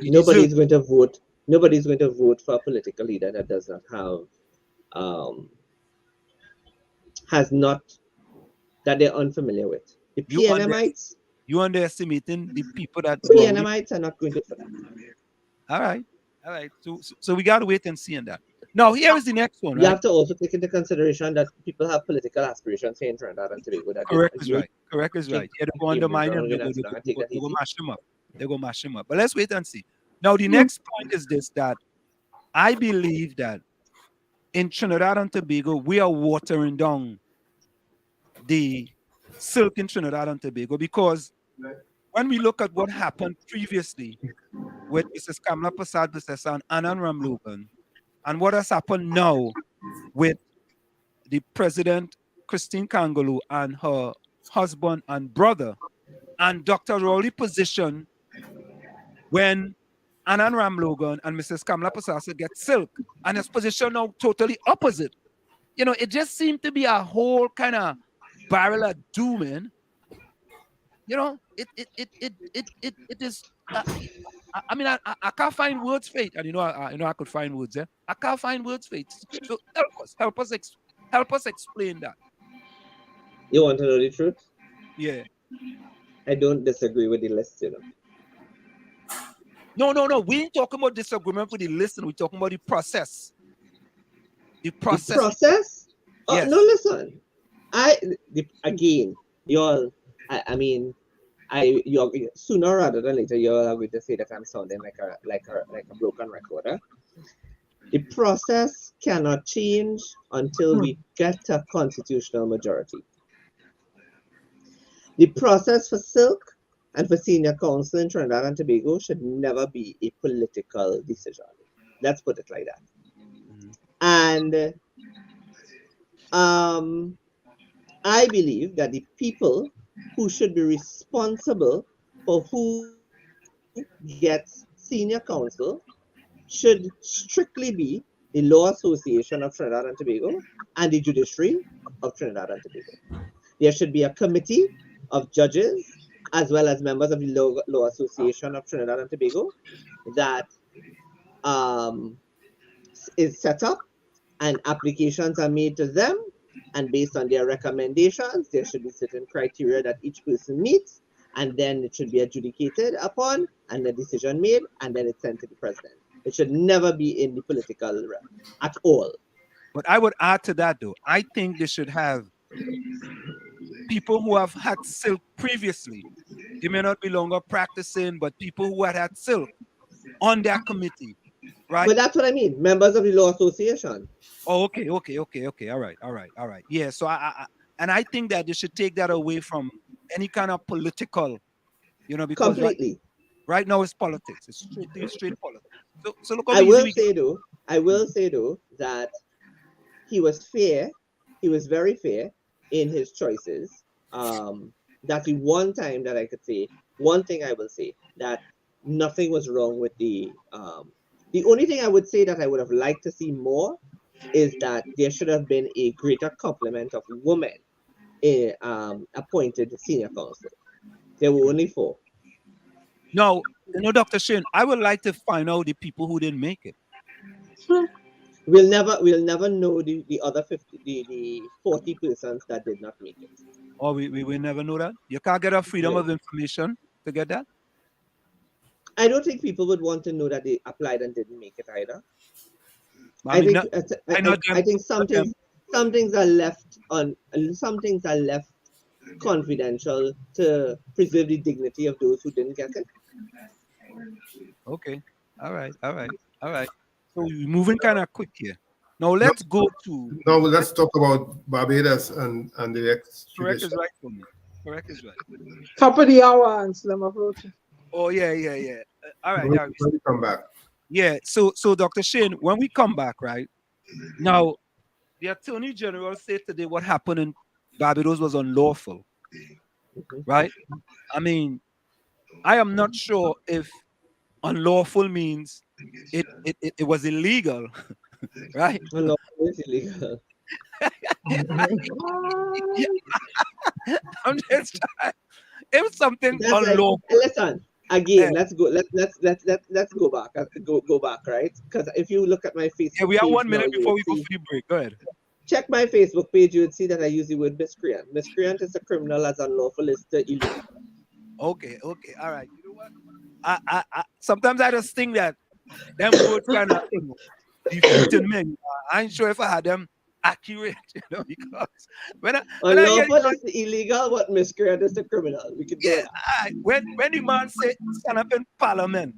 Nobody's going to vote. Nobody's going to vote for a political leader that does not have that they're unfamiliar with. The PNMites. You underestimating the people that PNMites are not going to. All right. So we got to wait and see on that. Now, here is the next one. You have to also take into consideration that people have political aspirations here in Trinidad and Tobago. Correct is right. Yeah, they go undermine them. They go mash them up. But let's wait and see. Now, the next point is this, that I believe that in Trinidad and Tobago, we are watering down the silk in Trinidad and Tobago, because when we look at what happened previously with Mrs. Kamala Persad-Bissessar and Annan Ramlogan, and what has happened now with the President Christine Kangaloo and her husband and brother, and Dr. Rowley position when Anand Ramlogan and Mrs. Kamala Pasasa get silk, and his position now totally opposite. You know, it just seemed to be a whole kind of barrel of doom, man. You know, it is. I mean, I can't find words for it, and you know, I could find words. Eh? I can't find words for it. So help us explain that. You want to know the truth? Yeah. I don't disagree with the list, you know. No. We ain't talking about disagreement with the listener. We're talking about the process. The process. The process? Yes. No, listen. Again, y'all. I mean, you're sooner rather than later you're going to say that I'm sounding like a broken record. Eh? The process cannot change until we get a constitutional majority. The process for Silk and for senior council in Trinidad and Tobago should never be a political decision. Let's put it like that. And I believe that the people who should be responsible for who gets senior counsel should strictly be the Law Association of Trinidad and Tobago and the Judiciary of Trinidad and Tobago. There should be a committee of judges as well as members of the Law Association of Trinidad and Tobago that is set up, and applications are made to them, and based on their recommendations, there should be certain criteria that each person meets, and then it should be adjudicated upon, and the decision made, and then it's sent to the president. It should never be in the political realm at all. But I would add to that, though. I think they should have people who have had silk previously. They may not be longer practicing, but people who had silk on their committee, right? But that's what I mean. Members of the Law Association. Oh, okay. All right. Yeah. So I think that they should take that away from any kind of political, you know, because completely. Right now it's politics. It's straight politics. So look. I will say though that he was fair. He was very fair in his choices. That's the one time that I could say. One thing I will say that nothing was wrong with the. The only thing I would say that I would have liked to see more is that there should have been a greater complement of women appointed senior counsel. There were only 4. No, Dr. Shane, I would like to find out the people who didn't make it. We'll never know the other 50, the 40 persons that did not make it. Oh, we will never know that? You can't get a freedom of information to get that? I don't think people would want to know that they applied and didn't make it either. I think some things are left confidential to preserve the dignity of those who didn't get it. Okay. All right. So we're moving kind of quick here. Now let's go to. No, let's talk about Barbados and the extradition. Correct is right for me. Correct is right. Top of the hour and Slim approaching. Oh yeah. All right. When we come back. Yeah. So Dr. Shane, when we come back, right now, the Attorney General said today what happened in Barbados was unlawful, right? I mean, I am not sure if unlawful means it was illegal, right? Unlawful is illegal. I'm just trying. It was something unlawful. Listen, again, let's go. Let's go back. Go back, right? Because if you look at my Facebook, yeah, we have 1 minute before we go for the break. Go ahead. Check my Facebook page. You would see that I use the word miscreant. Miscreant is a criminal, as unlawful is the illegal. Okay, all right. You know what? I sometimes I just think that them words kind of defeating me. I ain't sure if I had them accurate, because when unlawful is the illegal, what miscreant is the criminal. We could do that. When the man stand up in Parliament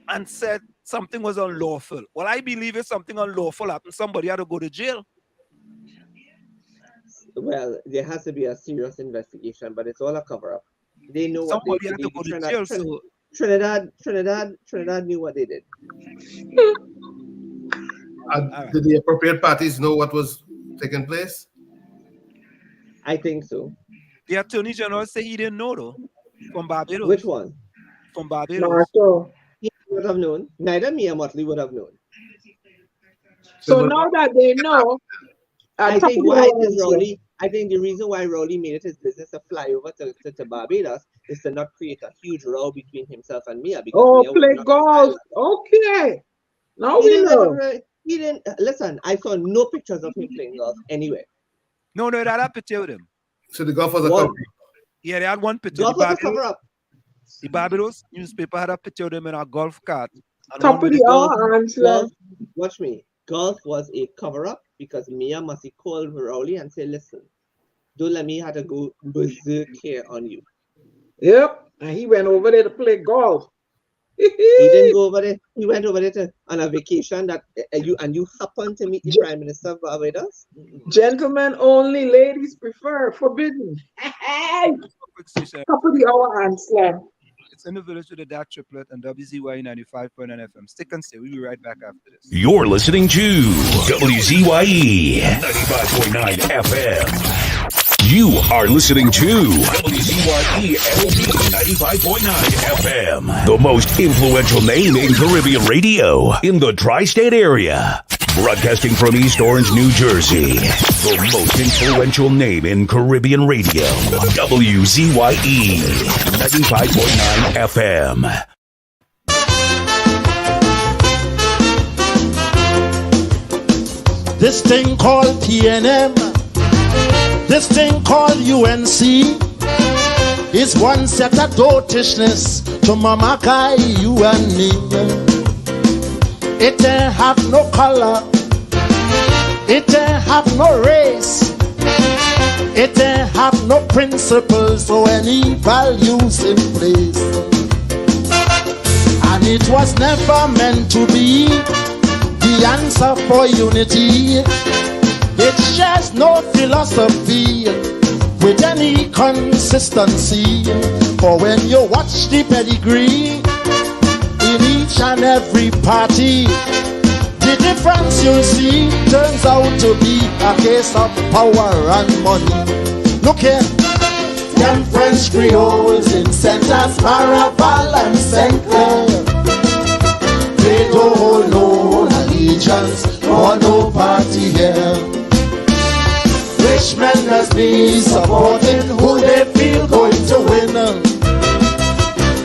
and said something was unlawful, well, I believe if something unlawful happened, somebody had to go to jail. Well, there has to be a serious investigation, but it's all a cover-up. They know somebody what they did. Had to go to jail, so Trinidad knew what they did. Did the appropriate parties know what was taking place? I think so. The Attorney General said he didn't know though. From Barbados. Which one? From Barbados. Marshall. He would have known. Neither me or Motley would have known. So now that they know, I think why is Rowley. I think the reason why Rowley made it his business to fly over to Barbados is to not create a huge row between himself and Mia. Because Mia play golf. Okay. Now we know. He didn't listen. I saw no pictures of him playing golf anywhere. No, they had a picture with him. So the golf was a cover. Yeah, they had one picture. Golf was a cover up. The Barbados newspaper had a picture of them in a golf cart. Top of the hour, Angela. Watch me. Golf was a cover up because Mia must have called Rowley and say, "Listen, don't let me have to go berserk here on you." Yep, and he went over there to play golf. He didn't go over there. He went over there on a vacation that you happened to meet the Prime Minister of Barbados. Gentlemen only, ladies prefer. Forbidden. Top of the hour, Angela. It's in the village with the DAT Triplet and WZYE 95.9 FM. Stick and stay. We'll be right back after this. You're listening to WZYE 95.9 FM. You are listening to WZYE 95.9 FM, the most influential name in Caribbean radio in the tri-state area. Broadcasting from East Orange, New Jersey, the most influential name in Caribbean radio, WZYE 95.9 FM. This thing called TNM, this thing called UNC, is one set of dotishness to Mama Kai, you and me. It ain't have no color, it ain't have no race, it ain't have no principles or any values in place. And it was never meant to be the answer for unity. It shares no philosophy with any consistency. For when you watch the pedigree in each and every party, the difference you see turns out to be a case of power and money. Look here, them French Creoles in Saint-As, Maraval and Saint-Clair, they don't hold no allegiance or no party here. Rich men must be supporting who they feel going to win.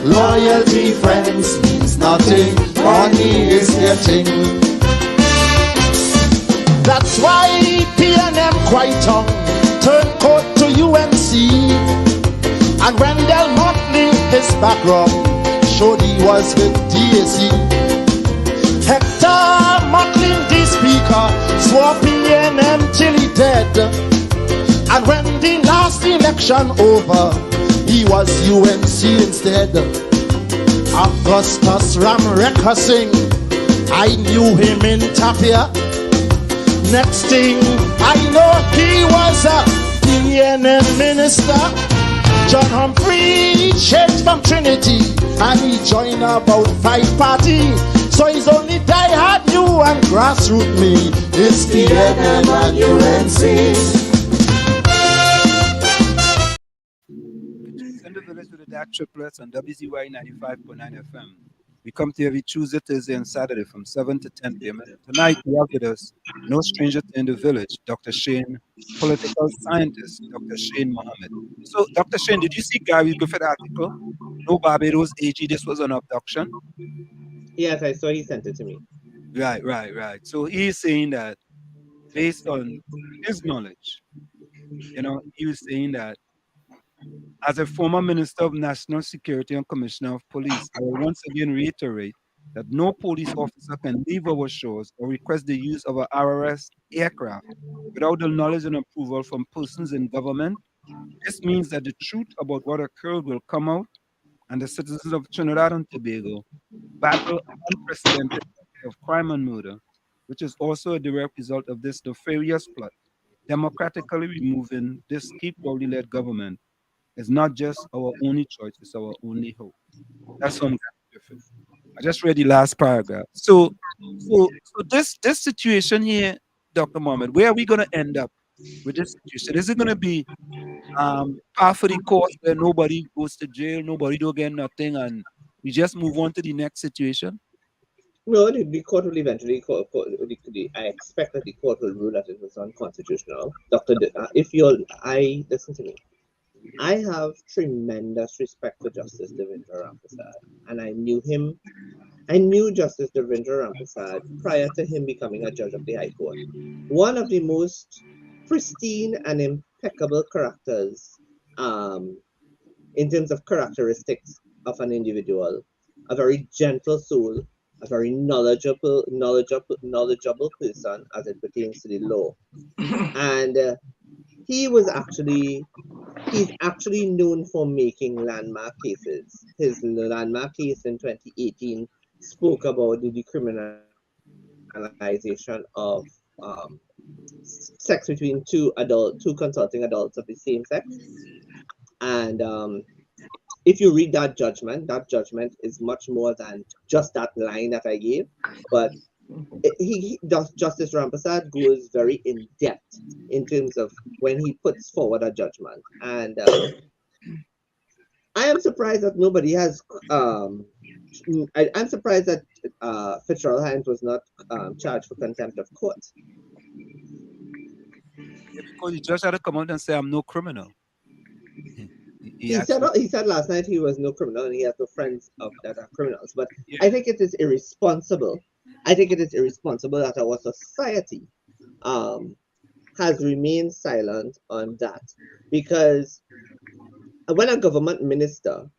Loyalty, friends, means nothing, money is their thing. That's why PNM quite on turned court to UNC. And when Del Motley, his background showed he was with DAC. Hector Motley, the speaker, swore PNM till he dead. And when the last election over, he was UNC instead. Augustus Ramreka sing, I knew him in Tapia. Next thing I know, he was a PNM minister. John Humphrey changed from Trinity and he joined about 5 parties. So he's only die-hard you and grassroots me. It's PNM and UNC. Send the village with the DAT Triplets on WZYE 95.9 FM. We come to you every Tuesday, Thursday, and Saturday from 7 to 10 p.m. Tonight, we have with us no stranger in the village, Dr. Shane, political scientist, Dr. Shane Mohammed. So, Dr. Shane, did you see Gary Griffith article? No Barbados AG, this was an abduction? Yes, I saw he sent it to me. Right. So he's saying that based on his knowledge, he was saying that as a former Minister of National Security and Commissioner of Police, I will once again reiterate that no police officer can leave our shores or request the use of an RRS aircraft without the knowledge and approval from persons in government. This means that the truth about what occurred will come out, and the citizens of Trinidad and Tobago battle unprecedented of crime and murder, which is also a direct result of this nefarious plot, democratically removing this Keith Rowley-led government. It's not just our only choice, it's our only hope. That's from Griffith. I just read the last paragraph. So this situation here, Dr. Mohammed, where are we going to end up with this situation? Is it going to be half of the course where nobody goes to jail, nobody don't get nothing, and we just move on to the next situation? No, the court will eventually. I expect that the court will rule that it was unconstitutional. If you'll, listen to me. I have tremendous respect for Justice Devendra Rampersad, and I knew him. I knew Justice Devendra Rampersad prior to him becoming a judge of the High Court. One of the most pristine and impeccable characters, in terms of characteristics of an individual, a very gentle soul, a very knowledgeable person as it pertains to the law, and he's actually known for making landmark cases. His landmark case in 2018 spoke about the decriminalization of sex between two consulting adults of the same sex. And if you read that judgment is much more than just that line that I gave. But Justice Rampersad goes very in depth in terms of when he puts forward a judgment. And I am surprised that nobody has. I'm surprised that Fitzgerald Hines was not charged for contempt of court. Yeah, because the judge had to come out and say, "I'm no criminal." He said last night he was no criminal and he has no friends that are criminals. But yeah. I think it is irresponsible. I think it is irresponsible that our society has remained silent on that, because when a government minister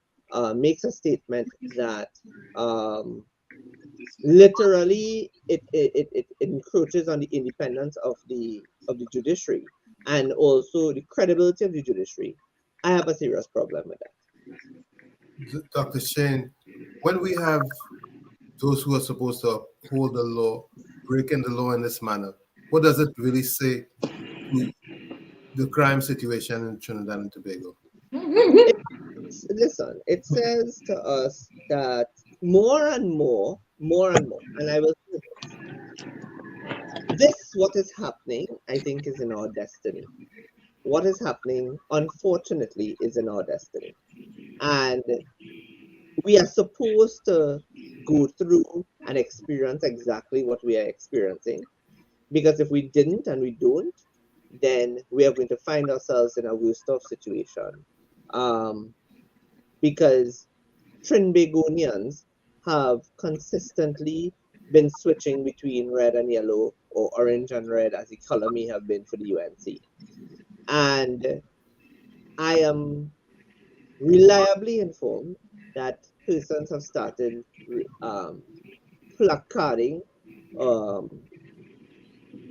makes a statement that literally it encroaches on the independence of the judiciary and also the credibility of the judiciary, I have a serious problem with that. Dr. Shane, when we have those who are supposed to uphold the law breaking the law in this manner, what does it really say to the crime situation in Trinidad and Tobago? Listen, it says to us that more and more, and I will say this, what is happening, I think, is in our destiny. What is happening, unfortunately, is in our destiny. And we are supposed to go through and experience exactly what we are experiencing. Because if we didn't and we don't, then we are going to find ourselves in a worst off situation. Because Trinbagonians have consistently been switching between red and yellow, or orange and red, as the color may have been for the UNC. And I am reliably informed that persons have started placarding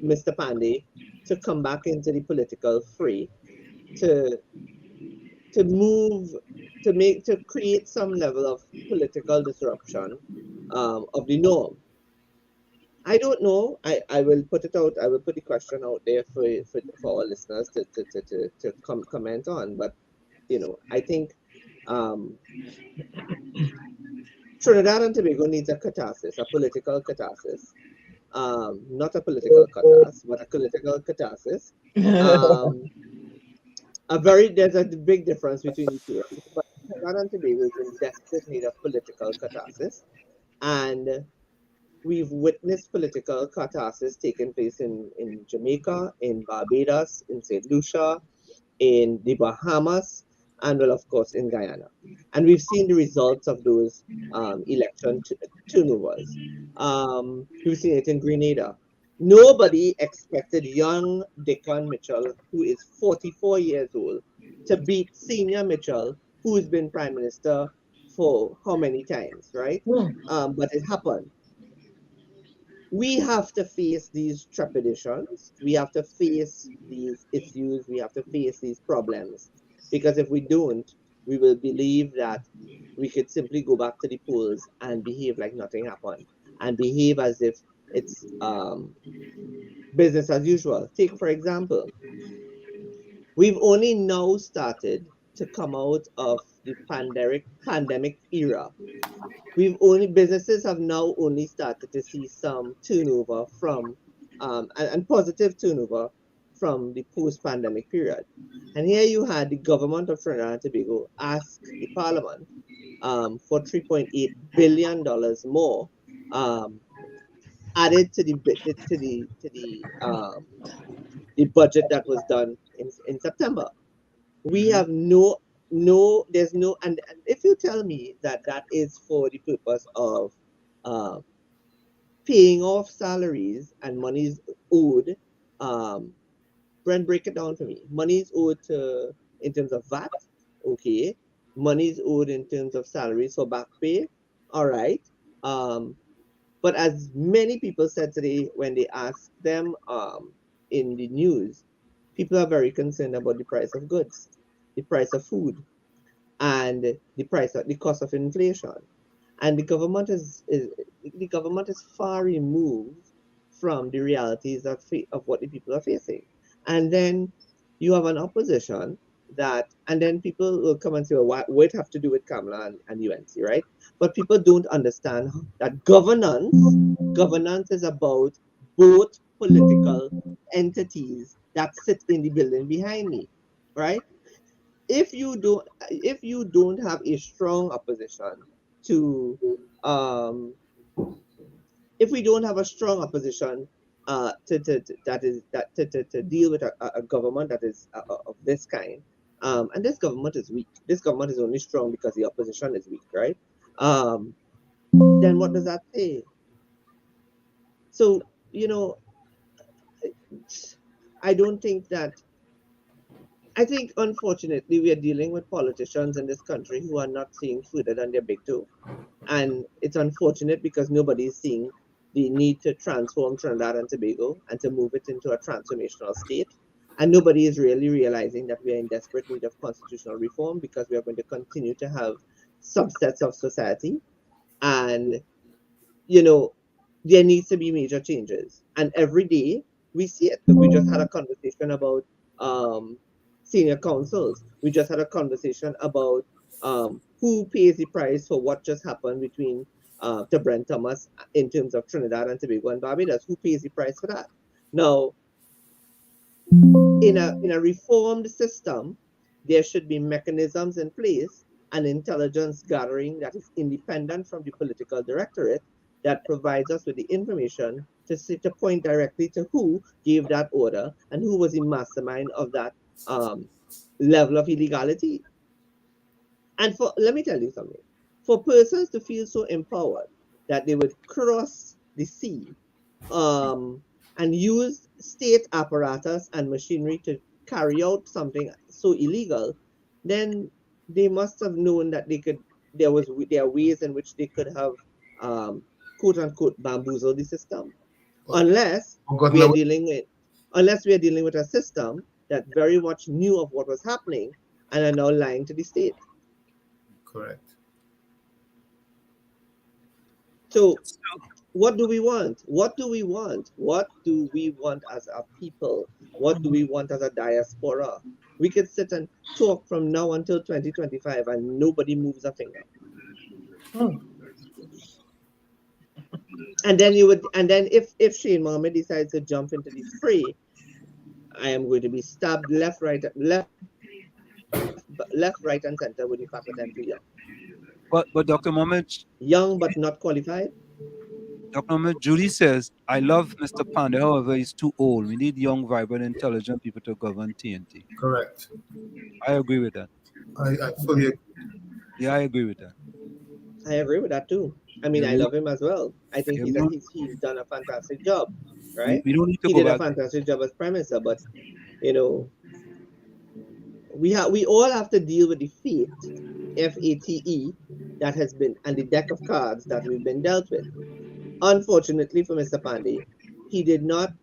Mr. Pandey to come back into the political fray, to create some level of political disruption of the norm. I don't know. I will put it out. I will put the question out there for our listeners to comment on. But I think Trinidad and Tobago needs a catharsis, a political catharsis. Not a political catharsis, but a political catharsis. There's a big difference between the two. But Trinidad and Tobago is in desperate need of political catharsis, and we've witnessed political catharsis taking place in Jamaica, in Barbados, in St. Lucia, in the Bahamas, and well, of course, in Guyana. And we've seen the results of those election turnovers. We've seen it in Grenada. Nobody expected young Dickon Mitchell, who is 44 years old, to beat Senior Mitchell, who's been prime minister for how many times, right? But it happened. We have to face these trepidations. We have to face these issues. We have to face these problems. Because if we don't, we will believe that we could simply go back to the polls and behave like nothing happened, and behave as if it's business as usual. Take, for example, we've only now started to come out of the pandemic era. Businesses have now only started to see some turnover from and positive turnover from the post-pandemic period. And here you had the government of Trinidad and Tobago ask the parliament for $3.8 billion more added to the budget that was done in September. We have there's no, and if you tell me that that is for the purpose of paying off salaries and monies owed, Brent, break it down for me. Monies owed in terms of VAT, okay. Monies owed in terms of salaries for back pay, all right. But as many people said today when they asked them in the news, people are very concerned about the price of goods, the price of food, and the cost of inflation. And the government is far removed from the realities of what the people are facing. And then you have an opposition and then people will come and say, well, what it have to do with Kamala and UNC, right? But people don't understand that governance is about both political entities that sit in the building behind me, right? If you don't have a strong opposition to if we don't have a strong opposition to deal with a government that is of this kind, and this government is weak. This government is only strong because the opposition is weak, right? Then what does that say? So, I don't think that. I think, unfortunately, we are dealing with politicians in this country who are not seeing further than their big toe. And it's unfortunate because nobody is seeing the need to transform Trinidad and Tobago and to move it into a transformational state. And nobody is really realizing that we are in desperate need of constitutional reform because we are going to continue to have subsets of society. And, there needs to be major changes. And every day we see it. We just had a conversation about senior councils. We just had a conversation about who pays the price for what just happened between to Brent Thomas in terms of Trinidad and Tobago and Barbados. Who pays the price for that? Now, in a reformed system, there should be mechanisms in place and intelligence gathering that is independent from the political directorate that provides us with the information to point directly to who gave that order and who was the mastermind of that level of illegality. And let me tell you something. For persons to feel so empowered that they would cross the sea and use state apparatus and machinery to carry out something so illegal, then they must have known that there are ways in which they could have quote unquote bamboozle the system. Unless we are dealing with a system that very much knew of what was happening and are now lying to the state. Correct. So what do we want? What do we want? What do we want as a people? What do we want as a diaspora? We could sit and talk from now until 2025 and nobody moves a finger. And then if Shane Mohammed decides to jump into the fray, I am going to be stabbed left, right, and center with the fact that I'm too young. But Dr. Mohammed, young but not qualified. Dr. Mohammed, Julie says, I love Mr. Pandey, however, he's too old. We need young, vibrant, intelligent people to govern TNT. Correct. I agree with that. I fully agree. Yeah, I agree with that. I agree with that too. I mean, I love him as well. I think he's done a fantastic job, right? We don't need to he go did back. A fantastic job as Prime Minister, but we all have to deal with the fate, FATE, that has been, and the deck of cards that we've been dealt with. Unfortunately for Mr. Pandey, he did not,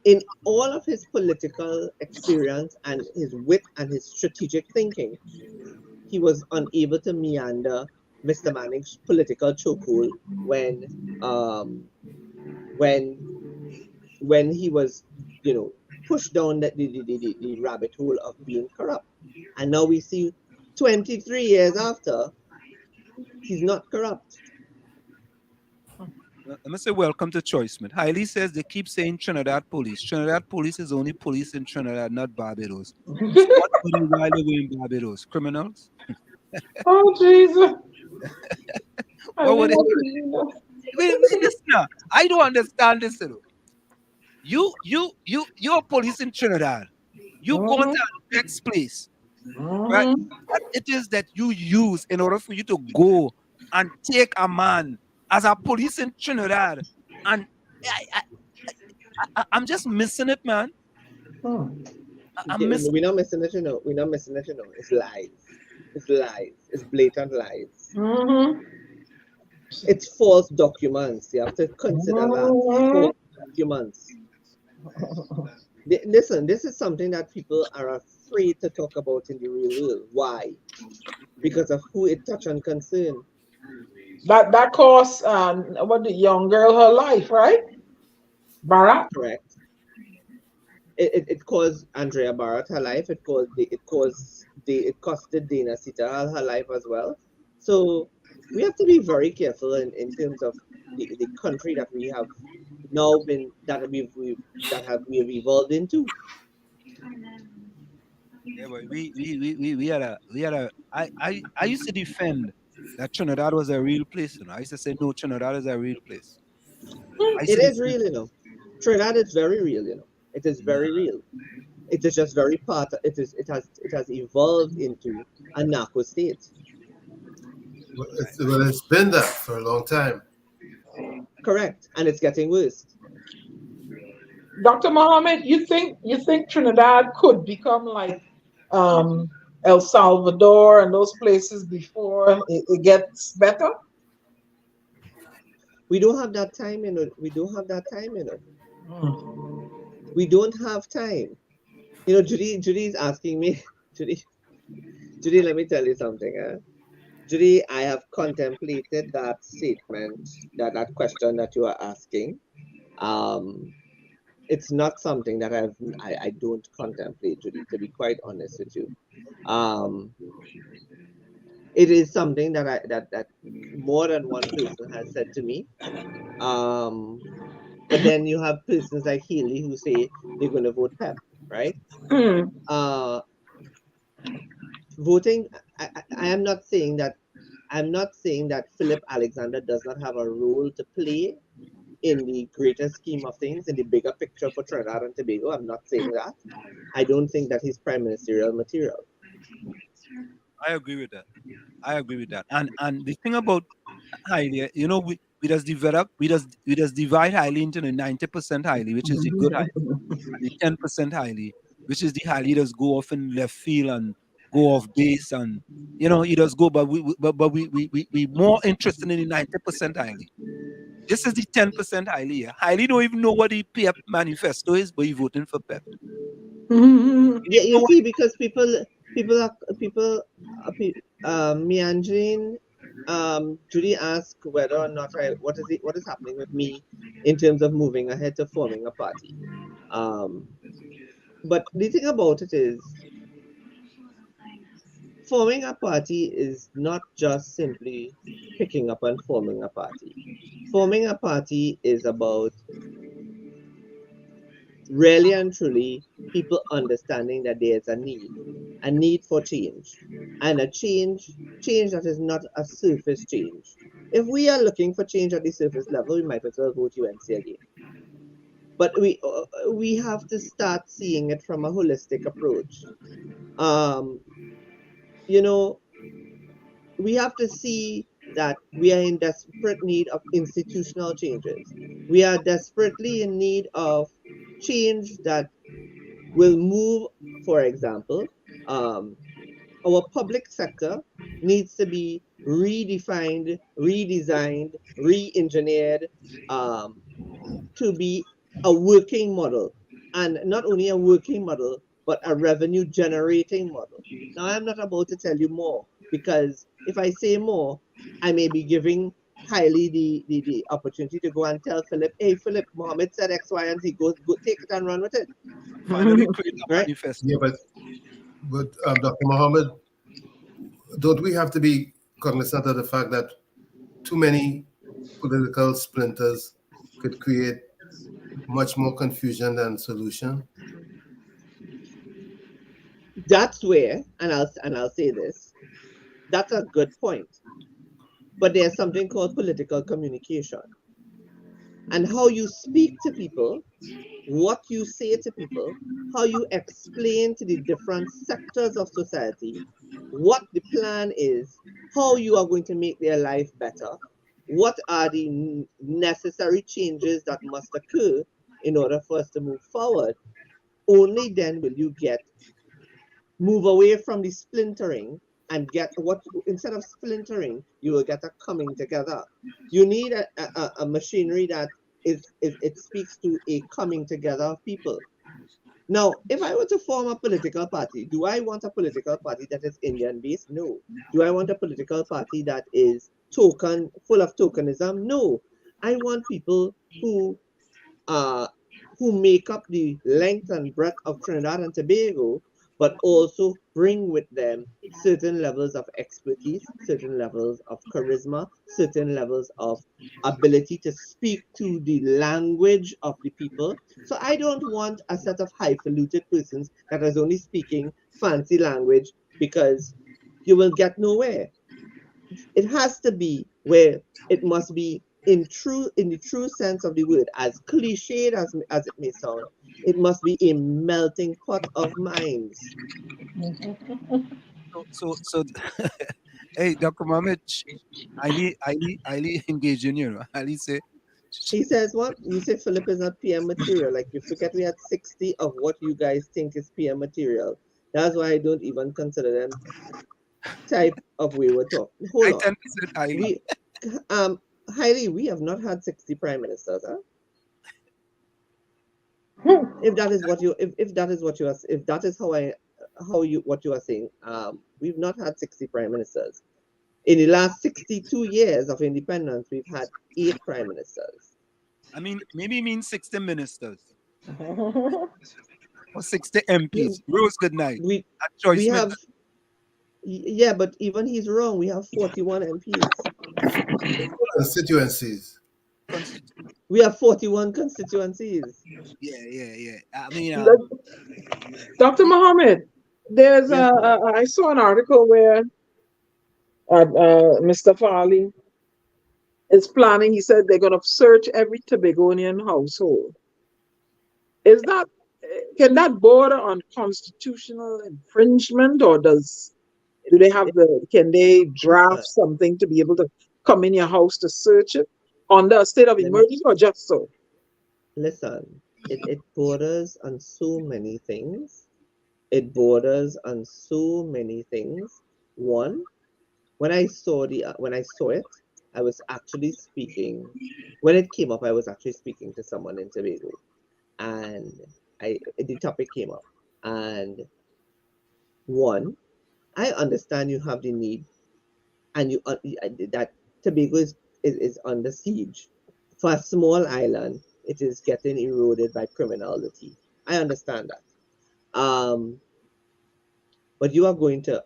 in all of his political experience and his wit and his strategic thinking, he was unable to meander Mr. Manning's political chokehold when he was, pushed down the rabbit hole of being corrupt. And now we see 23 years after, he's not corrupt. Let me say welcome to Choiceman. Hailey says they keep saying Trinidad police. Trinidad police is only police in Trinidad, not Barbados. So what do they while they were in Barbados? Criminals? Oh, Jesus. What would they? Listen now, I don't understand this. You're police in Trinidad. You go into the next place, right? What it is that you use in order for you to go and take a man as a police in Trinidad, and I'm just missing it, man. I'm missing. We're not missing it, you know. We're not missing it, you know. It's lies. It's lies. It's blatant lies. It's false documents. You have to consider that. False documents. Listen, this is something that people are afraid to talk about in the real world. Why? Because of who it touch and concern. That cost what the young girl her life, right? Barat? Correct. It caused Andrea Barrett her life. It costed Dana Sita her life as well. So we have to be very careful in terms of the country that we have now been we've evolved into. Yeah, but we had a I used to defend that Trinidad was a real place. I used to say no, Trinidad is a real place. It is real, you know. Trinidad is very real, you know. It is very real. It is just very part. It has evolved into a narco state. Well, it's been that for a long time. Correct, and it's getting worse. Dr. Mohammed, you think Trinidad could become like El Salvador and those places before it gets better? We don't have that time, you know. We don't have that time, you know. We don't have time. You know, Judy is asking me, Judy, let me tell you something. Judy, I have contemplated that statement, that question that you are asking. It's not something that I don't contemplate, Judy, to be quite honest with you. It is something that more than one person has said to me. But then you have persons like Haley who say they're going to vote PEP, right? Voting, I am not saying that. I'm not saying that Philip Alexander does not have a role to play in the greater scheme of things, in the bigger picture for Trinidad and Tobago. I'm not saying that. I don't think that he's prime ministerial material. I agree with that. And the thing about Hailey, you know, we just divide Hailey into the 90% Hailey, which is the good Hailey, and the 10% Hailey, which is the Hailey that's go off in left field and go off base, and you know he does go, but we more interested in the 90% Hailey. This is the 10% Hailey. Yeah. Hailey don't even know what the PEP manifesto is, but he's voting for PEP. Yeah, you see, because people meandering. Judy asked whether or not what is happening with me in terms of moving ahead to forming a party. But the thing about it is, forming a party is not just simply picking up and forming a party. Forming a party is about really and truly people understanding that there's a need for change, and a change that is not a surface change. If we are looking for change at the surface level, we might as well vote UNC again. But we have to start seeing it from a holistic approach. You know, we have to see that we are in desperate need of institutional changes. We are desperately in need of change that will move, for example, our public sector needs to be redefined, redesigned, re-engineered to be a working model, and not only a working model, but a revenue generating model. Now, I'm not about to tell you more, because if I say more, I may be giving Hailey the opportunity to go and tell Philip, hey, Philip, Mohammed said X, Y, and Z, go take it and run with it. Finally create a manifesto. Yeah, but Dr. Mohammed, don't we have to be cognizant of the fact that too many political splinters could create much more confusion than solution? That's where, and I'll say this, that's a good point. But there's something called political communication. And how you speak to people, what you say to people, how you explain to the different sectors of society what the plan is, how you are going to make their life better, what are the necessary changes that must occur in order for us to move forward. Only then will you move away from the splintering and get what, instead of splintering, you will get a coming together. You need a machinery that it speaks to a coming together of people. Now, if I were to form a political party, do I want a political party that is Indian based? No. Do I want a political party that is full of tokenism? No. I want people who make up the length and breadth of Trinidad and Tobago, but also bring with them certain levels of expertise, certain levels of charisma, certain levels of ability to speak to the language of the people. So I don't want a set of highfalutin persons that is only speaking fancy language, because you will get nowhere. It has to be where it must be in the true sense of the word, as cliched as it may sound. It must be a melting pot of minds. So hey, Dr. Mohammed, highly engaged in you. Highly say. He says, what? You say Philip is not PM material. Like, you forget we had 60 of what you guys think is PM material. That's why I don't even consider them type of wayward talk. Hold on. We, Hailey, we have not had 60 prime ministers, huh? If that is what you, if that is what you are, if that is what you are saying, we've not had 60 prime ministers. In the last 62 years of independence, we've had 8 prime ministers. I mean, maybe means 60 ministers. Or 60 MPs. Rose, good night. We have, yeah, but even he's wrong. We have 41 MPs. Constituencies. We have 41 constituencies. Yeah. I mean, Dr. Mohammed, there's I saw an article where Mr. Farley is planning. He said they're going to search every Tobagonian household. Can that border on constitutional infringement, or can they draft something to be able to come in your house to search it under a state of emergency, or just so? Listen, it borders on so many things. It borders on so many things. One, when I saw it, I was actually speaking. When it came up, I was actually speaking to someone in Tobago, and the topic came up. And one, I understand you have the need, and that Tobago is under siege. For a small island, it is getting eroded by criminality. I understand that. But you are going to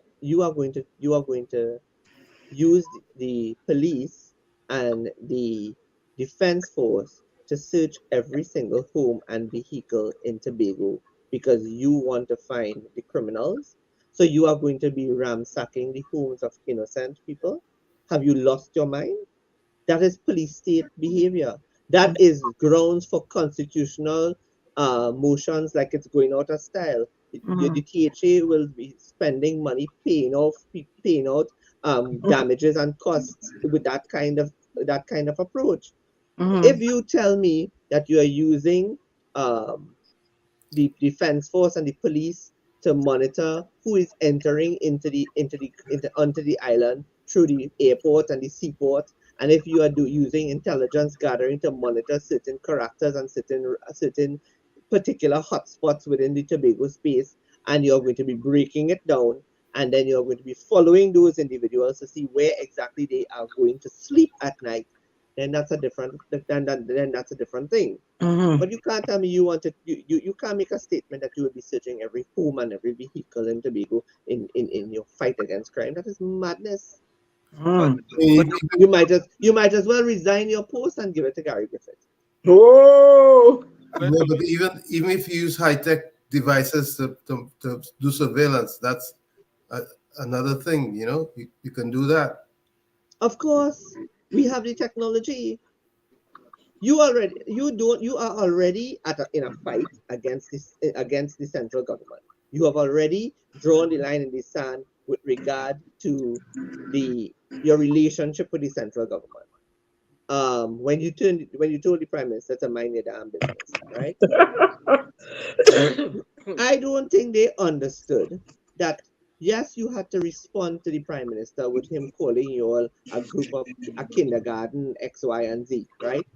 use the police and the defense force to search every single home and vehicle in Tobago because you want to find the criminals. So you are going to be ransacking the homes of innocent people. Have you lost your mind? That is police state behavior. That is grounds for constitutional motions, like it's going out of style. The THA will be spending money paying out damages and costs with that kind of approach. If you tell me that you are using the defense force and the police to monitor who is entering onto the island through the airport and the seaport, and if you are using intelligence gathering to monitor certain characters and certain particular hotspots within the Tobago space, and you're going to be breaking it down, and then you're going to be following those individuals to see where exactly they are going to sleep at night, then that's a different thing. But you can't tell me you can't make a statement that you will be searching every home and every vehicle in Tobago in your fight against crime. That is madness. You might as well resign your post and give it to Gary Griffith. Oh, no, but even if you use high-tech devices to do surveillance, that's another thing. You can do that. Of course, we have the technology. You are already in a fight against the central government. You have already drawn the line in the sand with regard to your relationship with the central government. When you told the prime minister to mind your damn business, right? I don't think they understood that. Yes, you had to respond to the prime minister with him calling you all a group of a kindergarten X, Y, and Z, right?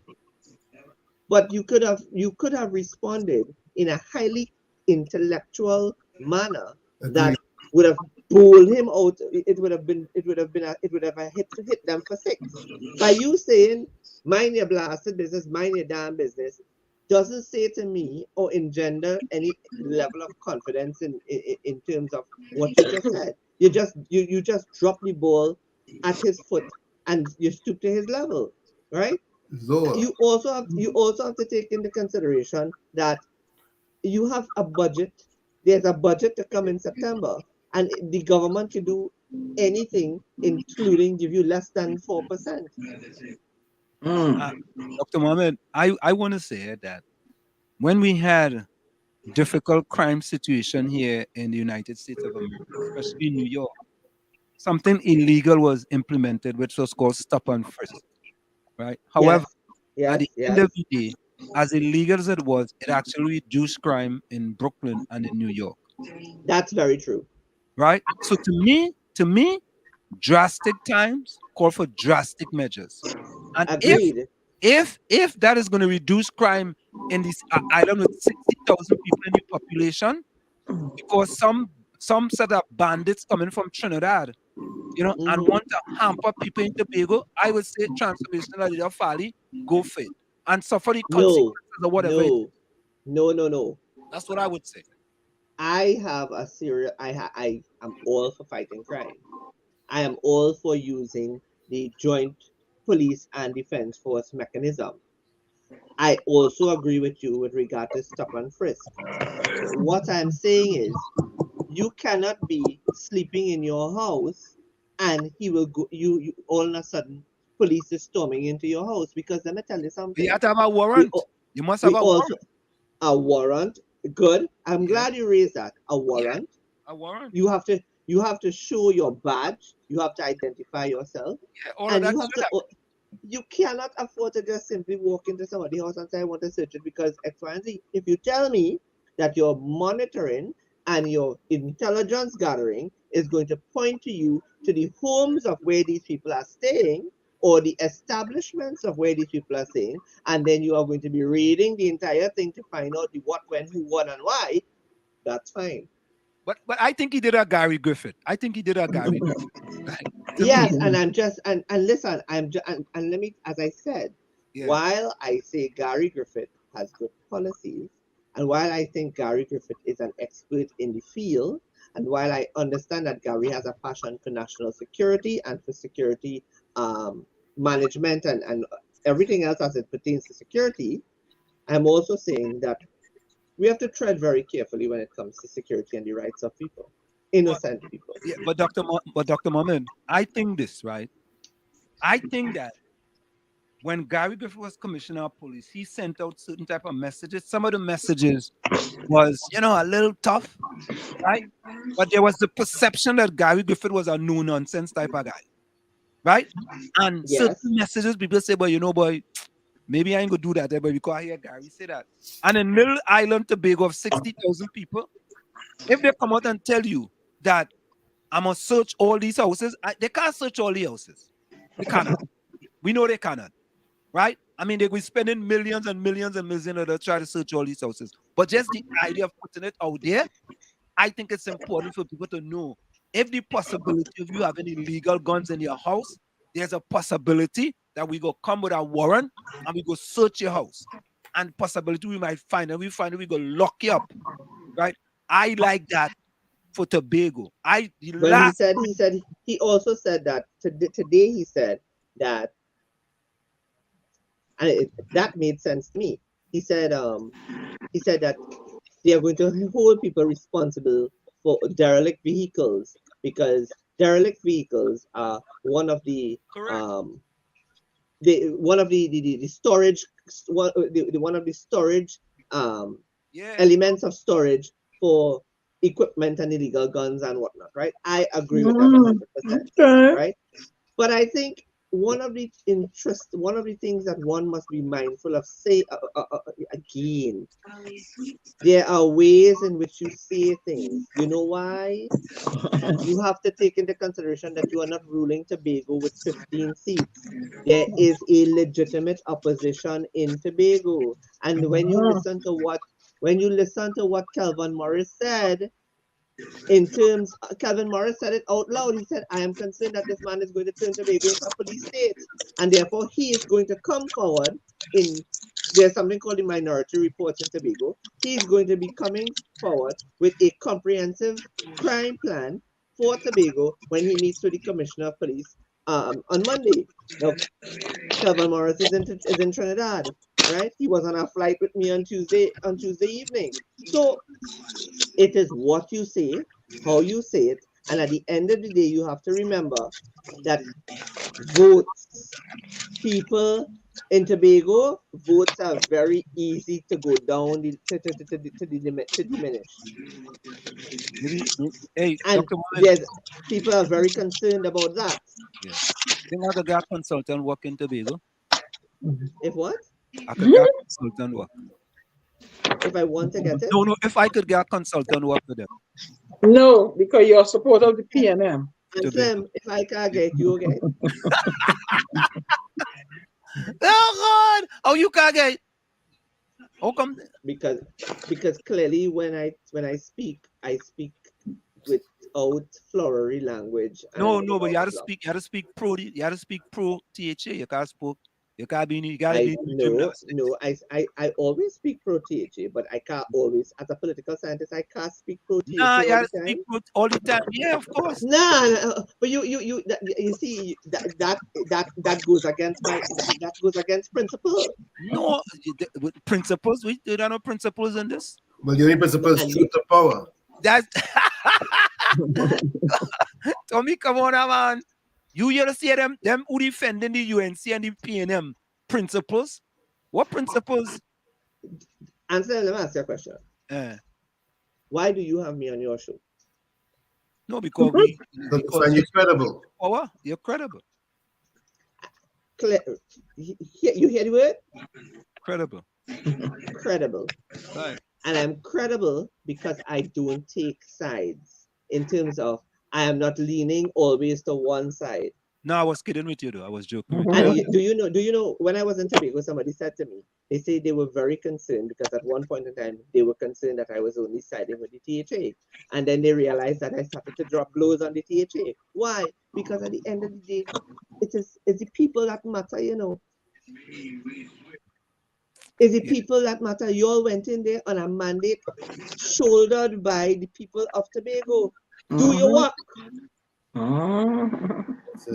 But you could have responded in a highly intellectual manner that would have pulled him out. It would have hit them for six. By you saying mind your blasted business, mind your damn business, doesn't say to me or engender any level of confidence in terms of what you just said. You just drop the ball at his foot and you stoop to his level, right? Lord. You also have to take into consideration that you have a budget. There's a budget to come in September, and the government can do anything, including give you less than 4%. Dr. Mohammed, I want to say that when we had difficult crime situation here in the United States of America, especially in New York, something illegal was implemented, which was called stop and frisk, right? However, at the end of the day, as illegal as it was, it actually reduced crime in Brooklyn and in New York. That's very true. Right? So to me, drastic times call for drastic measures. And agreed. If that is going to reduce crime in this island with 60,000 people in the population, because some set up bandits coming from Trinidad, and want to hamper people in Tobago, I would say transformation of the Fali, go for it and suffer the consequences of whatever. No. That's what I would say. I have a serious. I am all for fighting crime. I am all for using the joint police and defense force mechanism. I also agree with you with regard to stop and frisk. What I'm saying is, you cannot be sleeping in your house and he will go. You all of a sudden, police is storming into your house, because let me tell you something. You have to have a warrant. You must have a warrant. A warrant. Good. I'm glad you raised that. A warrant. A warrant. You have to show your badge. You have to identify yourself. And you cannot afford to just simply walk into somebody's house and say, I want to search it because X, Y, and Z. If you tell me that your monitoring and your intelligence gathering is going to point to you to the homes of where these people are staying, or the establishments of where these people are staying, and then you are going to be reading the entire thing to find out the what, when, who, what, and why, that's fine. But I think he did a Gary Griffith. Yes, and I'm just and listen, and let me, as I said, while I say Gary Griffith has good policies, and while I think Gary Griffith is an expert in the field, and while I understand that Gary has a passion for national security and for security management and everything else as it pertains to security, I'm also saying that we have to tread very carefully when it comes to security and the rights of people, innocent people. Yeah, but Dr. Mohammed, I think this, right? I think that when Gary Griffith was commissioner of police, he sent out certain type of messages. Some of the messages was, a little tough, right? But there was the perception that Gary Griffith was a no-nonsense type of guy, right? And certain messages, people say, boy, boy, maybe I ain't gonna do that, but because I hear Gary say that. And in little island Tobago of 60,000 people, if they come out and tell you that I'm gonna search all these houses, they can't search all the houses. They cannot. We know they cannot, right? I mean, they're spending millions and millions and millions to try to search all these houses. But just the idea of putting it out there, I think it's important for people to know if the possibility of you having illegal guns in your house, there's a possibility that we go come with a warrant and we go search your house. And possibility we might find, and we find that we go lock you up, right? I like that for Tobago. Well, he also said that today he said that, and that made sense to me. He said that they are going to hold people responsible for derelict vehicles, because derelict vehicles are one of the storage one of the storage elements of storage for equipment and illegal guns and whatnot, right? I agree with that 100%, right? But I think one of the things that one must be mindful of, again, there are ways in which you say things. You know why? You have to take into consideration that you are not ruling Tobago with 15 seats. There is a legitimate opposition in Tobago. And when you listen to what Calvin Morris said, Calvin Morris said it out loud. He said, I am concerned that this man is going to turn Tobago into a police state. And therefore, he is going to come forward there's something called the Minority Report in Tobago. He's going to be coming forward with a comprehensive crime plan for Tobago when he meets with the Commissioner of Police on Monday. Now, Calvin Morris is in Trinidad, right? He was on a flight with me on Tuesday evening. So it is what you say, how you say it, and at the end of the day, you have to remember that people in Tobago, votes are very easy to go down, to diminish. Hey, and people are very concerned about that. Yeah. Think I could get consultant work in Tobago? If what? I could get consultant work. If I want to get it? No, if I could get consultant work with them. No, because you're support of the PNM. And Clem, if I can't get you, okay? Oh God! Oh, you can't get. How come? Because clearly when I speak without flowery language. No, but you have to speak pro. You have to speak pro THA. You can't speak. You gotta be gymnastics. No, I always speak pro THA, but I can't always, as a political scientist, I can't speak pro THA. Nah, you gotta speak pro all the time. Yeah, of course. Nah, but you see that goes against principle. No, with principles. We don't know principles in this. Well, the only principle is truth to power. That's Tommy, come on, man. You hear to see them who defending the UNC and the PNM principles? What principles? Let me ask you a question. Why do you have me on your show? No, because you're credible. Power, you're credible. You hear the word? Credible. Credible. Right. And I'm credible because I don't take sides in terms of I am not leaning always to one side. No, I was kidding with you though. I was joking. And do you know when I was in Tobago, somebody said to me, they say they were very concerned because at one point in time they were concerned that I was only siding with the THA. And then they realized that I started to drop blows on the THA. Why? Because at the end of the day, it's the people that matter, you know. It's the people that matter. You all went in there on a mandate shouldered by the people of Tobago. Do your work.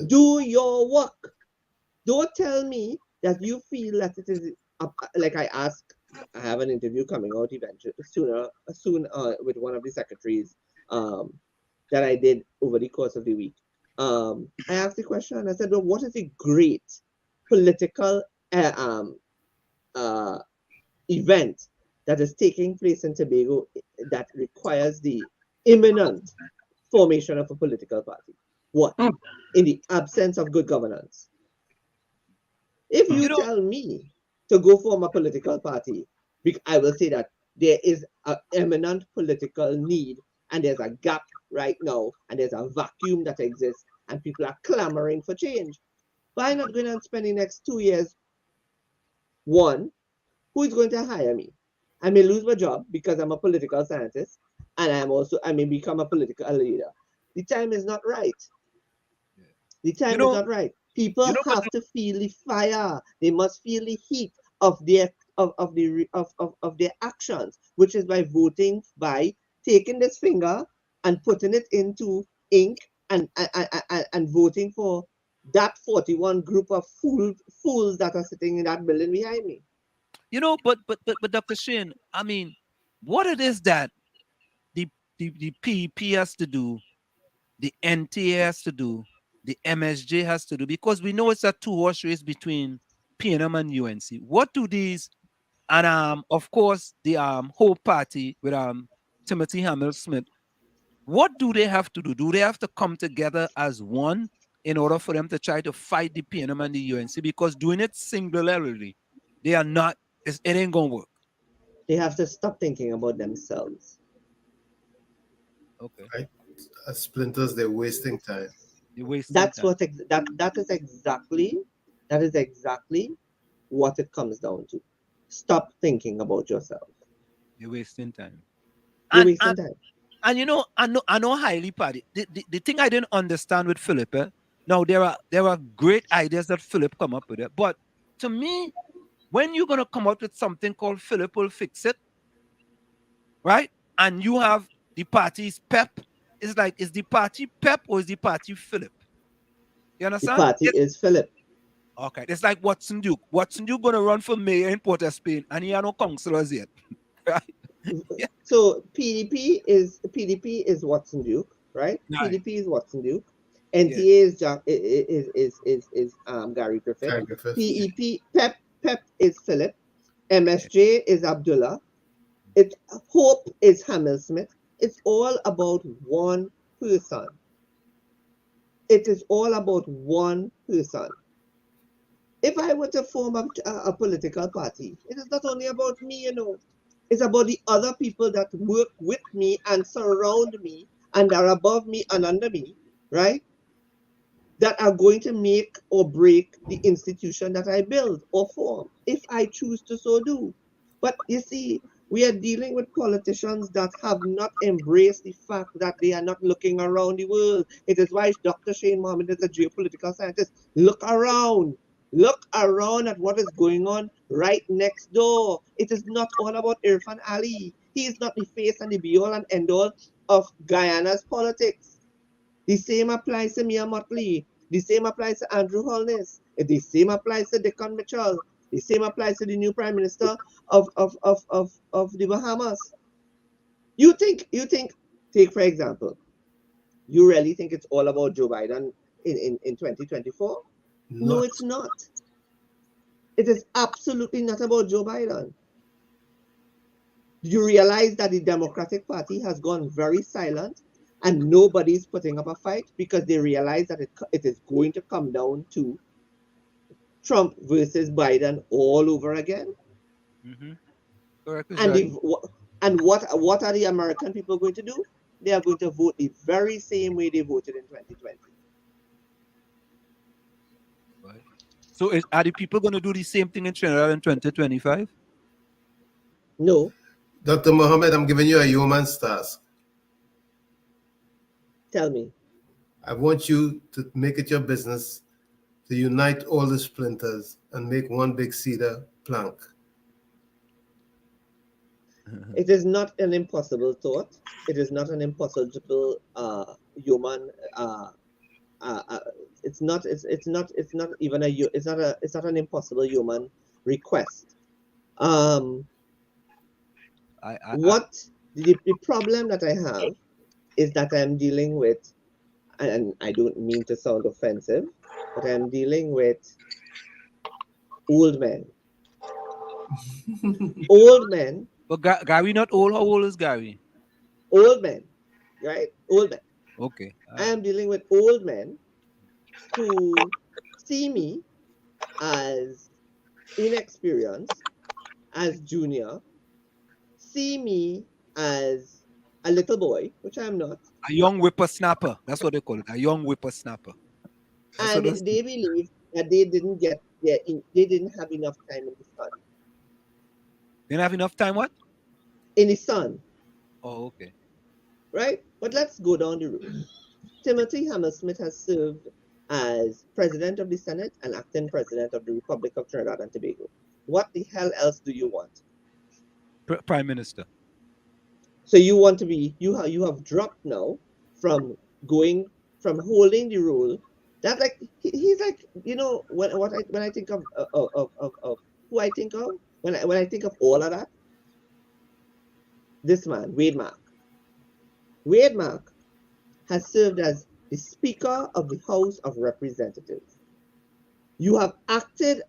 Do your work. Don't tell me that you feel that it is like I have an interview coming out eventually soon with one of the secretaries that I did over the course of the week. I asked the question and I said, well, what is a great political event that is taking place in Tobago that requires the imminent formation of a political party? What? In the absence of good governance. If you tell me to go form a political party, I will say that there is an eminent political need and there's a gap right now and there's a vacuum that exists and people are clamoring for change. But I'm not going to spend the next 2 years. One, who is going to hire me? I may lose my job because I'm a political scientist and I may become a political leader. The time is not right. The time is not right. People have to feel the fire. They must feel the heat of their actions, which is by voting, by taking this finger and putting it into ink and voting for that 41 group of fools that are sitting in that building behind me. You know, but Dr. Shane, I mean, what it is that the PEP has to do, the NTA has to do, the MSJ has to do, because we know it's a two-horse race between PNM and UNC. What do these, and of course the whole party with Timothy Hamel-Smith, what do they have to do? Do they have to come together as one in order for them to try to fight the PNM and the UNC? Because doing it singularly, they are not, it ain't gonna work. They have to stop thinking about themselves. Okay. Right? As splinters, they're wasting time. You're wasting That's time. what that is exactly what it comes down to. Stop thinking about yourself. You're wasting time. You're wasting time. And you know, I know highly party. The thing I didn't understand with Philip, now there are great ideas that Philip come up with it. But to me, when you're gonna come out with something called Philip will fix it, right? And you have the party's pep, it's like, is the party pep or is the party Philip? You understand? The party is Philip. Okay, it's like Watson Duke. Watson Duke gonna run for mayor in Port of Spain, and he had no councillors yet. Right? Yeah. So PDP is Watson Duke, right? Right. PDP is Watson Duke. NTA is Gary Griffith. PEP Pep is Philip. MSJ is Abdullah. Hope is Hamel-Smith. It's all about one person. It is all about one person. If I were to form a political party, it is not only about me, you know. It's about the other people that work with me and surround me and are above me and under me, right? That are going to make or break the institution that I build or form, if I choose to so do. But you see, we are dealing with politicians that have not embraced the fact that they are not looking around the world. It is why Dr. Shane Mohammed is a geopolitical scientist. Look around. Look around at what is going on right next door. It is not all about Irfan Ali. He is not the face and the be-all and end-all of Guyana's politics. The same applies to Mia Motley. The same applies to Andrew Holness. The same applies to Declan Mitchell. The same applies to the new Prime Minister of the Bahamas. You think, take for example, you really think it's all about Joe Biden in 2024? No, it's not. It is absolutely not about Joe Biden. You realize that the Democratic Party has gone very silent and nobody's putting up a fight because they realize that it is going to come down to Trump versus Biden all over again. Mm-hmm. And what are the American people going to do? They are going to vote the very same way they voted in 2020. Right. So are the people going to do the same thing in Trinidad in 2025? No. Dr. Mohammed, I'm giving you a yeoman's task. Tell me. I want you to make it your business to unite all the splinters and make one big cedar plank. It is not an impossible thought. It is not an impossible human. It's not even it's not an impossible human request. The problem that I have is that I'm dealing with, and I don't mean to sound offensive, but I'm dealing with old men. Old men. But Gary not old. How old is Gary? Old men, right? Old men. Okay. I am dealing with old men who see me as inexperienced, as junior, see me as a little boy, which I'm not. A young whippersnapper. That's what they call it. A young whippersnapper. And they believe that they didn't have enough time in the sun. They didn't have enough time what? In the sun. Oh, okay. Right? But let's go down the road. Timothy Hamel-Smith has served as President of the Senate and acting President of the Republic of Trinidad and Tobago. What the hell else do you want? Prime Minister. So you want to be, you have dropped now from holding the role. That like he's like, you know, when I think of who I think of when I think of all of that, this man Wade Mark has served as the Speaker of the House of Representatives. You have acted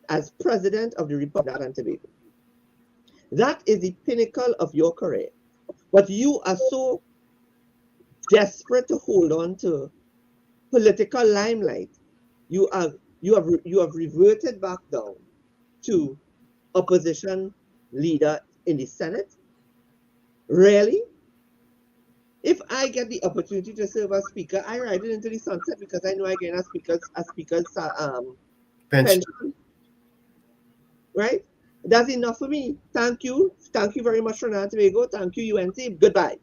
as President of the Republic of Tobago. That is the pinnacle of your career. But you are so desperate to hold on to political limelight. You have reverted back down to opposition leader in the Senate. Really? If I get the opportunity to serve as speaker, I ride it into the sunset because I know I get a speaker's pension. Right? That's enough for me. Thank you. Thank you very much, Trinidad and Tobago. Thank you, UNC. Goodbye.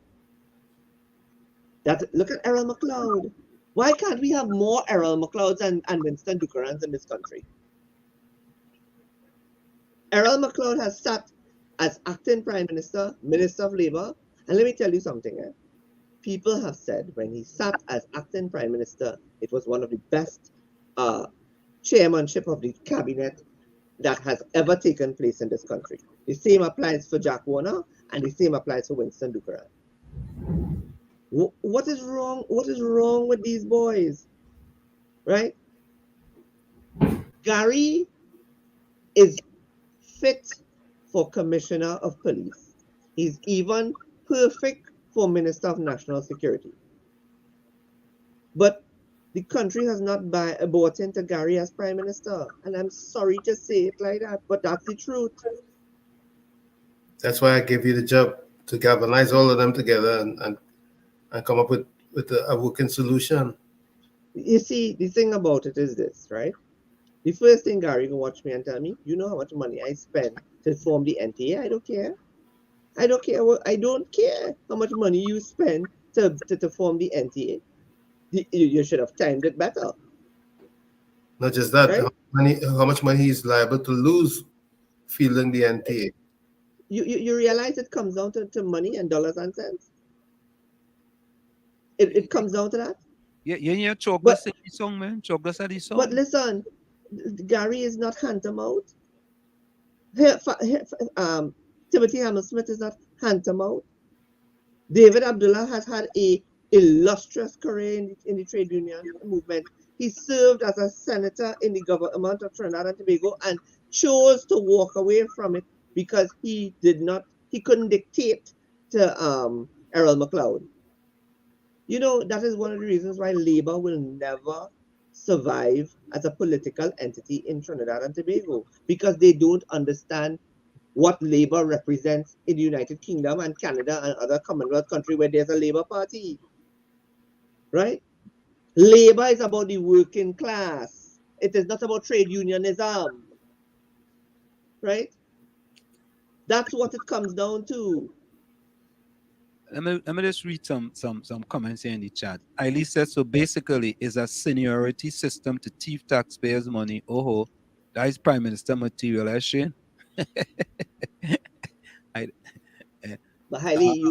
Look at Errol McLeod. Why can't we have more Errol McLeods and Winston Dukerans in this country? Errol McLeod has sat as acting Prime Minister, Minister of Labour, and let me tell you something. People have said when he sat as acting Prime Minister, it was one of the best chairmanship of the cabinet that has ever taken place in this country. The same applies for Jack Warner, and the same applies for Winston Dukeran. What is wrong? What is wrong with these boys? Right? Gary is fit for Commissioner of Police. He's even perfect for Minister of National Security. But the country has not bought into Gary as Prime Minister. And I'm sorry to say it like that, but that's the truth. That's why I gave you the job, to galvanize all of them together and come up with a working solution. You see, the thing about it is this, right? The first thing Gary can watch me and tell me, you know how much money I spend to form the NTA? I don't care. I don't care how much money you spend to form the NTA. You should have timed it better. Not just that, right? how much money he's liable to lose fielding the NTA. You realize it comes down to money and dollars and cents? It comes down to that? Yeah, Chogla said the song, man. Chogla said the song. But listen, Gary is not hand-to-mouth. Timothy Hammersmith is not hand-to-mouth. David Abdullah has had a illustrious career in the trade union movement. He served as a senator in the government of Trinidad and Tobago and chose to walk away from it because he couldn't dictate to Errol McLeod. You know, that is one of the reasons why Labour will never survive as a political entity in Trinidad and Tobago, because they don't understand what Labour represents in the United Kingdom and Canada and other Commonwealth countries where there's a Labour Party. Right? Labour is about the working class. It is not about trade unionism. Right? That's what it comes down to. Let me just read some comments here in the chat. Eileen says, so basically it's a seniority system to thief taxpayers' money. Oh, that is Prime Minister material, eh, Shane? But Hailey,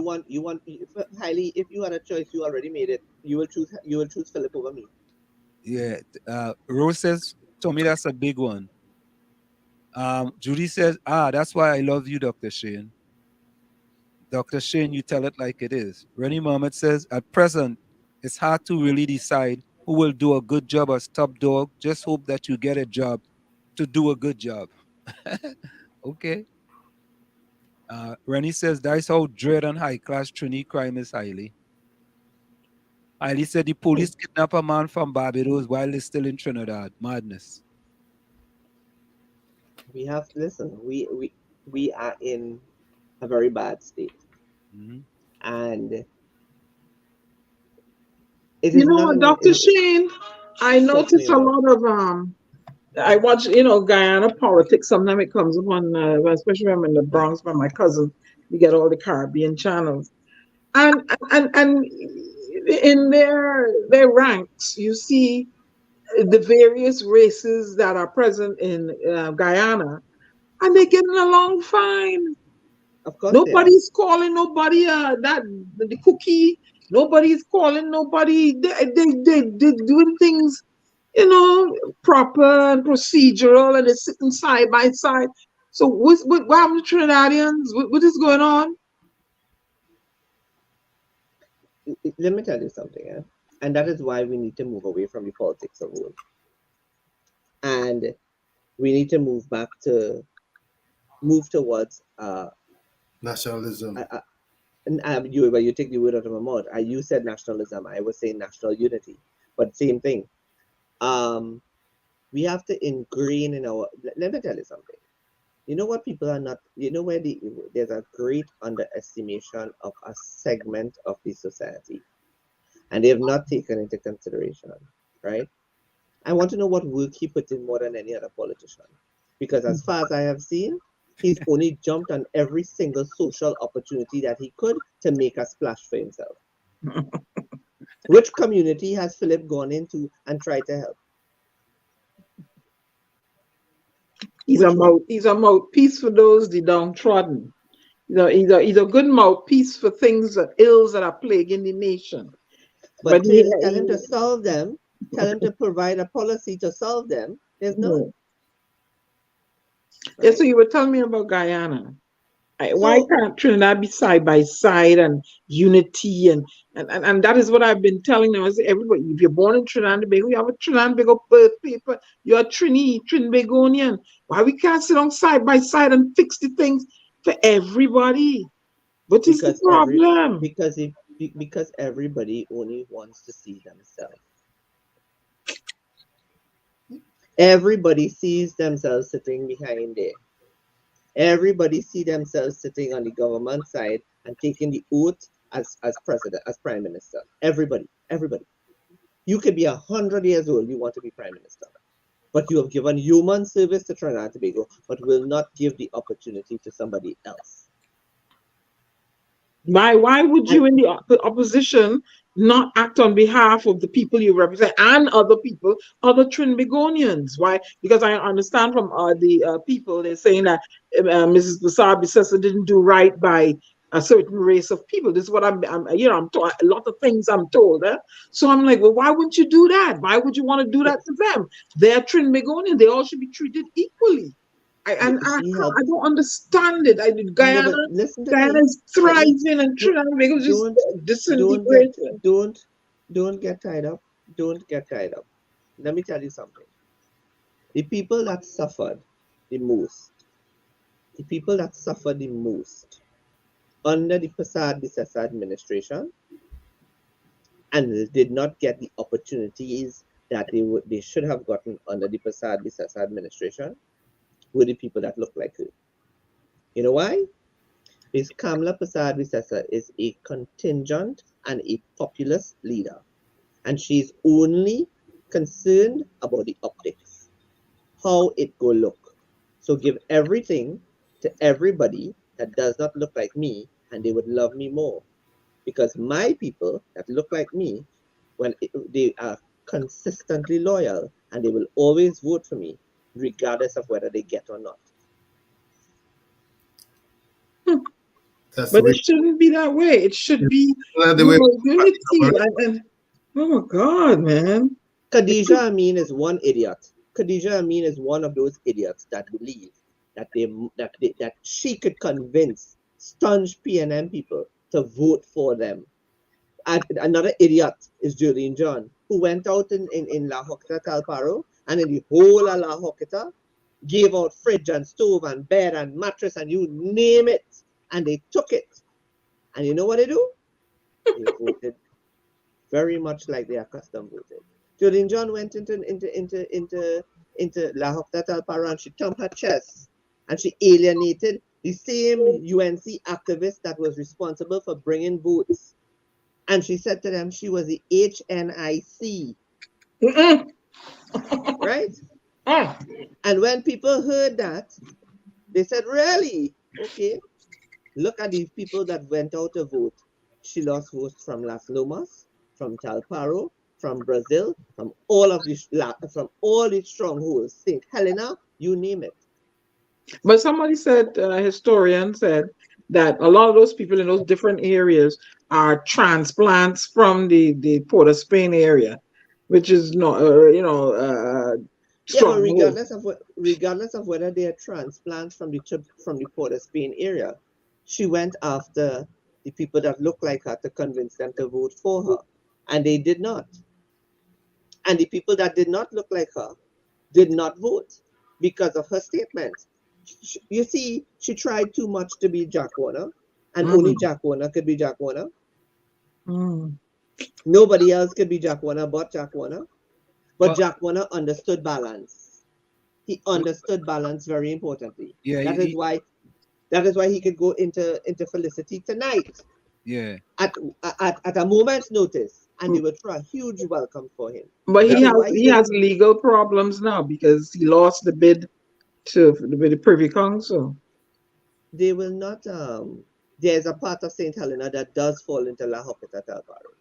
Hailey, if you had a choice, you already made it. You will choose Philip over me. Yeah. Rose says, Tommy, that's a big one. Judy says, that's why I love you, Dr. Shane. Dr. Shane, you tell it like it is. Rennie Mohammed says, at present, it's hard to really decide who will do a good job as top dog. Just hope that you get a job to do a good job. Okay. Rennie says, that's how dread and high-class Trini crime is, Hailey. Hailey said the police kidnap a man from Barbados while he's still in Trinidad. Madness. We have to listen. We are in a very bad state. Mm-hmm. And you know what, Dr. Shane, I notice a lot of I watch, Guyana politics. Sometimes it comes upon, especially when I'm in the Bronx by my cousin. We get all the Caribbean channels, and in their ranks, you see the various races that are present in Guyana, and they're getting along fine. Of course Nobody's calling nobody the cookie. Nobody's calling nobody. They doing things, proper and procedural, and they're sitting side by side. So what happened to Trinidadians? What is going on? Let me tell you something, and that is why we need to move away from the politics of vote, and we need to move towards nationalism. You take the word out of my mouth. You said nationalism. I was saying national unity, but same thing. We have to ingrain in our. Let me tell you something. You know what people are not. You know where there's a great underestimation of a segment of the society, and they have not taken into consideration, right? I want to know what work he put in more than any other politician, because as far as I have seen, he's only jumped on every single social opportunity that he could to make a splash for himself. Which community has Philip gone into and tried to help? He's a mouthpiece for those the downtrodden. He's a good mouthpiece for things ills that are plaguing the nation. But tell him to solve them. Tell him to provide a policy to solve them. There's none. Yeah, so you were telling me about Guyana. Why can't Trinidad be side by side and unity and that is what I've been telling them. I say, everybody, if you're born in Trinidad and Tobago, you have a Trinidad and Tobago birth paper. You're a Trinbagonian. Why we can't sit on side by side and fix the things for everybody? What is the problem? Because everybody only wants to see themselves. Everybody sees themselves sitting behind there. Everybody see themselves sitting on the government side and taking the oath as president, as prime minister. Everybody. You could be 100 years old, you want to be prime minister. But you have given human service to Trinidad and Tobago, but will not give the opportunity to somebody else. Why would you in the opposition not act on behalf of the people you represent and other people, other Trinbagonians? Why? Because I understand from the people, they're saying that Mrs. Bissar-Bissessar didn't do right by a certain race of people. This is what I'm told, a lot of things I'm told. So I'm like, well, why wouldn't you do that? Why would you want to do that to them? They're Trinbagonian. They all should be treated equally. I don't understand it. Guyana is thriving and Trinidad and Tobago just disintegrating. Don't get tied up. Don't get tied up. Let me tell you something. The people that suffered the most under the Bissar-Bissessar administration and did not get the opportunities that they should have gotten under the Bissar-Bissessar administration were the people that look like her. You know why? Because Kamla Bissar-Bissessar is a contingent and a populist leader, and she's only concerned about the optics, how it go look. So give everything to everybody that does not look like me, and they would love me more. Because my people that look like me, they are consistently loyal, and they will always vote for me, regardless of whether they get or not. But it shouldn't be that way. It should be unity. And oh my God, man. Khadija Amin is one idiot. Khadija Amin is one of those idiots that believe that she could convince staunch PNM people to vote for them. And another idiot is Jolene John, who went out in La Hoqueta, Talparo, and in the whole of La Hoqueta, gave out fridge and stove and bed and mattress and you name it, and they took it. And you know what they do? They voted very much like they are custom voted. Jolene John went into La Hoqueta, Talparo, and she thumped her chest and she alienated the same UNC activist that was responsible for bringing votes. And she said to them she was the HNIC. Right? And when people heard that, they said, really? Okay. Look at these people that went out to vote. She lost votes from Las Lomas, from Talparo, from Brazil, from all the strongholds, St. Helena, you name it. But somebody said, a historian said, that a lot of those people in those different areas are transplants from the Port of Spain area, which is not, Yeah, but stronghold. regardless of whether they are transplants from the Port of Spain area, she went after the people that look like her to convince them to vote for her, and they did not. And the people that did not look like her did not vote because of her statement. You see, she tried too much to be Jack Warner, and only Jack Warner could be Jack Warner. Nobody else could be Jack Warner but Jack Warner. But Jack Warner understood balance. He understood balance very importantly. Yeah, that is why he could go into Felicity tonight. Yeah. At a moment's notice, and they would throw a huge welcome for him. But he has legal problems now because he lost the bid to the Privy Council. They will not. There's a part of St. Helena that does fall into La Hoqueta Talparo.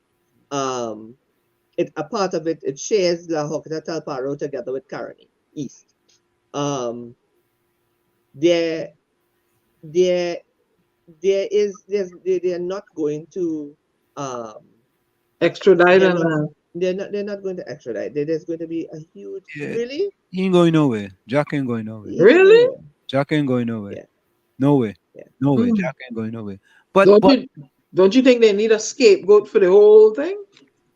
A part of it shares La Hoqueta Talparo together with Caroni East. They're not going to extradite. They're not going to extradite. There's going to be a huge really. He ain't going nowhere. Jack ain't going nowhere. Really? Jack ain't going nowhere. Yeah. Nowhere. Yeah. Nowhere. Jack ain't going nowhere. But don't you think they need a scapegoat for the whole thing?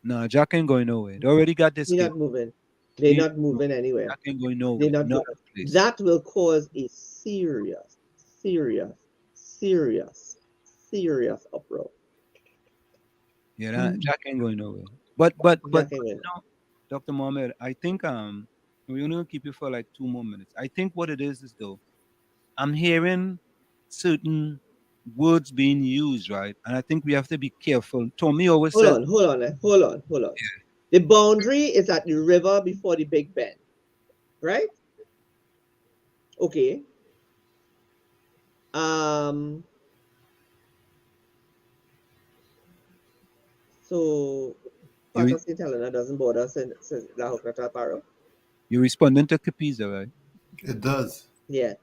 No, Jack ain't going nowhere. They already got this. They're not moving. They're not moving anywhere. Jack ain't going nowhere. That will cause a serious uproar. Yeah, Jack ain't going nowhere. But Dr. Mohammed, I think we're gonna keep it for like 2 more minutes. I think what it is though, I'm hearing certain words being used, right? And I think we have to be careful. Tommy always said, hold on. Yeah. The boundary is at the river before the Big Bend, right? Okay. So part of St. Helena doesn't border La Hoqueta Talparo. You're responding to Capiza, right? It does. Yeah.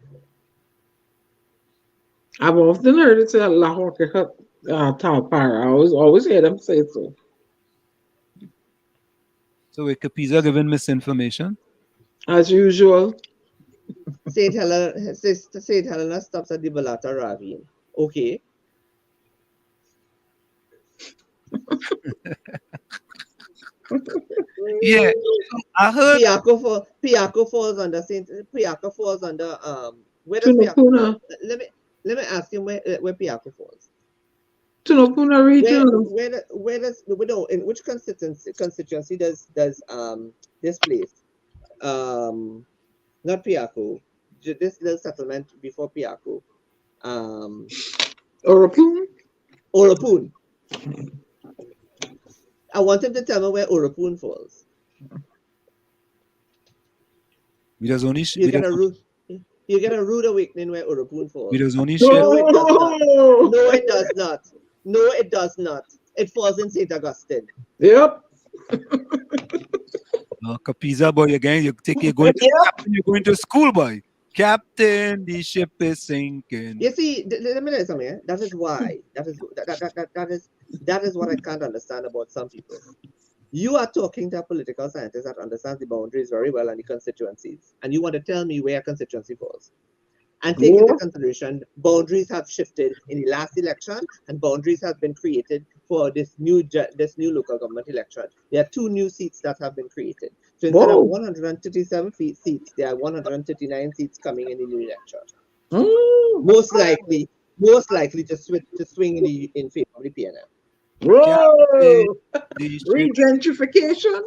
I've often heard it say La Hoqueta Talparo. I always hear them say so. So is Capiza giving misinformation? As usual. St. Helena stops at the Balata Ravine. Okay. Yeah, I heard Piaco falls under where does Piaco? Let me ask you where Piaco falls. Tunapuna region. Where does in which constituency does this place? Not Piaco. This little settlement before Piaco. Orapun. I want him to tell me where Orapun falls. You get a rude awakening where Orapun falls. No, it does not. No, it does not. It falls in St. Augustine. Yep. Capiza boy again. You're going to school, boy. Captain, the ship is sinking. You see, let me tell you something. That is why. That is what I can't understand about some people. You are talking to a political scientist that understands the boundaries very well and the constituencies, and you want to tell me where a constituency falls. And take into consideration, boundaries have shifted in the last election, and boundaries have been created for this new local government election. There are 2 new seats that have been created. So instead of 137 seats, there are 139 seats coming in the new election. Most likely to swing in favor of the PNM. Whoa! Regentrification.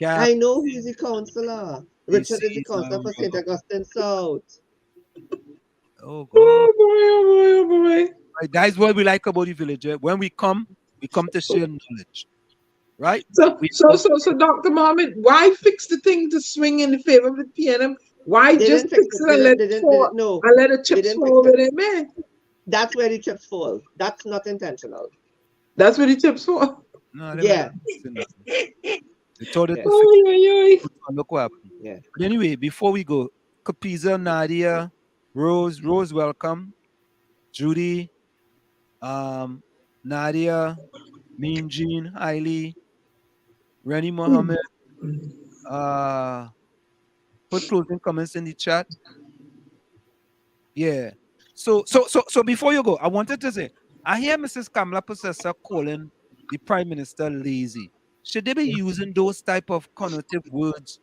I know who's the councillor. Richard is the councillor for St. Augustine South. Oh, God. Oh boy. Right, that's what we like about the village. When we come to share knowledge. Right? So Dr. Mohammed, why fix the thing to swing in the favor of the PNM? Why just fix it and let it fall? And let the chips fall where they may? That's where the chips fall. That's not intentional. That's where the chips fall? No, yeah. They told it to fix. Look what happened. Yeah. But anyway, before we go, Capiza, Nadia, Rose, welcome. Judy, Nadia, Mean Jean, Hailey, Rennie Mohammed. Put closing comments in the chat. Yeah. So before you go, I wanted to say, I hear Mrs. Kamala Possessor calling the Prime Minister lazy. Should they be using those type of connotative words,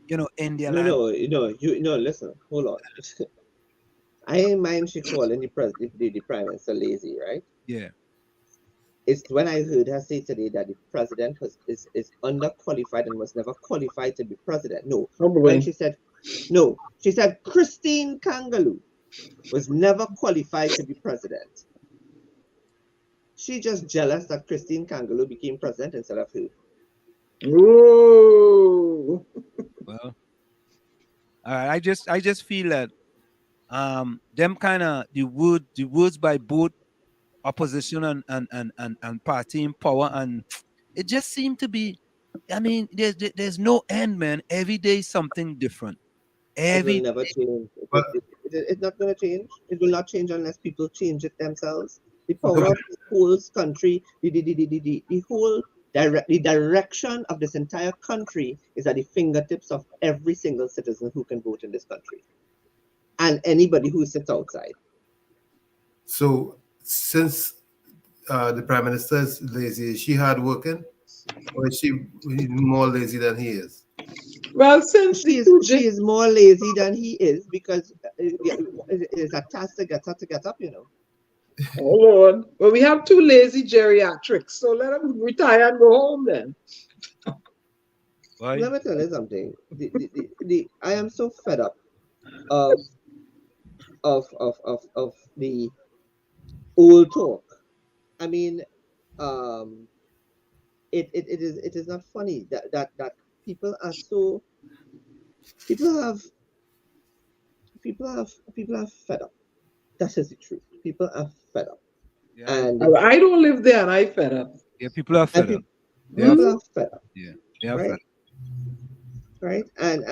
in their language? Listen, hold on. I ain't mind she calling the Prime Minister lazy, right? Yeah. It's when I heard her say today that the president is underqualified and was never qualified to be president. No, when she said Christine Kangaloo was never qualified to be president. She just jealous that Christine Kangaloo became president instead of her. Ooh. Well, all right. I just feel that them kind of the words by both opposition and party in power, and it just seemed to be, I mean, there's no end, man. Every day something different. It will never change. It's not going to change. It will not change unless people change it themselves. The power of this whole country, the whole the direction of this entire country is at the fingertips of every single citizen who can vote in this country, and anybody who sits outside. So, since the Prime Minister is lazy, is she hardworking, or is she more lazy than he is? Well, since she is more lazy than he is because it's a task to get up, Oh Lord. Well, we have two lazy geriatrics, so let them retire and go home then. Let me tell you something. I am so fed up of the old talk. I mean, it is not funny that people are so people have fed up. That is the truth. People are fed up. Yeah, and I don't live there and I fed up. Yeah, people are fed up. People are fed up. Yeah, they are right? fed up. Right? And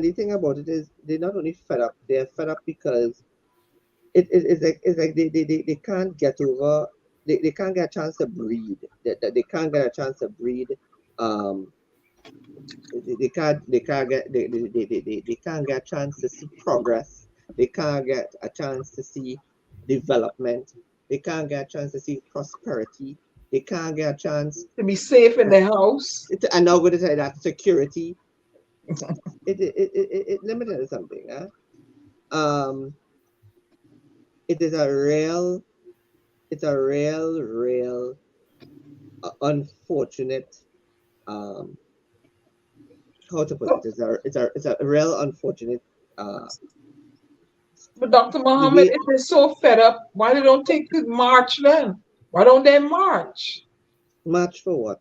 the thing about it is they're not only fed up, they're fed up because it's like they can't get over they can't get a chance to breathe. They can't get a chance to breathe. They can't get a chance to see progress. They can't get a chance to see development. They can't get a chance to see prosperity. They can't get a chance to be safe in their house. And now going to say that security. Let me tell you something. It is a real unfortunate. How to put it? It's a real unfortunate. But Dr. Muhammad, if they're so fed up, why they don't take the march then? Why don't they march? March for what?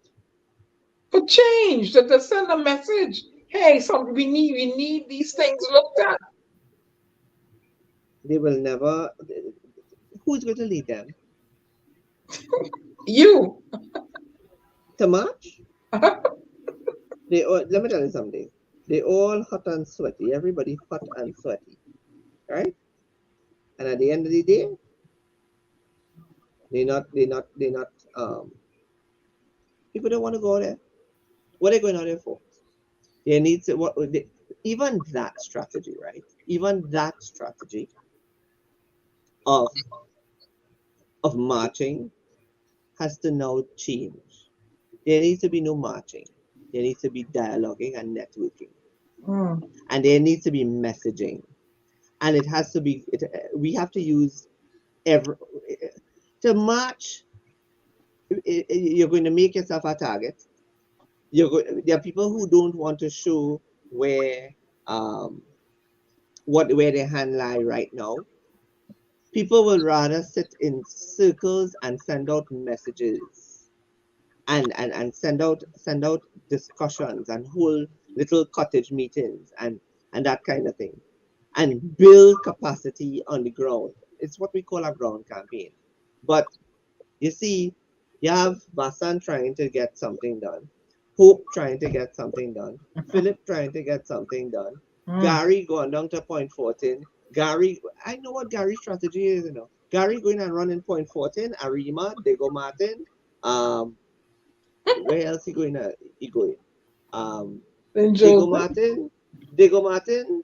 For change, to send a message. Hey, we need these things looked at. They will never. Who's going to lead them? You. To march? Let me tell you something. They all hot and sweaty. Everybody hot and sweaty, right? And at the end of the day, they're not. People don't want to go there. What are they going out there for? They need to. Even that strategy, right? Even that strategy of marching has to now change. There needs to be no marching. There needs to be dialoguing and networking. And there needs to be messaging. And it has to be, we have to use to march, you're going to make yourself a target. There are people who don't want to show where their hand lie right now. People will rather sit in circles and send out messages and send out discussions and hold little cottage meetings and that kind of thing, and build capacity on the ground. It's what we call a ground campaign. But you see, you have Basan trying to get something done, Hope trying to get something done, Philip trying to get something done, Gary going down to Point 14. Gary, I know what Gary's strategy is, Gary going and run in Point Fortin, Arima, Diego Martin. Where else he going? Diego Martin, Diego Martin.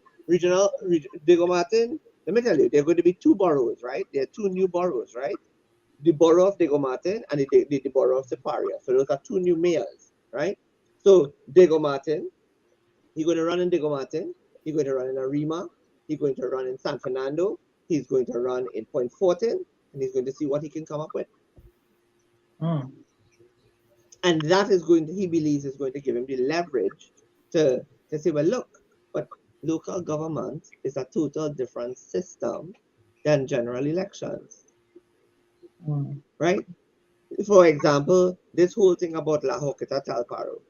Let me tell you, there are going to be two boroughs, right? There are two new boroughs, right? The borough of Diego Martin and the borough of Separia. So those are two new mayors, right? So Diego Martin, he's going to run in Diego Martin. He's going to run in Arima. He's going to run in San Fernando. He's going to run in Point Fortin, and he's going to see what he can come up with. And that is going to, he believes, is going to give him the leverage to say, well, look, but local government is a total different system than general elections, right? For example, this whole thing about La Joqueta Talparo.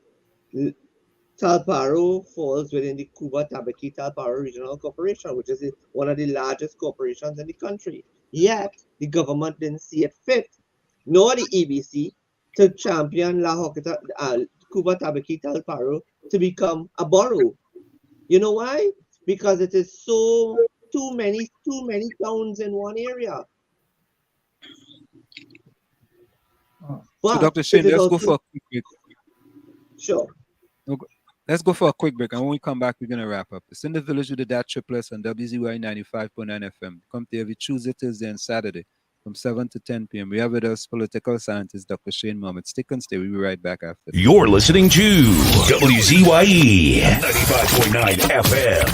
Talparo falls within the Cuba Tabaqui Talparo Regional Corporation, which is one of the largest corporations in the country. Yet, the government didn't see it fit, nor the EBC, to champion La Joqueta, Cuba Tabaqui Talparo to become a borough. You know why? Because it is too many towns in one area. So, Dr. Shane, let's go for a quick break. Sure. Let's go for a quick break, and when we come back, we're going to wrap up. It's in the village with the DAT Triplets on WZYE 95.9 FM. Come to every Tuesday, Thursday, and Saturday from 7 to 10 p.m. We have with us political scientist Dr. Shane Mohammed. Stick and stay. We'll be right back after. You're listening to WZYE 95.9 FM.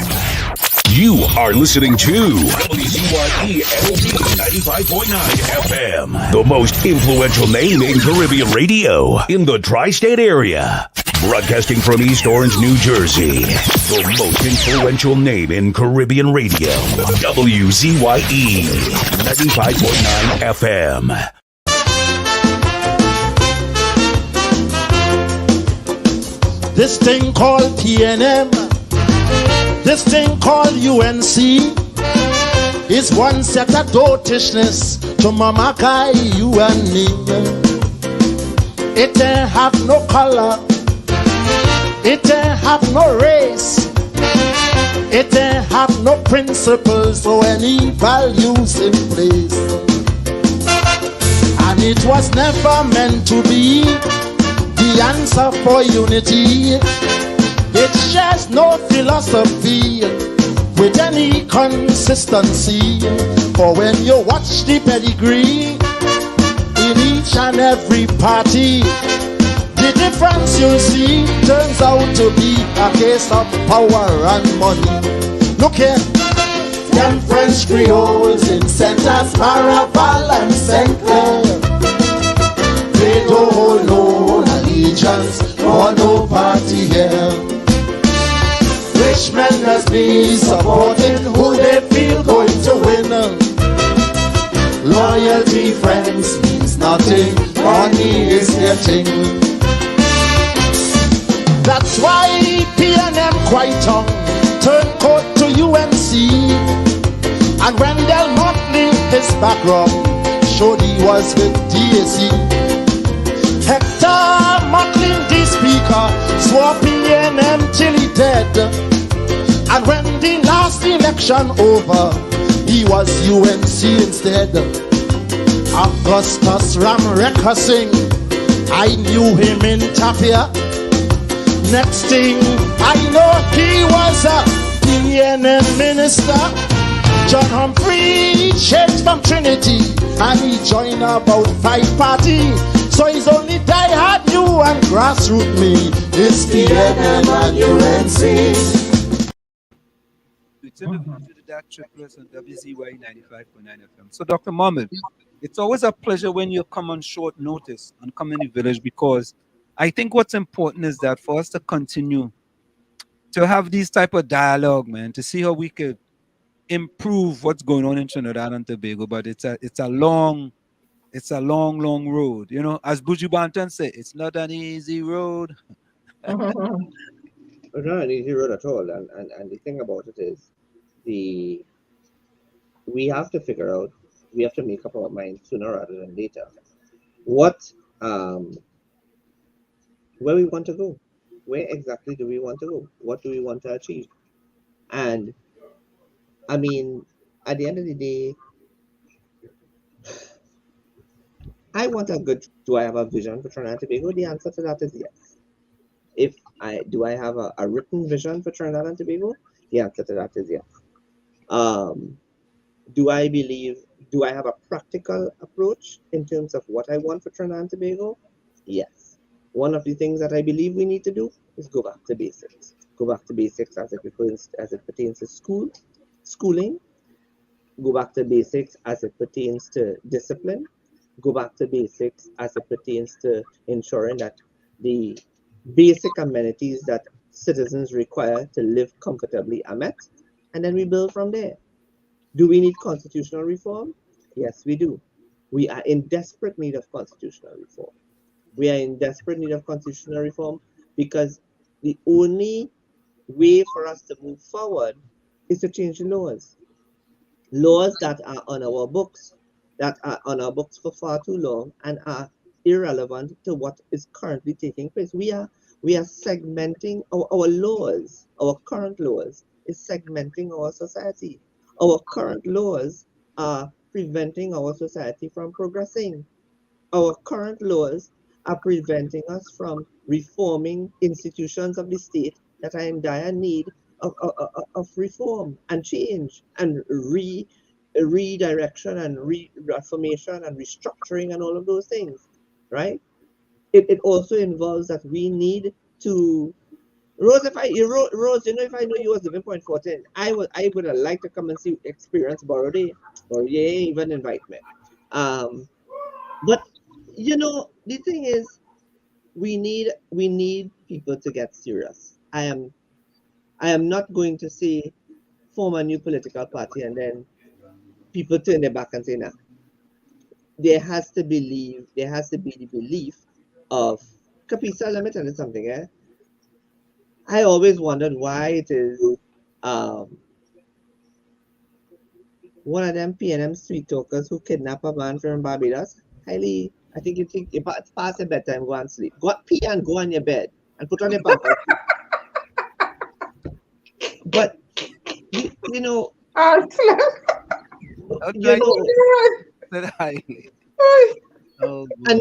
You are listening to WZYE 95.9 FM, the most influential name in Caribbean radio in the tri-state area. Broadcasting from East Orange, New Jersey, the most influential name in Caribbean radio, WZYE 95.9 FM. This thing called PNM, this thing called UNC, is one set of dotishness to Mama Kai, you and me. It ain't have no color, it ain't have no race, it ain't have no principles or any values in place. And it was never meant to be the answer for unity. It shares no philosophy with any consistency. For when you watch the pedigree in each and every party, the difference you see turns out to be a case of power and money. Look here, them French Creoles in Saint-As, Maraval and Saint-Clair, they don't hold no allegiance or no party here. Rich men must be supporting who they feel going to win. Loyalty, friends, means nothing. Money is their thing. That's why PNM quite on turned court to UNC. And when Del Motley, his background showed he was with DAC. Hector Macklin, the speaker, swore PNM till he dead. And when the last election over, he was UNC instead. Augustus Ramreka Singh, I knew him in Tapia. Next thing I know, he was a PNM minister. John Humphrey changed from Trinity, and he joined about 5 parties. So he's only die-hard new and grassroots me. It's PNM and UNC. It's in the DAT Triplets on WZYE 95.9 FM. So, Dr. Mohammed, it's always a pleasure when you come on short notice and come in the village, because I think what's important is that for us to continue to have these type of dialogue, man, to see how we could improve what's going on in Trinidad and Tobago. But it's a long road. You know, as Buju Banton said, it's not an easy road. It's not an easy road at all. And the thing about it is, we have to figure out, we have to make up our mind sooner rather than later what where we want to go. Where exactly do we want to go? What do we want to achieve? And I mean, at the end of the day, I want a good. Do I have a vision for Trinidad and Tobago? The answer to that is yes. If I do, I have a written vision for Trinidad and Tobago. The answer to that is yes. Do I believe? Do I have a practical approach in terms of what I want for Trinidad and Tobago? Yes. One of the things that I believe we need to do is go back to basics. Go back to basics as it pertains to schooling. Go back to basics as it pertains to discipline. Go back to basics as it pertains to ensuring that the basic amenities that citizens require to live comfortably are met, and then we build from there. Do we need constitutional reform? Yes, we do. We are in desperate need of constitutional reform. We are in desperate need of constitutional reform because the only way for us to move forward is to change the laws. Laws that are on our books, for far too long and are irrelevant to what is currently taking place. We are segmenting our laws, our current laws is segmenting our society. Our current laws are preventing our society from progressing. Our current laws are preventing us from reforming institutions of the state that are in dire need of reform and change and redirection and reformation and restructuring and all of those things, right? It also involves that we need to Rose, if I know you was living Point 14, I would have liked to come and see experience Borody, or you ain't even invite me. But the thing is, we need people to get serious. I am not going to say form a new political party and then people turn their back and say nah. There has to be the belief of Kapisa. Let me tell you something, I always wondered why it is one of them PNM sweet talkers who kidnap a man from Barbados. Highly, I think it's past your bedtime, go and sleep. Go pee and go on your bed and put on your pampers. But you know, and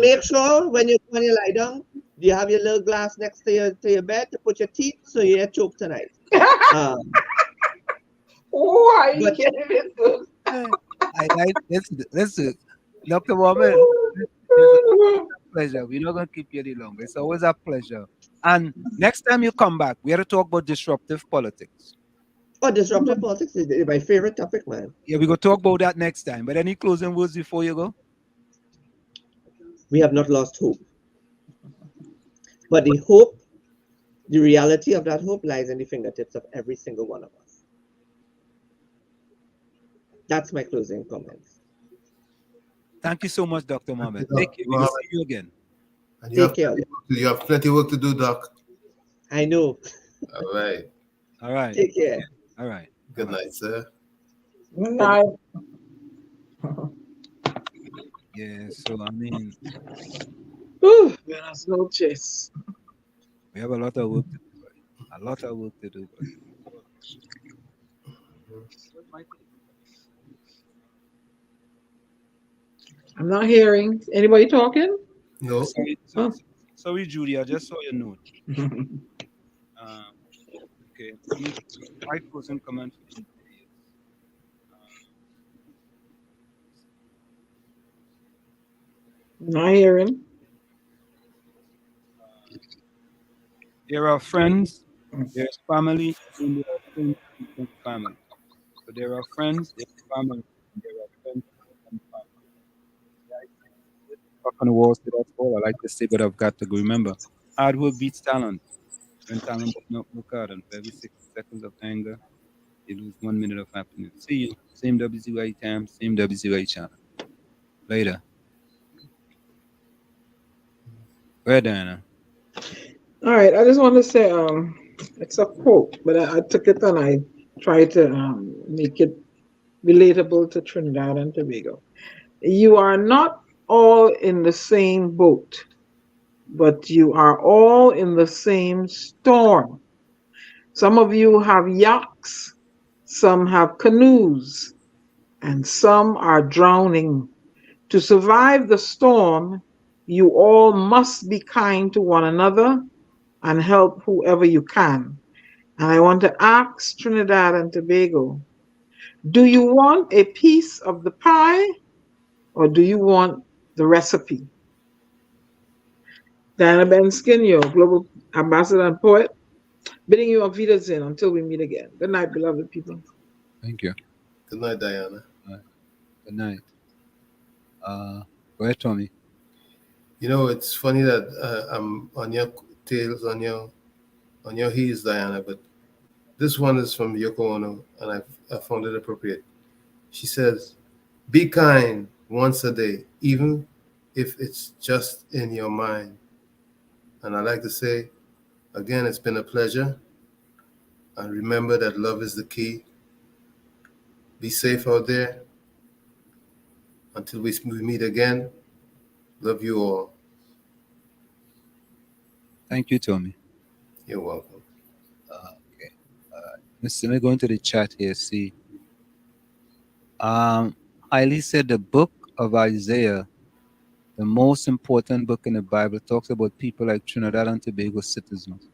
make sure when you lie down, you have your little glass next to your bed to put your teeth so you get choked tonight. Why you getting this? I like listen, Dr. Woman. It's a pleasure. We're not gonna keep you any longer. It's always a pleasure. And next time you come back, we have to talk about disruptive politics. Oh, disruptive politics is my favorite topic, man. Yeah, we're gonna talk about that next time. But any closing words before you go? We have not lost hope. But the reality of that hope lies in the fingertips of every single one of us. That's my closing comments. Thank you so much, Dr. Mohammed. Take care. We'll see you again. And you have plenty of work to do, Doc. I know. All right. All right. Take care. All right. Good night, sir. Good night. Yeah, so I mean, buenas noches. We have a lot of work to do. A lot of work to do. I'm not hearing anybody talking. No. Sorry, Judy. I just saw your note. Okay. My closing comment. Not hearing. There are friends, there's family, and there are friends and family. So there are friends, there's family, and there are friends and family. Back on the walls, that's all I like to say, but I've got to go. Remember, hard work beats talent. When talent does not work hard, and for every 60 seconds of anger, you lose 1 minute of happiness. See you. Same WZYE time, same WZYE channel. Later. Go ahead, Diana. All right, I just want to say it's a quote, but I took it and I tried to make it relatable to Trinidad and Tobago. You are not all in the same boat, but you are all in the same storm. Some of you have yachts, some have canoes, and some are drowning. To survive the storm, you all must be kind to one another and help whoever you can. And I want to ask Trinidad and Tobago, do you want a piece of the pie or do you want the recipe? Diana Benskin, your global ambassador and poet, bidding you auf Wiedersehen until we meet again. Good night, beloved people. Thank you. Good night, Diana. Good night. Go ahead, Tommy. You know, it's funny that I'm on your tails, on your heels, Diana, but this one is from Yoko Ono, and I found it appropriate. She says, be kind once a day, even if it's just in your mind. And I like to say, again, it's been a pleasure. And remember that love is the key. Be safe out there. Until we meet again, love you all. Thank you, Tommy. You're welcome. Okay. Let me go into the chat here, see. Hailey said the book of Isaiah, the most important book in the Bible, talks about people like Trinidad and Tobago citizens.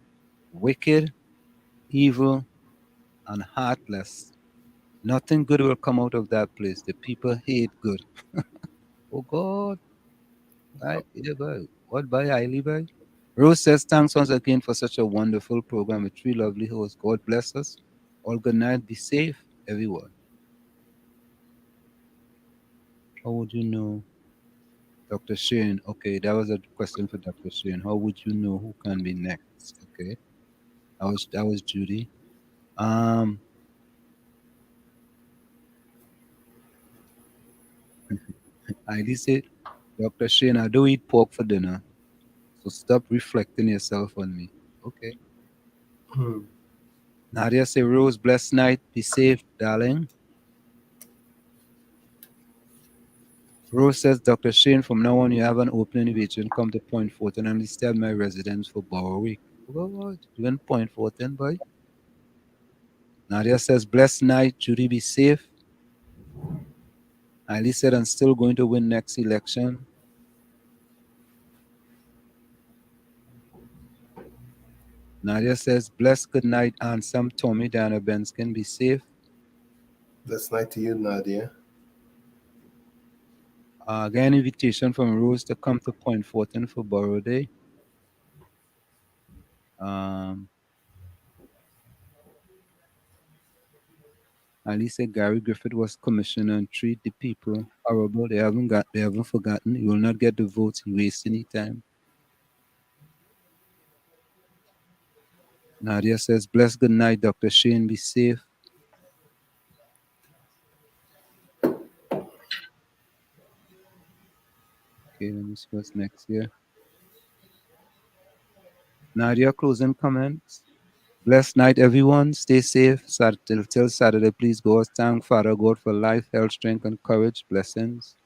Wicked, evil, and heartless. Nothing good will come out of that place. The people hate good. Oh, God. Right? Yeah, boy. What by Hailey, boy? Rose says, thanks once again for such a wonderful program with 3 lovely hosts. God bless us. All good night. Be safe, everyone. How would you know? Dr. Shane. Okay, that was a question for Dr. Shane. How would you know who can be next? Okay. That was Judy. I did say, Dr. Shane, I do eat pork for dinner. So stop reflecting yourself on me. Okay. Nadia say, Rose, blessed night. Be safe, darling. Rose says, Dr. Shane, from now on, you have an open invitation. Come to Point Fortin and stay at my residence for Borough Week. What? You in Point Fortin, boy? Nadia says, blessed night. Judy, be safe. Ali said, I'm still going to win next election. Nadia says, bless, good night, handsome Tommy, Diana Benskin, be safe. Blessed night to you, Nadia. Again, invitation from Rose to come to Point Fortin for Borough Day. Ali said Gary Griffith was commissioner and treat the people horrible. They haven't forgotten. He will not get the votes. He wastes any time. Nadia says, bless, good night, Dr. Shane, be safe. Okay, let me see what's next here. Nadia, closing comments. Blessed night, everyone. Stay safe. Till Saturday, please go. Thank Father God for life, health, strength, and courage. Blessings.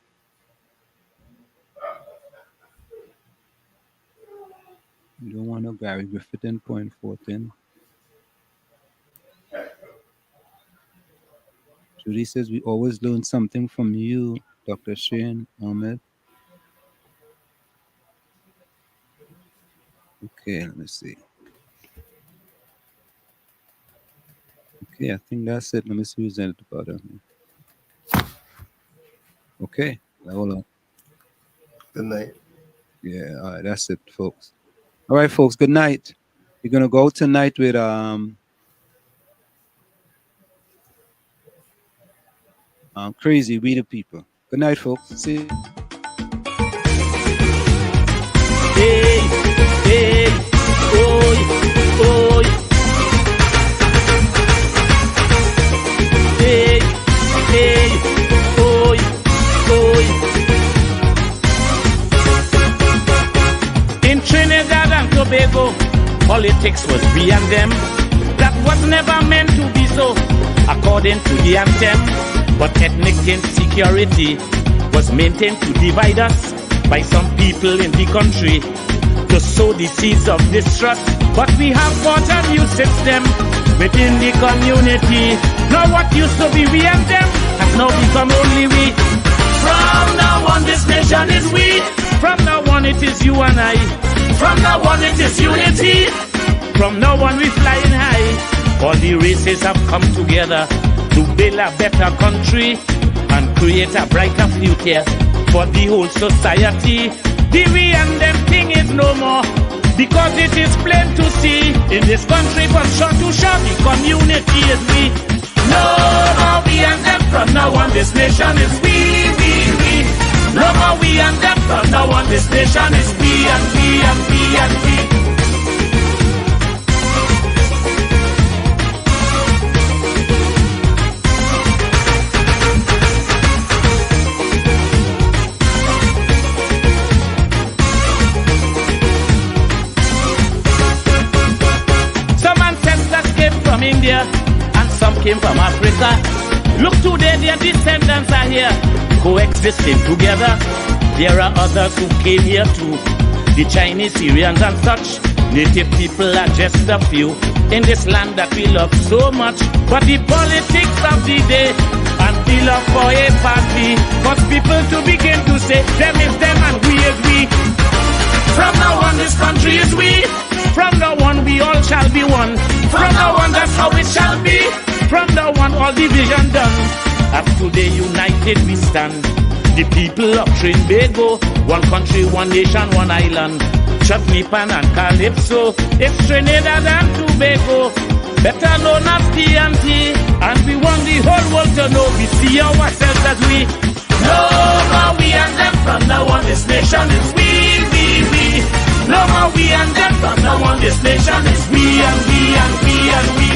You don't want no Gary Griffith in Point Fortin. Judy says, we always learn something from you, Dr. Shane Ahmed. Okay, let me see. Okay, I think that's it. Let me see who's at the bottom. Okay, hold on. Good night. Yeah, all right, that's it, folks. All right, folks, good night. We're going to go tonight with Crazy, We the People. Good night, folks. See you. Hey, hey, oi, oi. Hey, hey, oi, oi. In Trinidad and Tobago, politics was we and them. That was never meant to be so, according to the anthem. But ethnic insecurity was maintained to divide us by some people in the country to sow the seeds of distrust. But we have got a new system within the community. Now what used to be we and them has now become only we. From now on, this nation is we. From now on, it is you and I. From now on, it is unity. From now on, we flying high. All the races have come together to build a better country and create a brighter future for the whole society. The we and them thing is no more, because it is plain to see in this country from shore to shore the community is we. No more we and them. From now on, this nation is we. No more we and them. From now on, this nation is we and we and we and we. Some ancestors came from India and some came from Africa. Look today, their descendants are here, coexisting together. There are others who came here too, the Chinese, Syrians and such. Native people are just a few in this land that we love so much. But the politics of the day and the love for a party cause people to begin to say, them is them and we is we. From now on, this country is we. From now on, we all shall be one. From now on, that's how it shall be. From now on, all division done. As today united we stand, the people of Trinbago, one country, one nation, one island. Chutney Pan and Calypso, it's Trinidad and Tobago, better known as TNT. And we want the whole world to know we see ourselves as we. No more we and them. From now on, this nation is we. No more we and them. From now on, this nation is we and we and we and we.